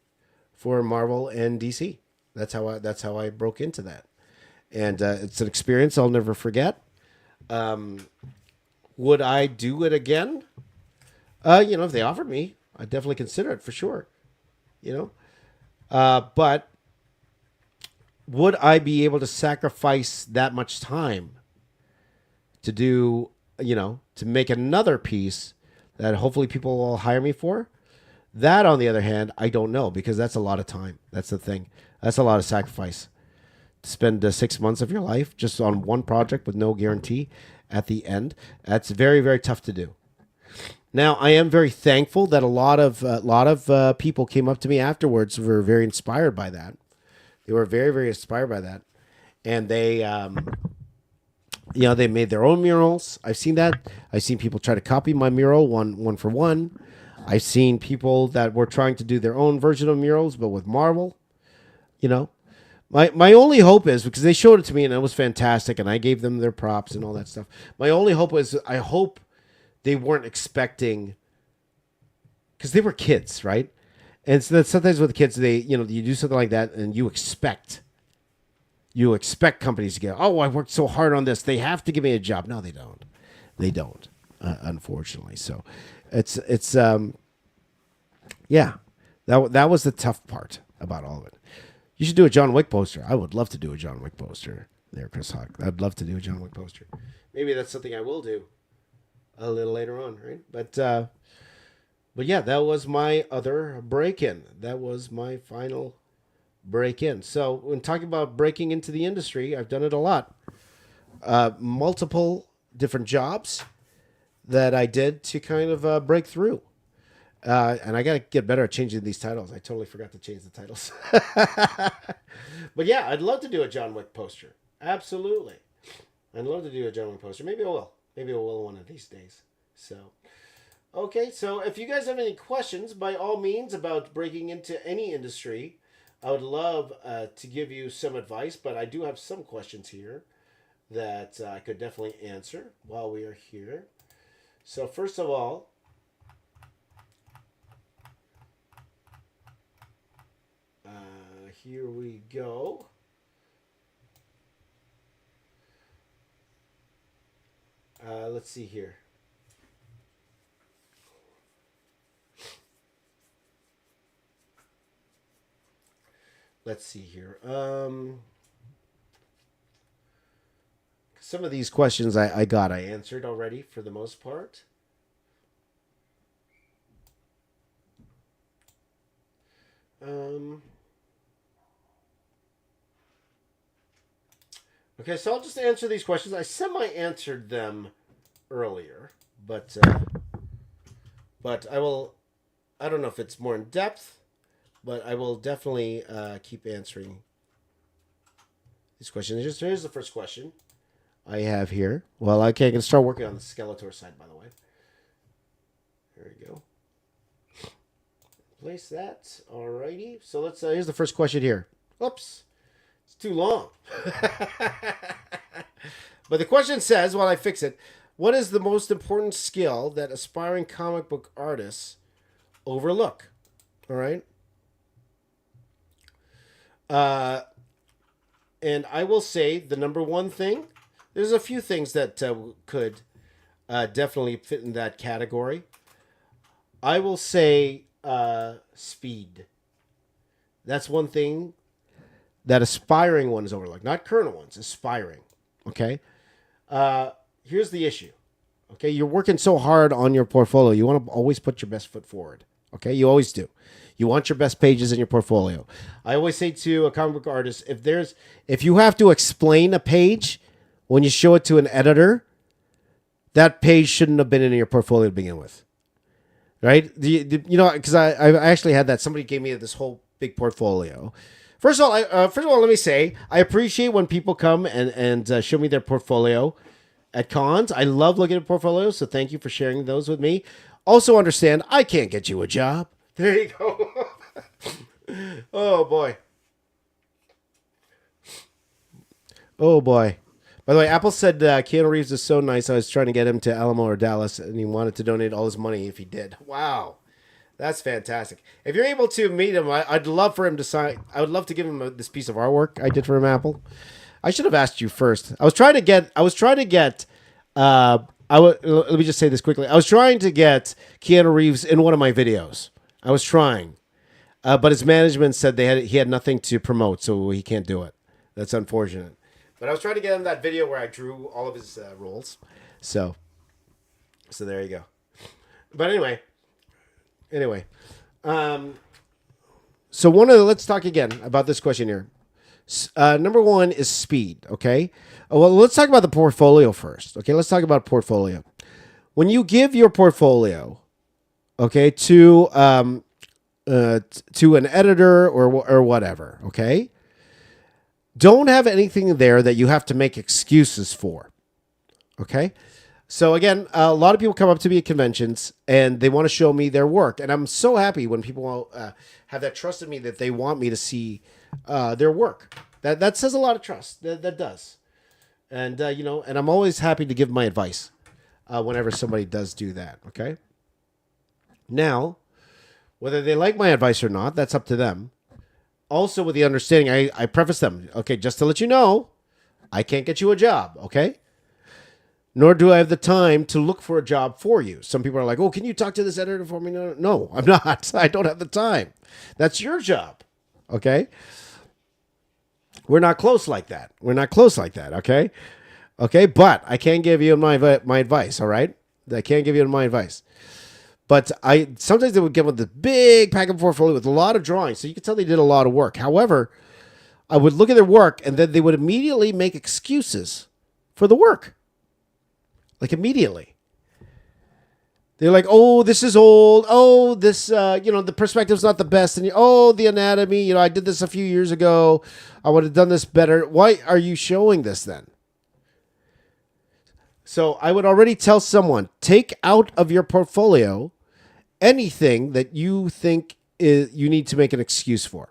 for Marvel and DC. That's how I broke into that. And it's an experience I'll never forget. Would I do it again? If they offered me, I'd definitely consider it for sure. But would I be able to sacrifice that much time to do, to make another piece that hopefully people will hire me for? That, on the other hand, I don't know, because that's a lot of time. That's the thing. That's a lot of sacrifice. To spend 6 months of your life just on one project with no guarantee at the end, that's very, very tough to do. Now, I am very thankful that a lot of people came up to me afterwards, were very inspired by that. They were very, very inspired by that, and they, they made their own murals. I've seen that. I've seen people try to copy my mural one for one. I've seen people that were trying to do their own version of murals, but with Marvel. My only hope is, because they showed it to me and it was fantastic, and I gave them their props and all that stuff. My only hope is, I hope they weren't expecting, because they were kids, right? And so that sometimes with the kids, you do something like that and you expect companies to go, oh, I worked so hard on this, they have to give me a job. No, they don't. They don't, unfortunately. So it's yeah, that was the tough part about all of it. You should do a John Wick poster. I would love to do a John Wick poster there, Chris Hawk. I'd love to do a John Wick poster. Maybe that's something I will do a little later on, right? But yeah, that was my other break-in. That was my final break-in. So when talking about breaking into the industry, I've done it a lot. Multiple different jobs that I did to kind of break through. And I got to get better at changing these titles. I totally forgot to change the titles. But yeah, I'd love to do a John Wick poster. Absolutely. I'd love to do a John Wick poster. Maybe I will. Maybe I will one of these days. So, okay. So if you guys have any questions, by all means, about breaking into any industry, I would love to give you some advice. But I do have some questions here that I could definitely answer while we are here. So first of all, here we go. Let's see here. Let's see here. Some of these questions I answered already for the most part. Okay, so I'll just answer these questions. I semi-answered them earlier, but I will. I don't know if it's more in depth, but I will definitely keep answering these questions. Here's the first question I have here. Well, I can start working on the Skeletor side, by the way. There we go. Place that. Alrighty. So let's. Here's the first question here. Oops. It's too long. But the question says, while I fix it, what is the most important skill that aspiring comic book artists overlook? All right. And I will say the number one thing, there's a few things that could definitely fit in that category. I will say speed. That's one thing that aspiring ones overlook, not current ones, aspiring. Okay. Here's the issue. Okay. You're working so hard on your portfolio. You want to always put your best foot forward. Okay. You always do. You want your best pages in your portfolio. I always say to a comic book artist, if you have to explain a page when you show it to an editor, that page shouldn't have been in your portfolio to begin with. Right? Because I actually had that. Somebody gave me this whole big portfolio. First of all, let me say I appreciate when people come and show me their portfolio at cons. I love looking at portfolios, so thank you for sharing those with me. Also, understand I can't get you a job. There you go. Oh boy. Oh boy. By the way, Apple said Keanu Reeves is so nice. I was trying to get him to Alamo or Dallas, and he wanted to donate all his money if he did. Wow. That's fantastic. If you're able to meet him, I'd love for him to sign. I would love to give him this piece of artwork I did for him, Apple. I should have asked you first. Let me just say this quickly. I was trying to get Keanu Reeves in one of my videos. I was trying. But his management said he had nothing to promote, so he can't do it. That's unfortunate. But I was trying to get him that video where I drew all of his roles. So there you go. But anyway, So let's talk again about this question here. Number one is speed. Okay. Well, let's talk about the portfolio first. Okay. Let's talk about portfolio. When you give your portfolio, okay, to an editor or whatever, okay, don't have anything there that you have to make excuses for. Okay. So again, a lot of people come up to me at conventions and they want to show me their work. And I'm so happy when people have that trust in me that they want me to see their work. That says a lot of trust. That does. And, and I'm always happy to give my advice whenever somebody does do that. Okay. Now, whether they like my advice or not, that's up to them. Also with the understanding, I preface them, okay, just to let you know, I can't get you a job. Okay. Nor do I have the time to look for a job for you. Some people are like, oh, can you talk to this editor for me? No, I'm not. I don't have the time. That's your job. Okay? We're not close like that. Okay? Okay, but I can give you my advice, all right? I can give you my advice. But sometimes they would give with this big packet portfolio with a lot of drawings, so you could tell they did a lot of work. However, I would look at their work, and then they would immediately make excuses for the work. Like immediately. They're like, oh, this is old. Oh, this, the perspective's not the best. And, the anatomy, I did this a few years ago. I would have done this better. Why are you showing this then? So I would already tell someone, take out of your portfolio anything that you think you need to make an excuse for.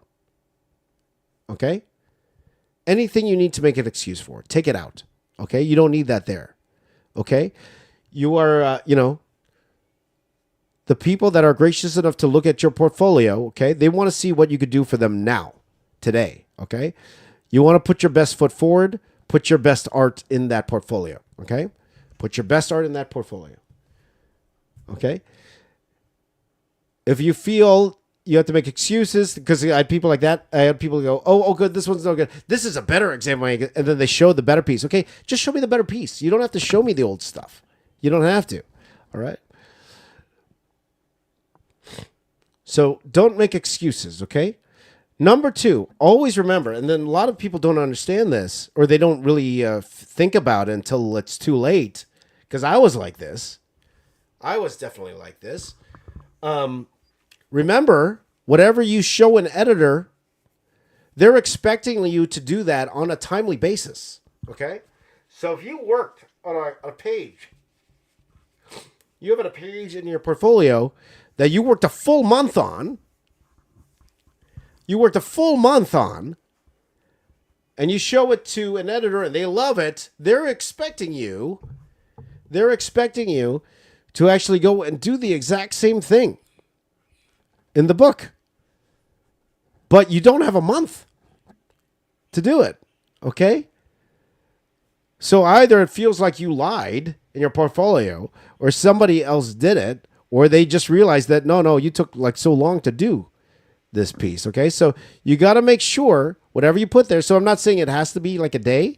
Okay? Anything you need to make an excuse for. Take it out. Okay? You don't need that there. Okay, you are, the people that are gracious enough to look at your portfolio, okay, they want to see what you could do for them now, today, okay? You want to put your best foot forward, put your best art in that portfolio, okay? Put your best art in that portfolio, okay? If you feel you have to make excuses, because I had people like that. I had people go, oh, good, this one's no good. This is a better example. And then they show the better piece. Okay, just show me the better piece. You don't have to show me the old stuff. You don't have to. All right? So don't make excuses, okay? Number two, always remember, and then a lot of people don't understand this, or they don't really think about it until it's too late, because I was like this. I was definitely like this. Remember, whatever you show an editor, they're expecting you to do that on a timely basis. Okay? So if you worked on a page, you have a page in your portfolio that you worked a full month on, and you show it to an editor and they love it, they're expecting you to actually go and do the exact same thing in the book. But you don't have a month to do it, okay? So either it feels like you lied in your portfolio, or somebody else did it, or they just realized that, no, you took like so long to do this piece, okay? So you got to make sure whatever you put there, so I'm not saying it has to be like a day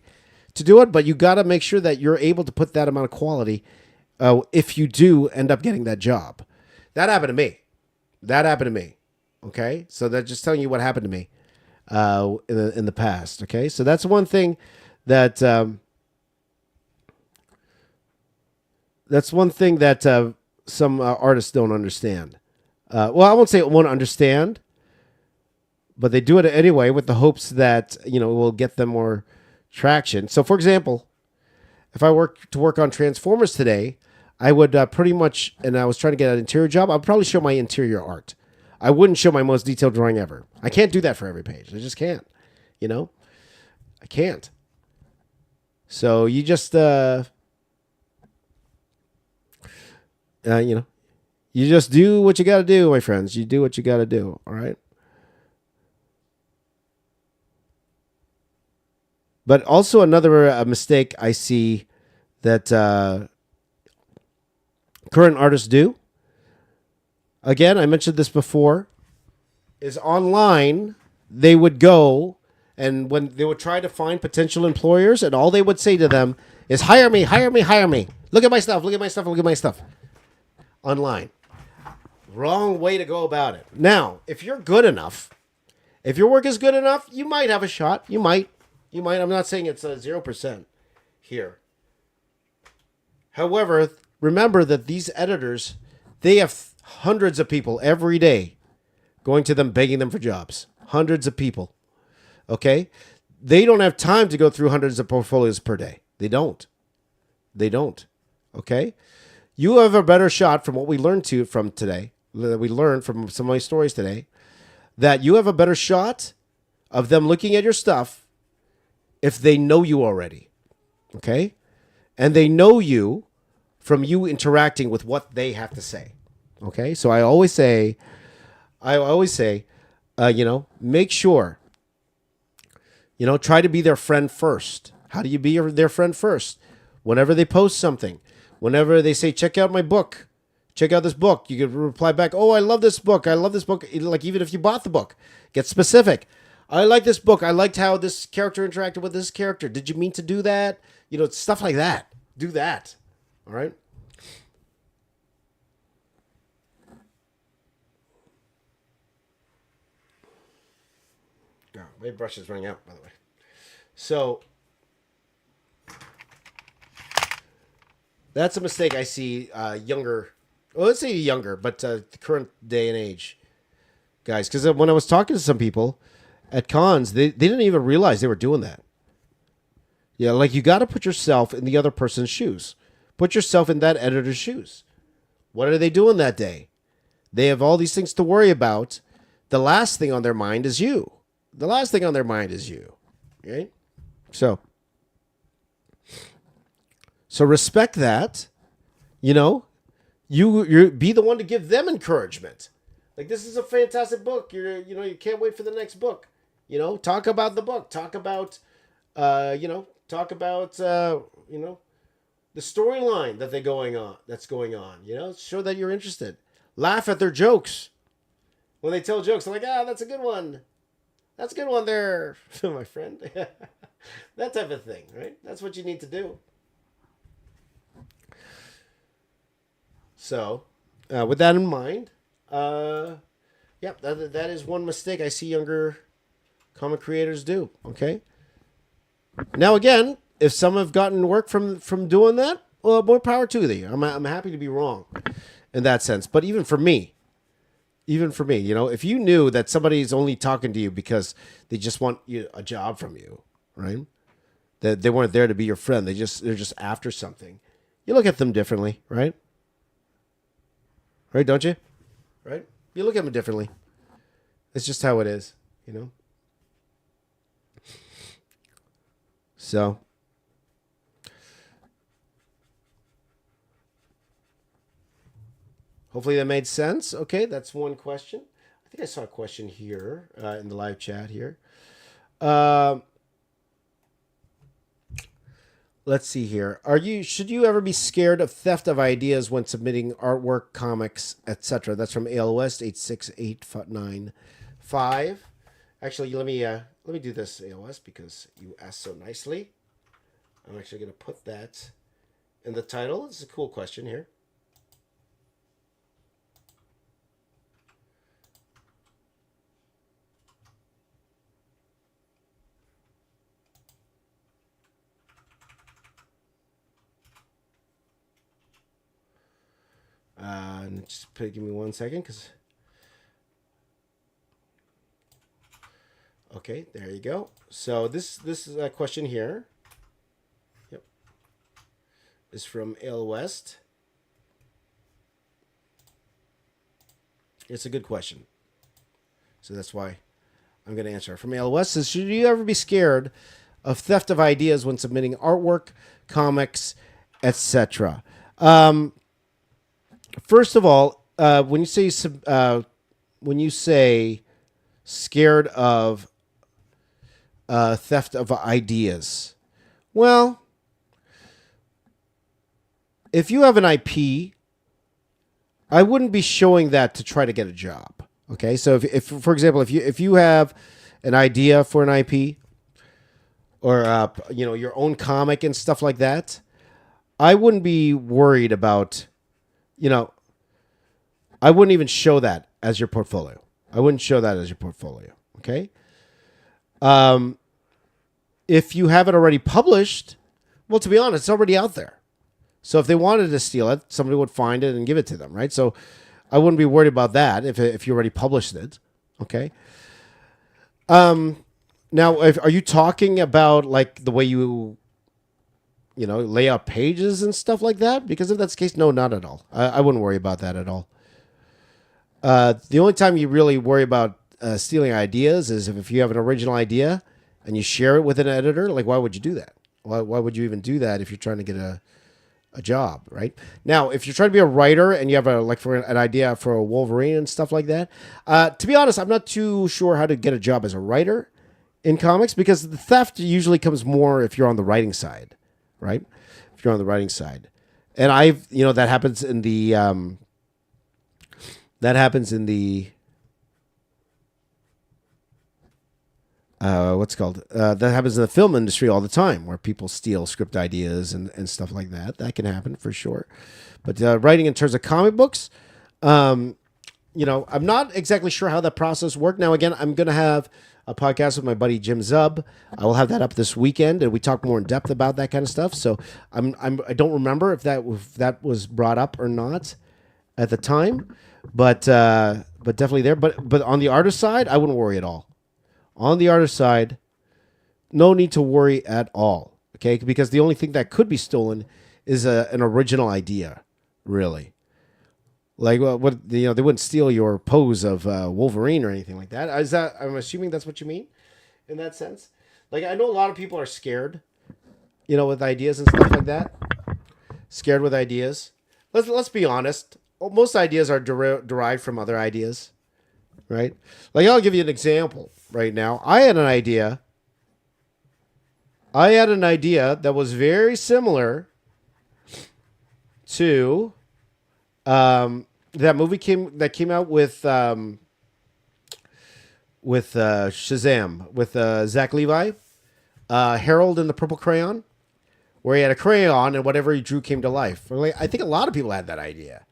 to do it, but you got to make sure that you're able to put that amount of quality if you do end up getting that job. That happened to me. Okay? So that's just telling you what happened to me in the past, okay? So that's one thing that some artists don't understand. Well, I won't say it won't understand, but they do it anyway with the hopes that, it will get them more traction. So, for example, if I work on Transformers today, I would pretty much, and I was trying to get an interior job, I'd probably show my interior art. I wouldn't show my most detailed drawing ever. I can't do that for every page. I just can't, I can't. So you just, you just do what you got to do, my friends. You do what you got to do, all right? But also another mistake I see that current artists do, again, I mentioned this before, is online, they would go, and when they would try to find potential employers, and all they would say to them is, hire me, hire me, hire me. Look at my stuff, look at my stuff, look at my stuff. Online. Wrong way to go about it. Now, if you're good enough, if your work is good enough, you might have a shot. You might. I'm not saying it's a 0% here. However, remember that these editors, they have hundreds of people every day going to them, begging them for jobs. Hundreds of people. Okay? They don't have time to go through hundreds of portfolios per day. They don't. Okay? You have a better shot from what we learned from today, that we learned from some of my stories today, that you have a better shot of them looking at your stuff if they know you already. Okay? And they know you from you interacting with what they have to say. Okay? So I always say, make sure, try to be their friend first. How do you be their friend first? Whenever they post something, whenever they say, check out my book, check out this book, you could reply back, oh, I love this book. I love this book. Like, even if you bought the book, get specific. I like this book. I liked how this character interacted with this character. Did you mean to do that? Stuff like that. Do that. All right? Oh, my brush is running out, by the way. So that's a mistake I see younger. Well, let's say younger, but the current day and age guys. Because when I was talking to some people at cons, they didn't even realize they were doing that. Yeah, like you got to put yourself in the other person's shoes. Put yourself in that editor's shoes. What are they doing that day? They have all these things to worry about. The last thing on their mind is you. Right? So respect that. You be the one to give them encouragement. Like, this is a fantastic book. You can't wait for the next book. Talk about the book. Talk about the storyline that's going on. Show that you're interested. Laugh at their jokes. When they tell jokes, I'm like, that's a good one. That's a good one there, my friend. That type of thing, right? That's what you need to do. So, with that in mind, that is one mistake I see younger comic creators do. Okay. Now, again, if some have gotten work from doing that, well, more power to them. I'm happy to be wrong in that sense. But even for me, if you knew that somebody's only talking to you because they just want a job from you, right? That they weren't there to be your friend. They're just after something. You look at them differently, right? Right, don't you? Right? You look at them differently. It's just how it is, So, hopefully that made sense. Okay, that's one question. I think I saw a question here in the live chat here. Let's see here. Should you ever be scared of theft of ideas when submitting artwork, comics, etc.? That's from ALOS 868995. Actually, let me do this, ALS, because you asked so nicely. I'm actually going to put that in the title. It's a cool question here. Just give me 1 second, because... Okay, there you go. So this is a question here. Yep. Is from Ale West. It's a good question. So that's why I'm going to answer. From Ale West says, should you ever be scared of theft of ideas when submitting artwork, comics, etc.? First of all, when you say scared of theft of ideas, well, if you have an IP, I wouldn't be showing that to try to get a job. Okay, so if for example, if you have an idea for an IP or your own comic and stuff like that, I wouldn't be worried about I wouldn't even show that as your portfolio. I wouldn't show that as your portfolio. Okay. If you have it already published, well, to be honest, it's already out there. So if they wanted to steal it, somebody would find it and give it to them, right? So I wouldn't be worried about that if you already published it. Okay. Now, are you talking about like the way you lay out pages and stuff like that? Because if that's the case, no, not at all. I wouldn't worry about that at all. The only time you really worry about stealing ideas is if you have an original idea and you share it with an editor. Like, why would you do that? Why would you even do that if you're trying to get a job, right? Now, if you're trying to be a writer and you have an idea for a Wolverine and stuff like that, to be honest, I'm not too sure how to get a job as a writer in comics, because the theft usually comes more if you're on the writing side, right? If you're on the writing side, and that happens in the that happens in the film industry all the time, where people steal script ideas and stuff like that. That can happen for sure. But writing in terms of comic books, I'm not exactly sure how that process worked. Now, again, I'm going to have a podcast with my buddy Jim Zub. I will have that up this weekend, and we talk more in depth about that kind of stuff. So I don't remember if that was brought up or not at the time, but definitely there. But on the artist side, I wouldn't worry at all. On the artist side, no need to worry at all. Okay, because the only thing that could be stolen is an original idea, really. Like, they wouldn't steal your pose of Wolverine or anything like that. I'm assuming that's what you mean in that sense. Like, I know a lot of people are scared, with ideas and stuff like that. Scared with ideas. Let's be honest. Most ideas are derived from other ideas, right? Like, I'll give you an example right now. I had an idea that was very similar to that movie that came out with Shazam, with Zach Levi, Harold and the Purple Crayon, where he had a crayon and whatever he drew came to life. Like, I think a lot of people had that idea.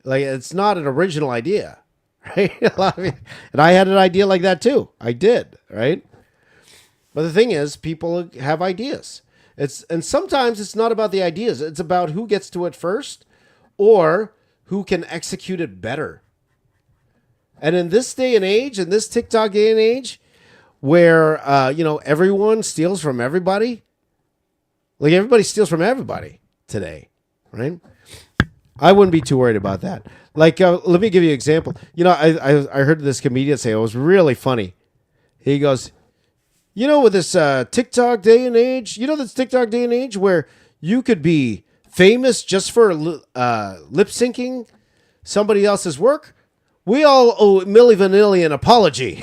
Like, it's not an original idea, right? And I had an idea like that too. I did, right? But the thing is, people have ideas. And sometimes it's not about the ideas. It's about who gets to it first, or who can execute it better. And in this day and age, in this TikTok day and age, where everyone steals from everybody, like, everybody steals from everybody today, right? I wouldn't be too worried about that. Like, let me give you an example. I heard this comedian say, it was really funny. He goes, with this TikTok day and age, this TikTok day and age where you could be famous just for lip syncing somebody else's work? We all owe Milli Vanilli an apology.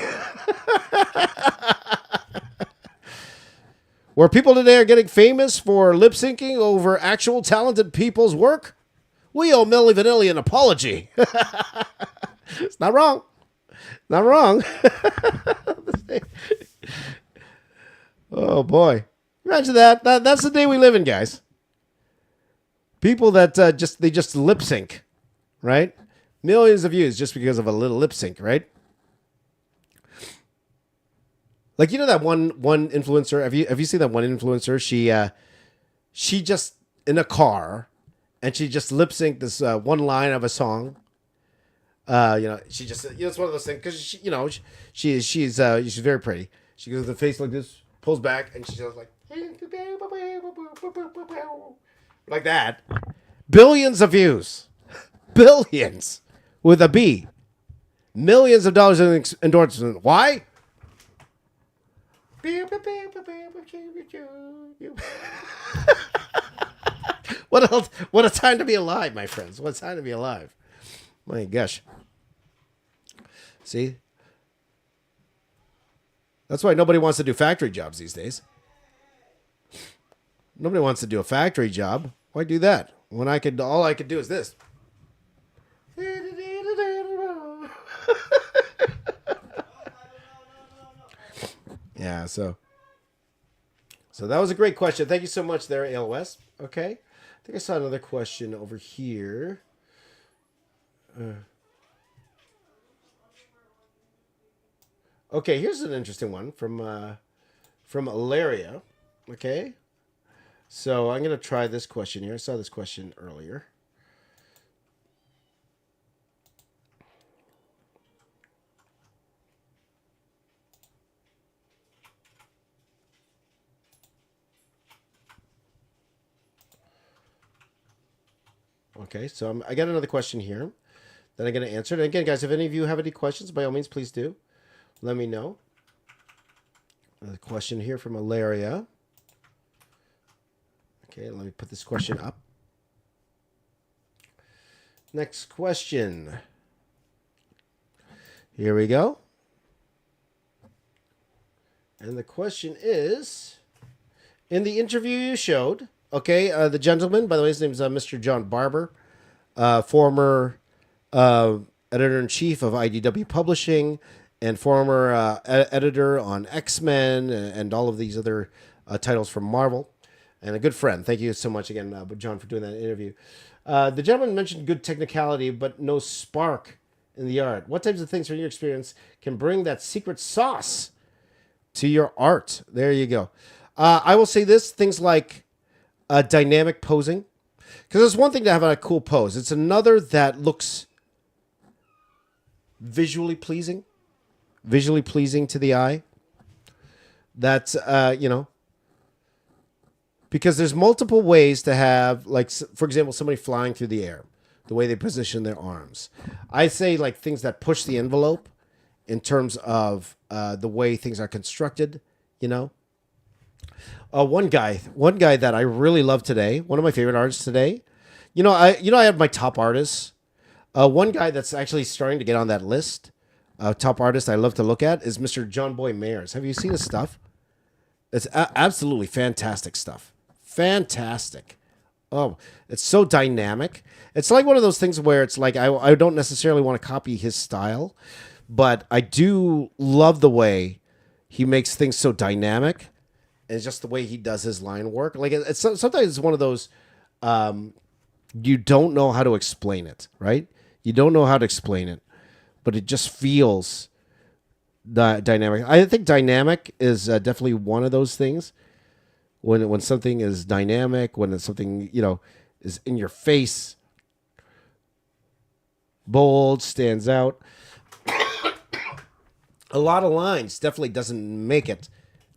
Where people today are getting famous for lip syncing over actual talented people's work, we owe Milli Vanilli an apology. It's not wrong. Not wrong. Oh, boy. Imagine that. That's the day we live in, guys. People that just lip sync, right? Millions of views just because of a little lip sync, right? Like, that one influencer. Have you seen that one influencer? She just in a car, and she just lip synced this one line of a song. She just it's one of those things because she's very pretty. She goes with the face like this, pulls back, and she goes like that. Billions of views. Billions with a B. Millions of dollars in endorsement. Why? What else? What a time to be alive, my friends. What a time to be alive. My gosh. See? That's why nobody wants to do factory jobs these days. Nobody wants to do a factory job. Why do that? When all I could do is this. Yeah, so that was a great question. Thank you so much there, ALOS. Okay. I think I saw another question over here. Okay, here's an interesting one from Ilaria. Okay, so I'm gonna try this question here. I saw this question earlier. Okay, so I got another question here that I'm going to answer. And again, guys, if any of you have any questions, by all means, please do. Let me know. Another question here from Ilaria. Okay, let me put this question up. Next question. Here we go. And the question is, in the interview you showed, okay, the gentleman, by the way, his name is Mr. John Barber, former editor-in-chief of IDW Publishing and former editor on X-Men and all of these other titles from Marvel, and a good friend. Thank you so much again, John, for doing that interview. The gentleman mentioned good technicality, but no spark in the art. What types of things from your experience can bring that secret sauce to your art? There you go. I will say this, things like dynamic posing. Because it's one thing to have a cool pose. It's another that looks visually pleasing to the eye. That's, because there's multiple ways to have, like, for example, somebody flying through the air, the way they position their arms. I say, like, things that push the envelope in terms of the way things are constructed, One guy that I really love today, one of my favorite artists today. I have my top artists. One guy that's actually starting to get on that list, top artist I love to look at, is Mr. John Boy Mayers. Have you seen his stuff? It's absolutely fantastic stuff. Fantastic. Oh, it's so dynamic. It's like one of those things where it's like I don't necessarily want to copy his style, but I do love the way he makes things so dynamic. And just the way he does his line work. Like it's sometimes it's one of those you don't know how to explain it, right? You don't know how to explain it, but it just feels dynamic. I think dynamic is definitely one of those things. When something is dynamic, when it's something is in your face, bold, stands out. A lot of lines definitely doesn't make it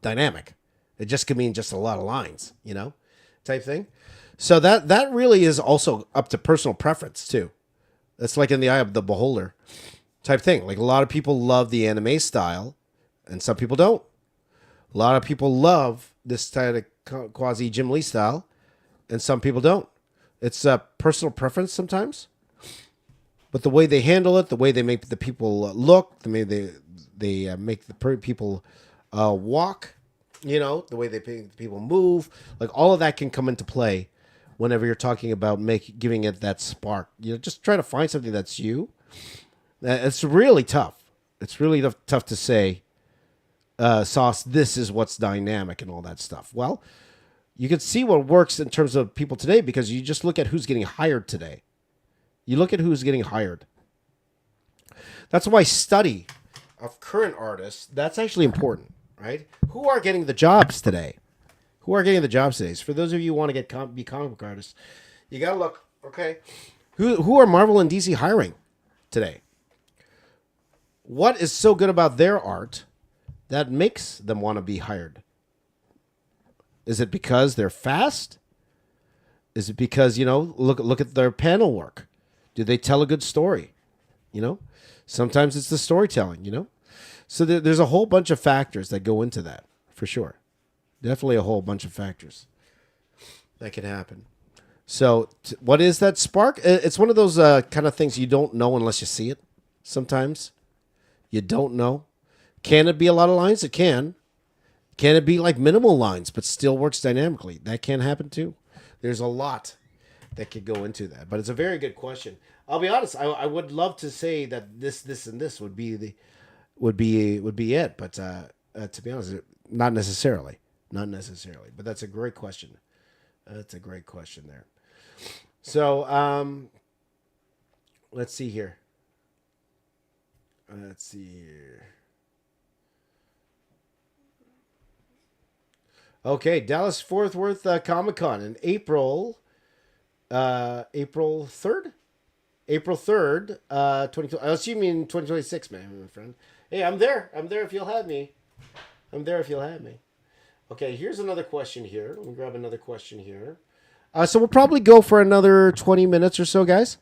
dynamic. It just could mean just a lot of lines, type thing. So that really is also up to personal preference too. It's like in the eye of the beholder type thing. Like a lot of people love the anime style and some people don't. A lot of people love this kind of quasi Jim Lee style and some people don't. It's a personal preference sometimes. But the way they handle it, the way they make the people look, the way they make the people walk, the way they make the people move, like all of that can come into play whenever you're talking about giving it that spark. Just try to find something that's you. It's really tough. It's really tough to say, Sauce, this is what's dynamic and all that stuff. Well, you can see what works in terms of people today because you just look at who's getting hired today. You look at who's getting hired. That's why study of current artists, that's actually important, right? Who are getting the jobs today? Who are getting the jobs today? So for those of you who want to be comic book artists, you got to look, okay? Who are Marvel and DC hiring today? What is so good about their art that makes them want to be hired? Is it because they're fast? Is it because, look at their panel work? Do they tell a good story? Sometimes it's the storytelling, So there's a whole bunch of factors that go into that, for sure. Definitely a whole bunch of factors that can happen. So what is that spark? It's one of those kind of things you don't know unless you see it. Sometimes you don't know. Can it be a lot of lines? It can. Can it be like minimal lines, but still works dynamically? That can happen too. There's a lot that could go into that, but it's a very good question. I'll be honest. I would love to say that this, and this would be it, but to be honest, not necessarily. Not necessarily, but that's a great question. That's a great question there. So let's see here. Okay, Dallas Fort Worth Comic Con in April. April 3rd? April 3rd, 2020. I assume you mean 2026, man, my friend. Hey, I'm there. I'm there if you'll have me. I'm there if you'll have me. Okay, here's another question here. Let me grab another question here. So we'll probably go for another 20 minutes or so, guys.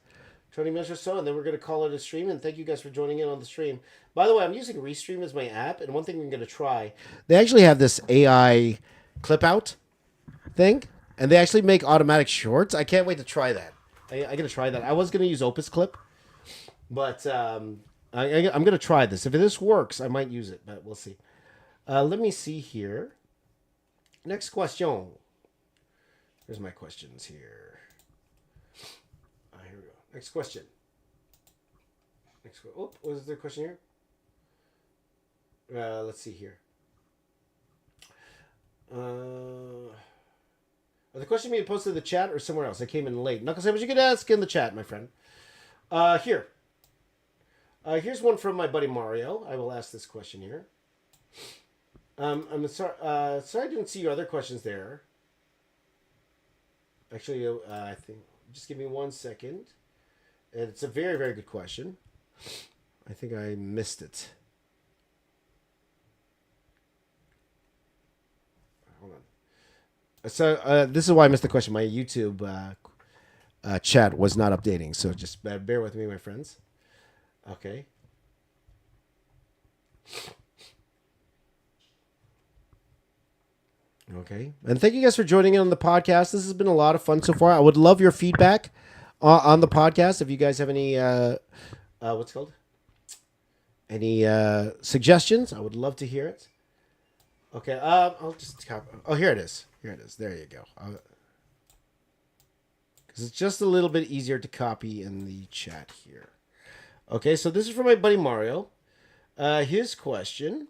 20 minutes or so, and then we're going to call it a stream. And thank you guys for joining in on the stream. By the way, I'm using Restream as my app, and one thing we're going to try, they actually have this AI clip out thing, and they actually make automatic shorts. I can't wait to try that. I'm going to try that. I was going to use Opus Clip, but I'm going to try this. If this works, I might use it, but we'll see. Let me see here. Next question. Here's my questions here. Here we go. Next question. Oh, was there a question here? Let's see here. The question being posted in the chat or somewhere else? I came in late. Knuckles, what you could ask in the chat, my friend. Here. Here's one from my buddy Mario. I will ask this question here. I'm sorry. Sorry, I didn't see your other questions there. Actually, I think. Just give me 1 second. It's a very, very good question. I think I missed it. Hold on. So this is why I missed the question. My YouTube chat was not updating, so just bear with me, my friends. Okay. Okay. And thank you guys for joining in on the podcast. This has been a lot of fun so far. I would love your feedback on the podcast. If you guys have any, what's it called? Any suggestions, I would love to hear it. Okay. I'll just copy. Oh, here it is. Here it is. There you go. Because it's just a little bit easier to copy in the chat here. Okay. So this is from my buddy Mario. His question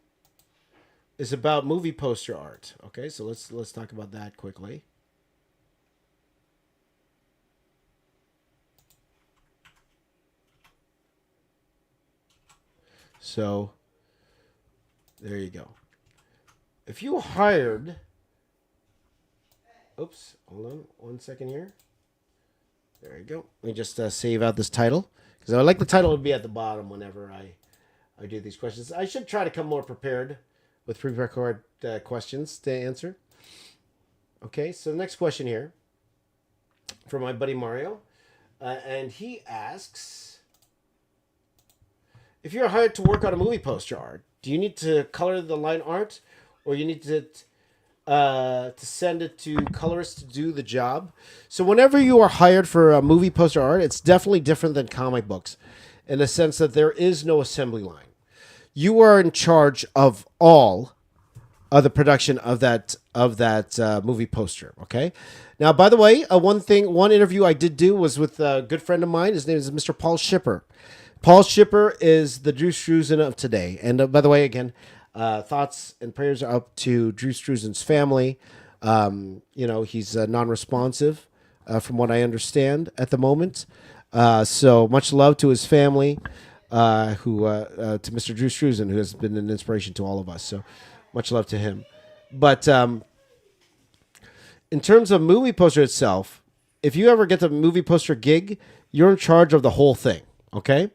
is about movie poster art. Okay, so let's talk about that quickly. So there you go. If you hired, oops, hold on 1 second here. There you go. Let me just save out this title because I like the title to be at the bottom whenever I do these questions. I should try to come more prepared with pre-record questions to answer. Okay, so the next question here from my buddy Mario. And he asks, if you're hired to work on a movie poster art, do you need to color the line art or you need to send it to colorists to do the job? So whenever you are hired for a movie poster art, it's definitely different than comic books in the sense that there is no assembly line. You are in charge of all of the production of that movie poster. Okay. Now, by the way, one interview I did do was with a good friend of mine. His name is Mr. Paul Shipper. Paul Shipper is the Drew Struzan of today. And by the way, again, thoughts and prayers are up to Drew Struzan's family. He's non-responsive from what I understand at the moment. So much love to his family. To Mr. Drew Struzan, who has been an inspiration to all of us. So much love to him. But in terms of movie poster itself, if you ever get the movie poster gig, you're in charge of the whole thing. Okay?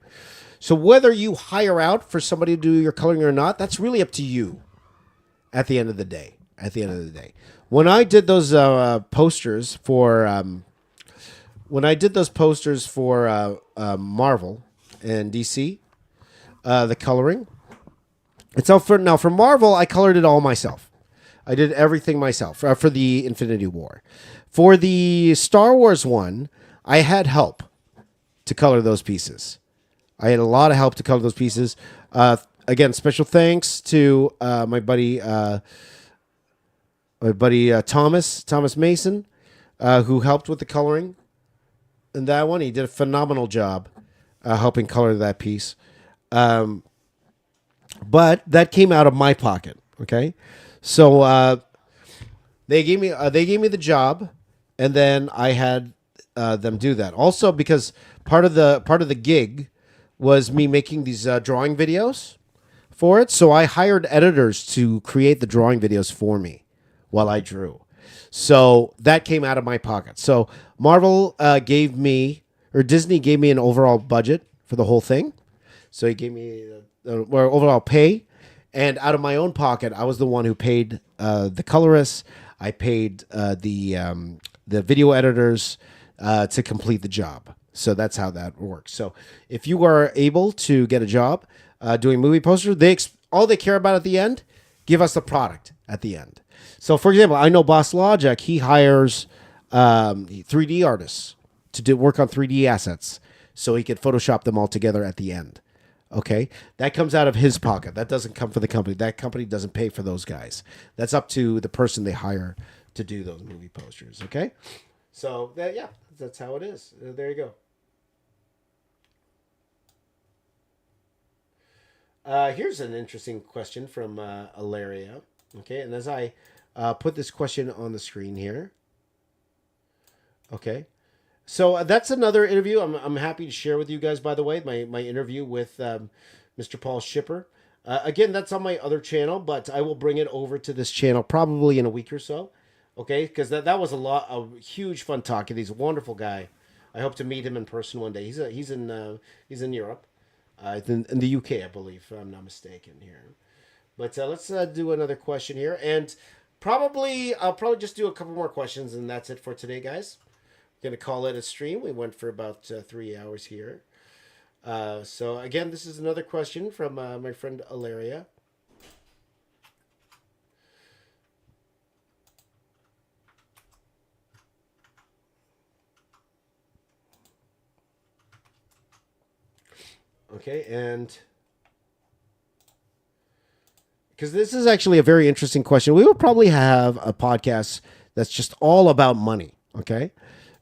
So whether you hire out for somebody to do your coloring or not, that's really up to you at the end of the day. When I did those posters for Marvel and DC, the coloring. It's out for now. For Marvel, I colored it all myself. I did everything myself for the Infinity War. For the Star Wars one, I had help to color those pieces. I had a lot of help to color those pieces. Again, special thanks to my buddy Thomas Mason, who helped with the coloring in that one. He did a phenomenal job. Helping color that piece. But that came out of my pocket. Okay. So they gave me the job, and then I had them do that. Also, because part of the gig was me making these drawing videos for it. So I hired editors to create the drawing videos for me while I drew. So that came out of my pocket. So Marvel gave me, or Disney gave me an overall budget for the whole thing. So he gave me the overall pay. And out of my own pocket, I was the one who paid the colorists. I paid the video editors to complete the job. So that's how that works. So if you are able to get a job doing movie posters, all they care about at the end, give us the product at the end. So, for example, I know Boss Logic, he hires 3D artists to work on 3D assets so he can Photoshop them all together at the end. Okay? That comes out of his pocket. That doesn't come from the company. That company doesn't pay for those guys. That's up to the person they hire to do those movie posters. Okay? So, that's how it is. There you go. Here's an interesting question from Ilaria. Okay, and as I put this question on the screen here. Okay, so that's another interview. I'm happy to share with you guys. By the way, my interview with Mr. Paul Shipper. Again, that's on my other channel, but I will bring it over to this channel probably in a week or so. Okay, because that was a huge fun talk. He's a wonderful guy. I hope to meet him in person one day. He's in Europe. In the UK, I believe, if I'm not mistaken here. But let's do another question here. And I'll probably just do a couple more questions, and that's it for today, guys. We're going to call it a stream. We went for about 3 hours here. So, again, this is another question from my friend Ilaria. Okay, and because this is actually a very interesting question, we will probably have a podcast that's just all about money, okay?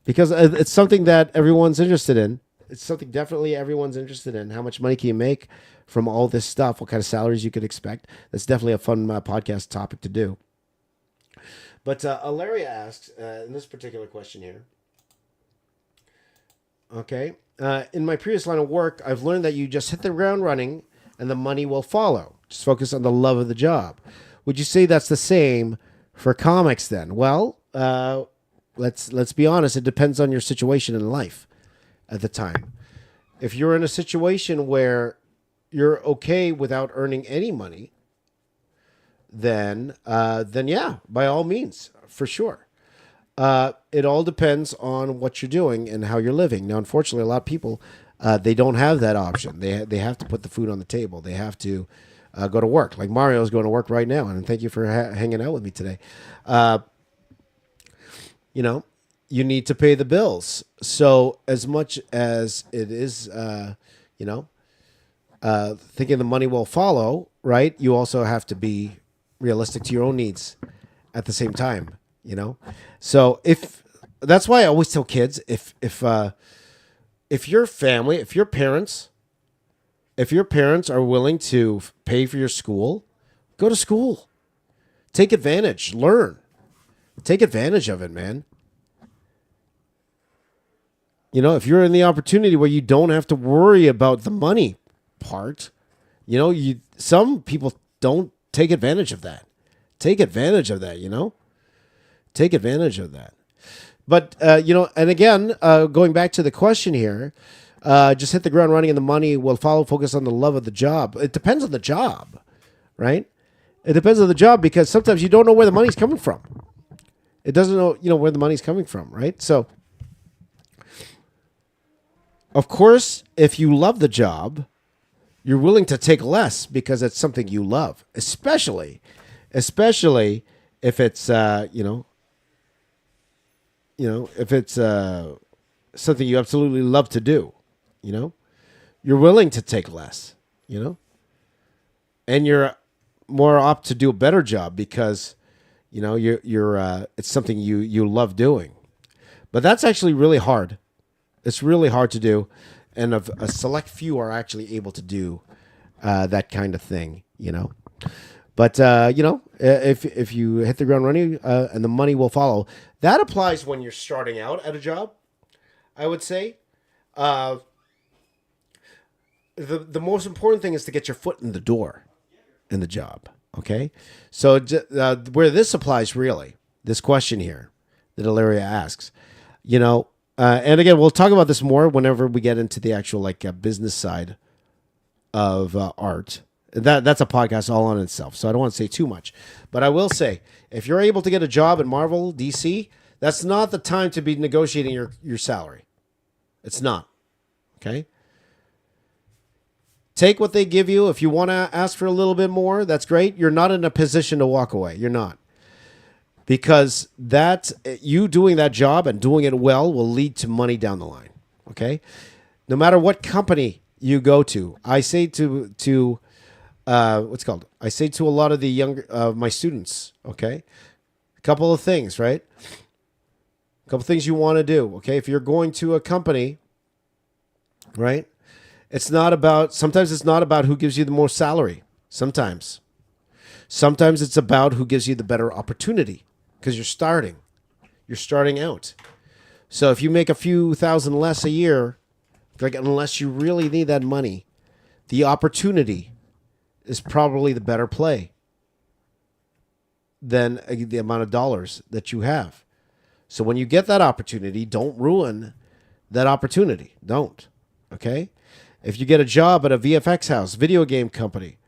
Because it's something that everyone's interested in. It's something definitely everyone's interested in. How much money can you make from all this stuff? What kind of salaries you could expect? That's definitely a fun podcast topic to do. But Ilaria asks, in this particular question here, okay, in my previous line of work, I've learned that you just hit the ground running and the money will follow. Just focus on the love of the job. Would you say that's the same for comics then? Well, let's be honest. It depends on your situation in life at the time. If you're in a situation where you're okay without earning any money, then yeah, by all means, for sure. It all depends on what you're doing and how you're living. Now, unfortunately, a lot of people, they don't have that option. They have to put the food on the table. They have to go to work. Like Mario's going to work right now, and thank you for hanging out with me today. You need to pay the bills. So as much as it is, thinking the money will follow, right? You also have to be realistic to your own needs at the same time. So that's why I always tell kids, if your family, if your parents are willing to pay for your school, go to school, take advantage, learn, take advantage of it, man. If you're in the opportunity where you don't have to worry about the money part, some people don't take advantage of that. Take advantage of that, Take advantage of that. But, and again, going back to the question here, just hit the ground running and the money will follow. Focus on the love of the job. It depends on the job, right? It depends on the job because sometimes you don't know where the money's coming from. It doesn't know, where the money's coming from, right? So, of course, if you love the job, you're willing to take less because it's something you love, especially if it's, if it's something you absolutely love to do, you're willing to take less, and you're more apt to do a better job because, you're it's something you love doing. But that's actually really hard. It's really hard to do, and a select few are actually able to do that kind of thing, But, if you hit the ground running and the money will follow, that applies when you're starting out at a job, I would say. The most important thing is to get your foot in the door in the job, Okay, so where this applies really, this question here that Ilaria asks, and again, we'll talk about this more whenever we get into the actual business side of art. That's a podcast all on itself, so I don't want to say too much. But I will say, if you're able to get a job at Marvel, DC, that's not the time to be negotiating your salary. It's not. Okay? Take what they give you. If you want to ask for a little bit more, that's great. You're not in a position to walk away. You're not. Because you doing that job and doing it well will lead to money down the line. Okay? No matter what company you go to, I say to I say to a lot of the younger my students, okay? A couple of things, right? A couple of things you want to do, okay? If you're going to a company, right? Sometimes it's not about who gives you the most salary. Sometimes it's about who gives you the better opportunity because you're starting out. So if you make a few thousand less a year, unless you really need that money, the opportunity is probably the better play than the amount of dollars that you have. So when you get that opportunity, don't ruin that opportunity. Don't. Okay? If you get a job at a VFX house, video game company,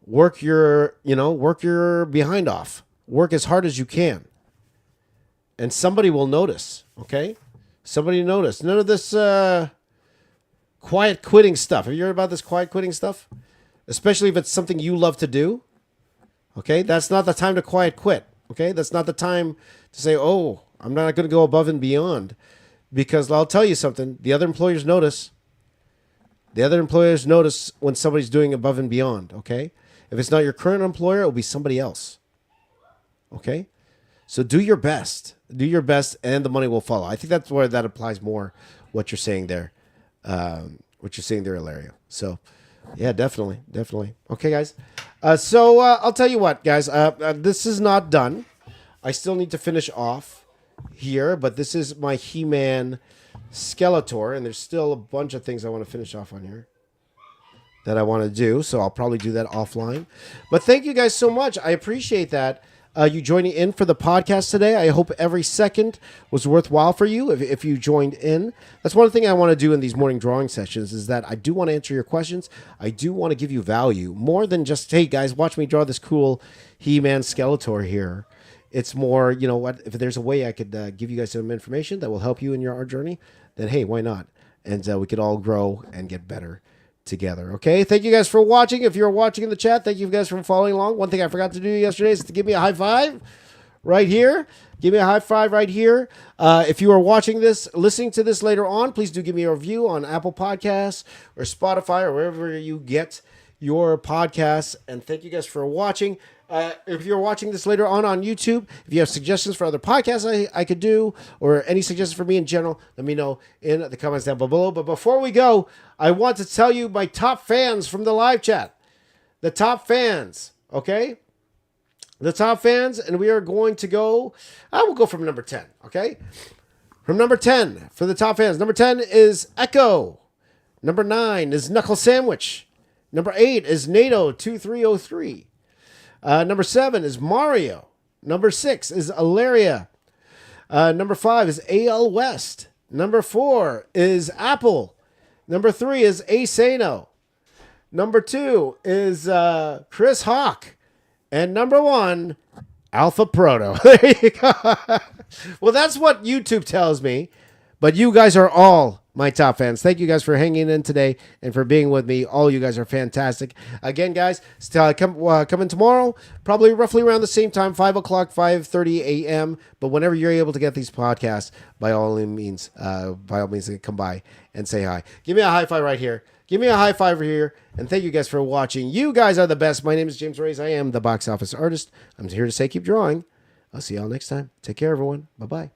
work your behind off. Work as hard as you can. And somebody will notice, okay? Somebody notice. None of this quiet quitting stuff. Have you heard about this quiet quitting stuff? Especially if it's something you love to do. Okay? That's not the time to quiet quit. Okay? That's not the time to say, oh, I'm not going to go above and beyond. Because I'll tell you something. The other employers notice. The other employers notice when somebody's doing above and beyond. Okay? If it's not your current employer, it'll be somebody else. Okay? So do your best. Do your best and the money will follow. I think that's where that applies more, what you're saying there. Ilaria. So, yeah, definitely. Okay, guys. So I'll tell you what, guys. This is not done. I still need to finish off here, but this is my He-Man Skeletor, and there's still a bunch of things I want to finish off on here that I want to do, so I'll probably do that offline. But thank you guys so much. I appreciate that. You joining in for the podcast today. I hope every second was worthwhile for you if you joined in. That's one thing I want to do in these morning drawing sessions is that I do want to answer your questions. I do want to give you value more than just, hey, guys, watch me draw this cool He-Man Skeletor here. It's more, you know what, if there's a way I could give you guys some information that will help you in your art journey, then hey, why not? And we could all grow and get better together. Okay, thank you guys for watching. If you're watching in the chat, thank you guys for following along. One thing I forgot to do yesterday is to give me a high five right here. Give me a high five right here. If you are watching this, listening to this later on, please do give me a review on Apple Podcasts or Spotify or wherever you get your podcasts. And thank you guys for watching. If you're watching this later on YouTube, if you have suggestions for other podcasts I could do, or any suggestions for me in general, let me know in the comments down below. But before we go, I want to tell you my top fans from the live chat. The top fans, okay? The top fans, and we are going to go, I will go from number 10, okay? From number 10, for the top fans. Number 10 is Echo. Number 9 is Knuckle Sandwich. Number 8 is NATO2303. Number 7 is Mario. Number 6 is Ilaria. Number 5 is AL West. Number 4 is Apple. Number 3 is Asano. Number 2 is Chris Hawk. And number 1, Alpha Proto. There you go. Well, that's what YouTube tells me. But you guys are all my top fans. Thank you guys for hanging in today and for being with me. All you guys are fantastic. Again, guys, come in tomorrow, probably roughly around the same time, 5 o'clock, 5:30 a.m. But whenever you're able to get these podcasts, by all means, come by and say hi. Give me a high five right here. Give me a high five right here. And thank you guys for watching. You guys are the best. My name is James Reyes. I am the Box Office Artist. I'm here to say keep drawing. I'll see y'all next time. Take care, everyone. Bye-bye.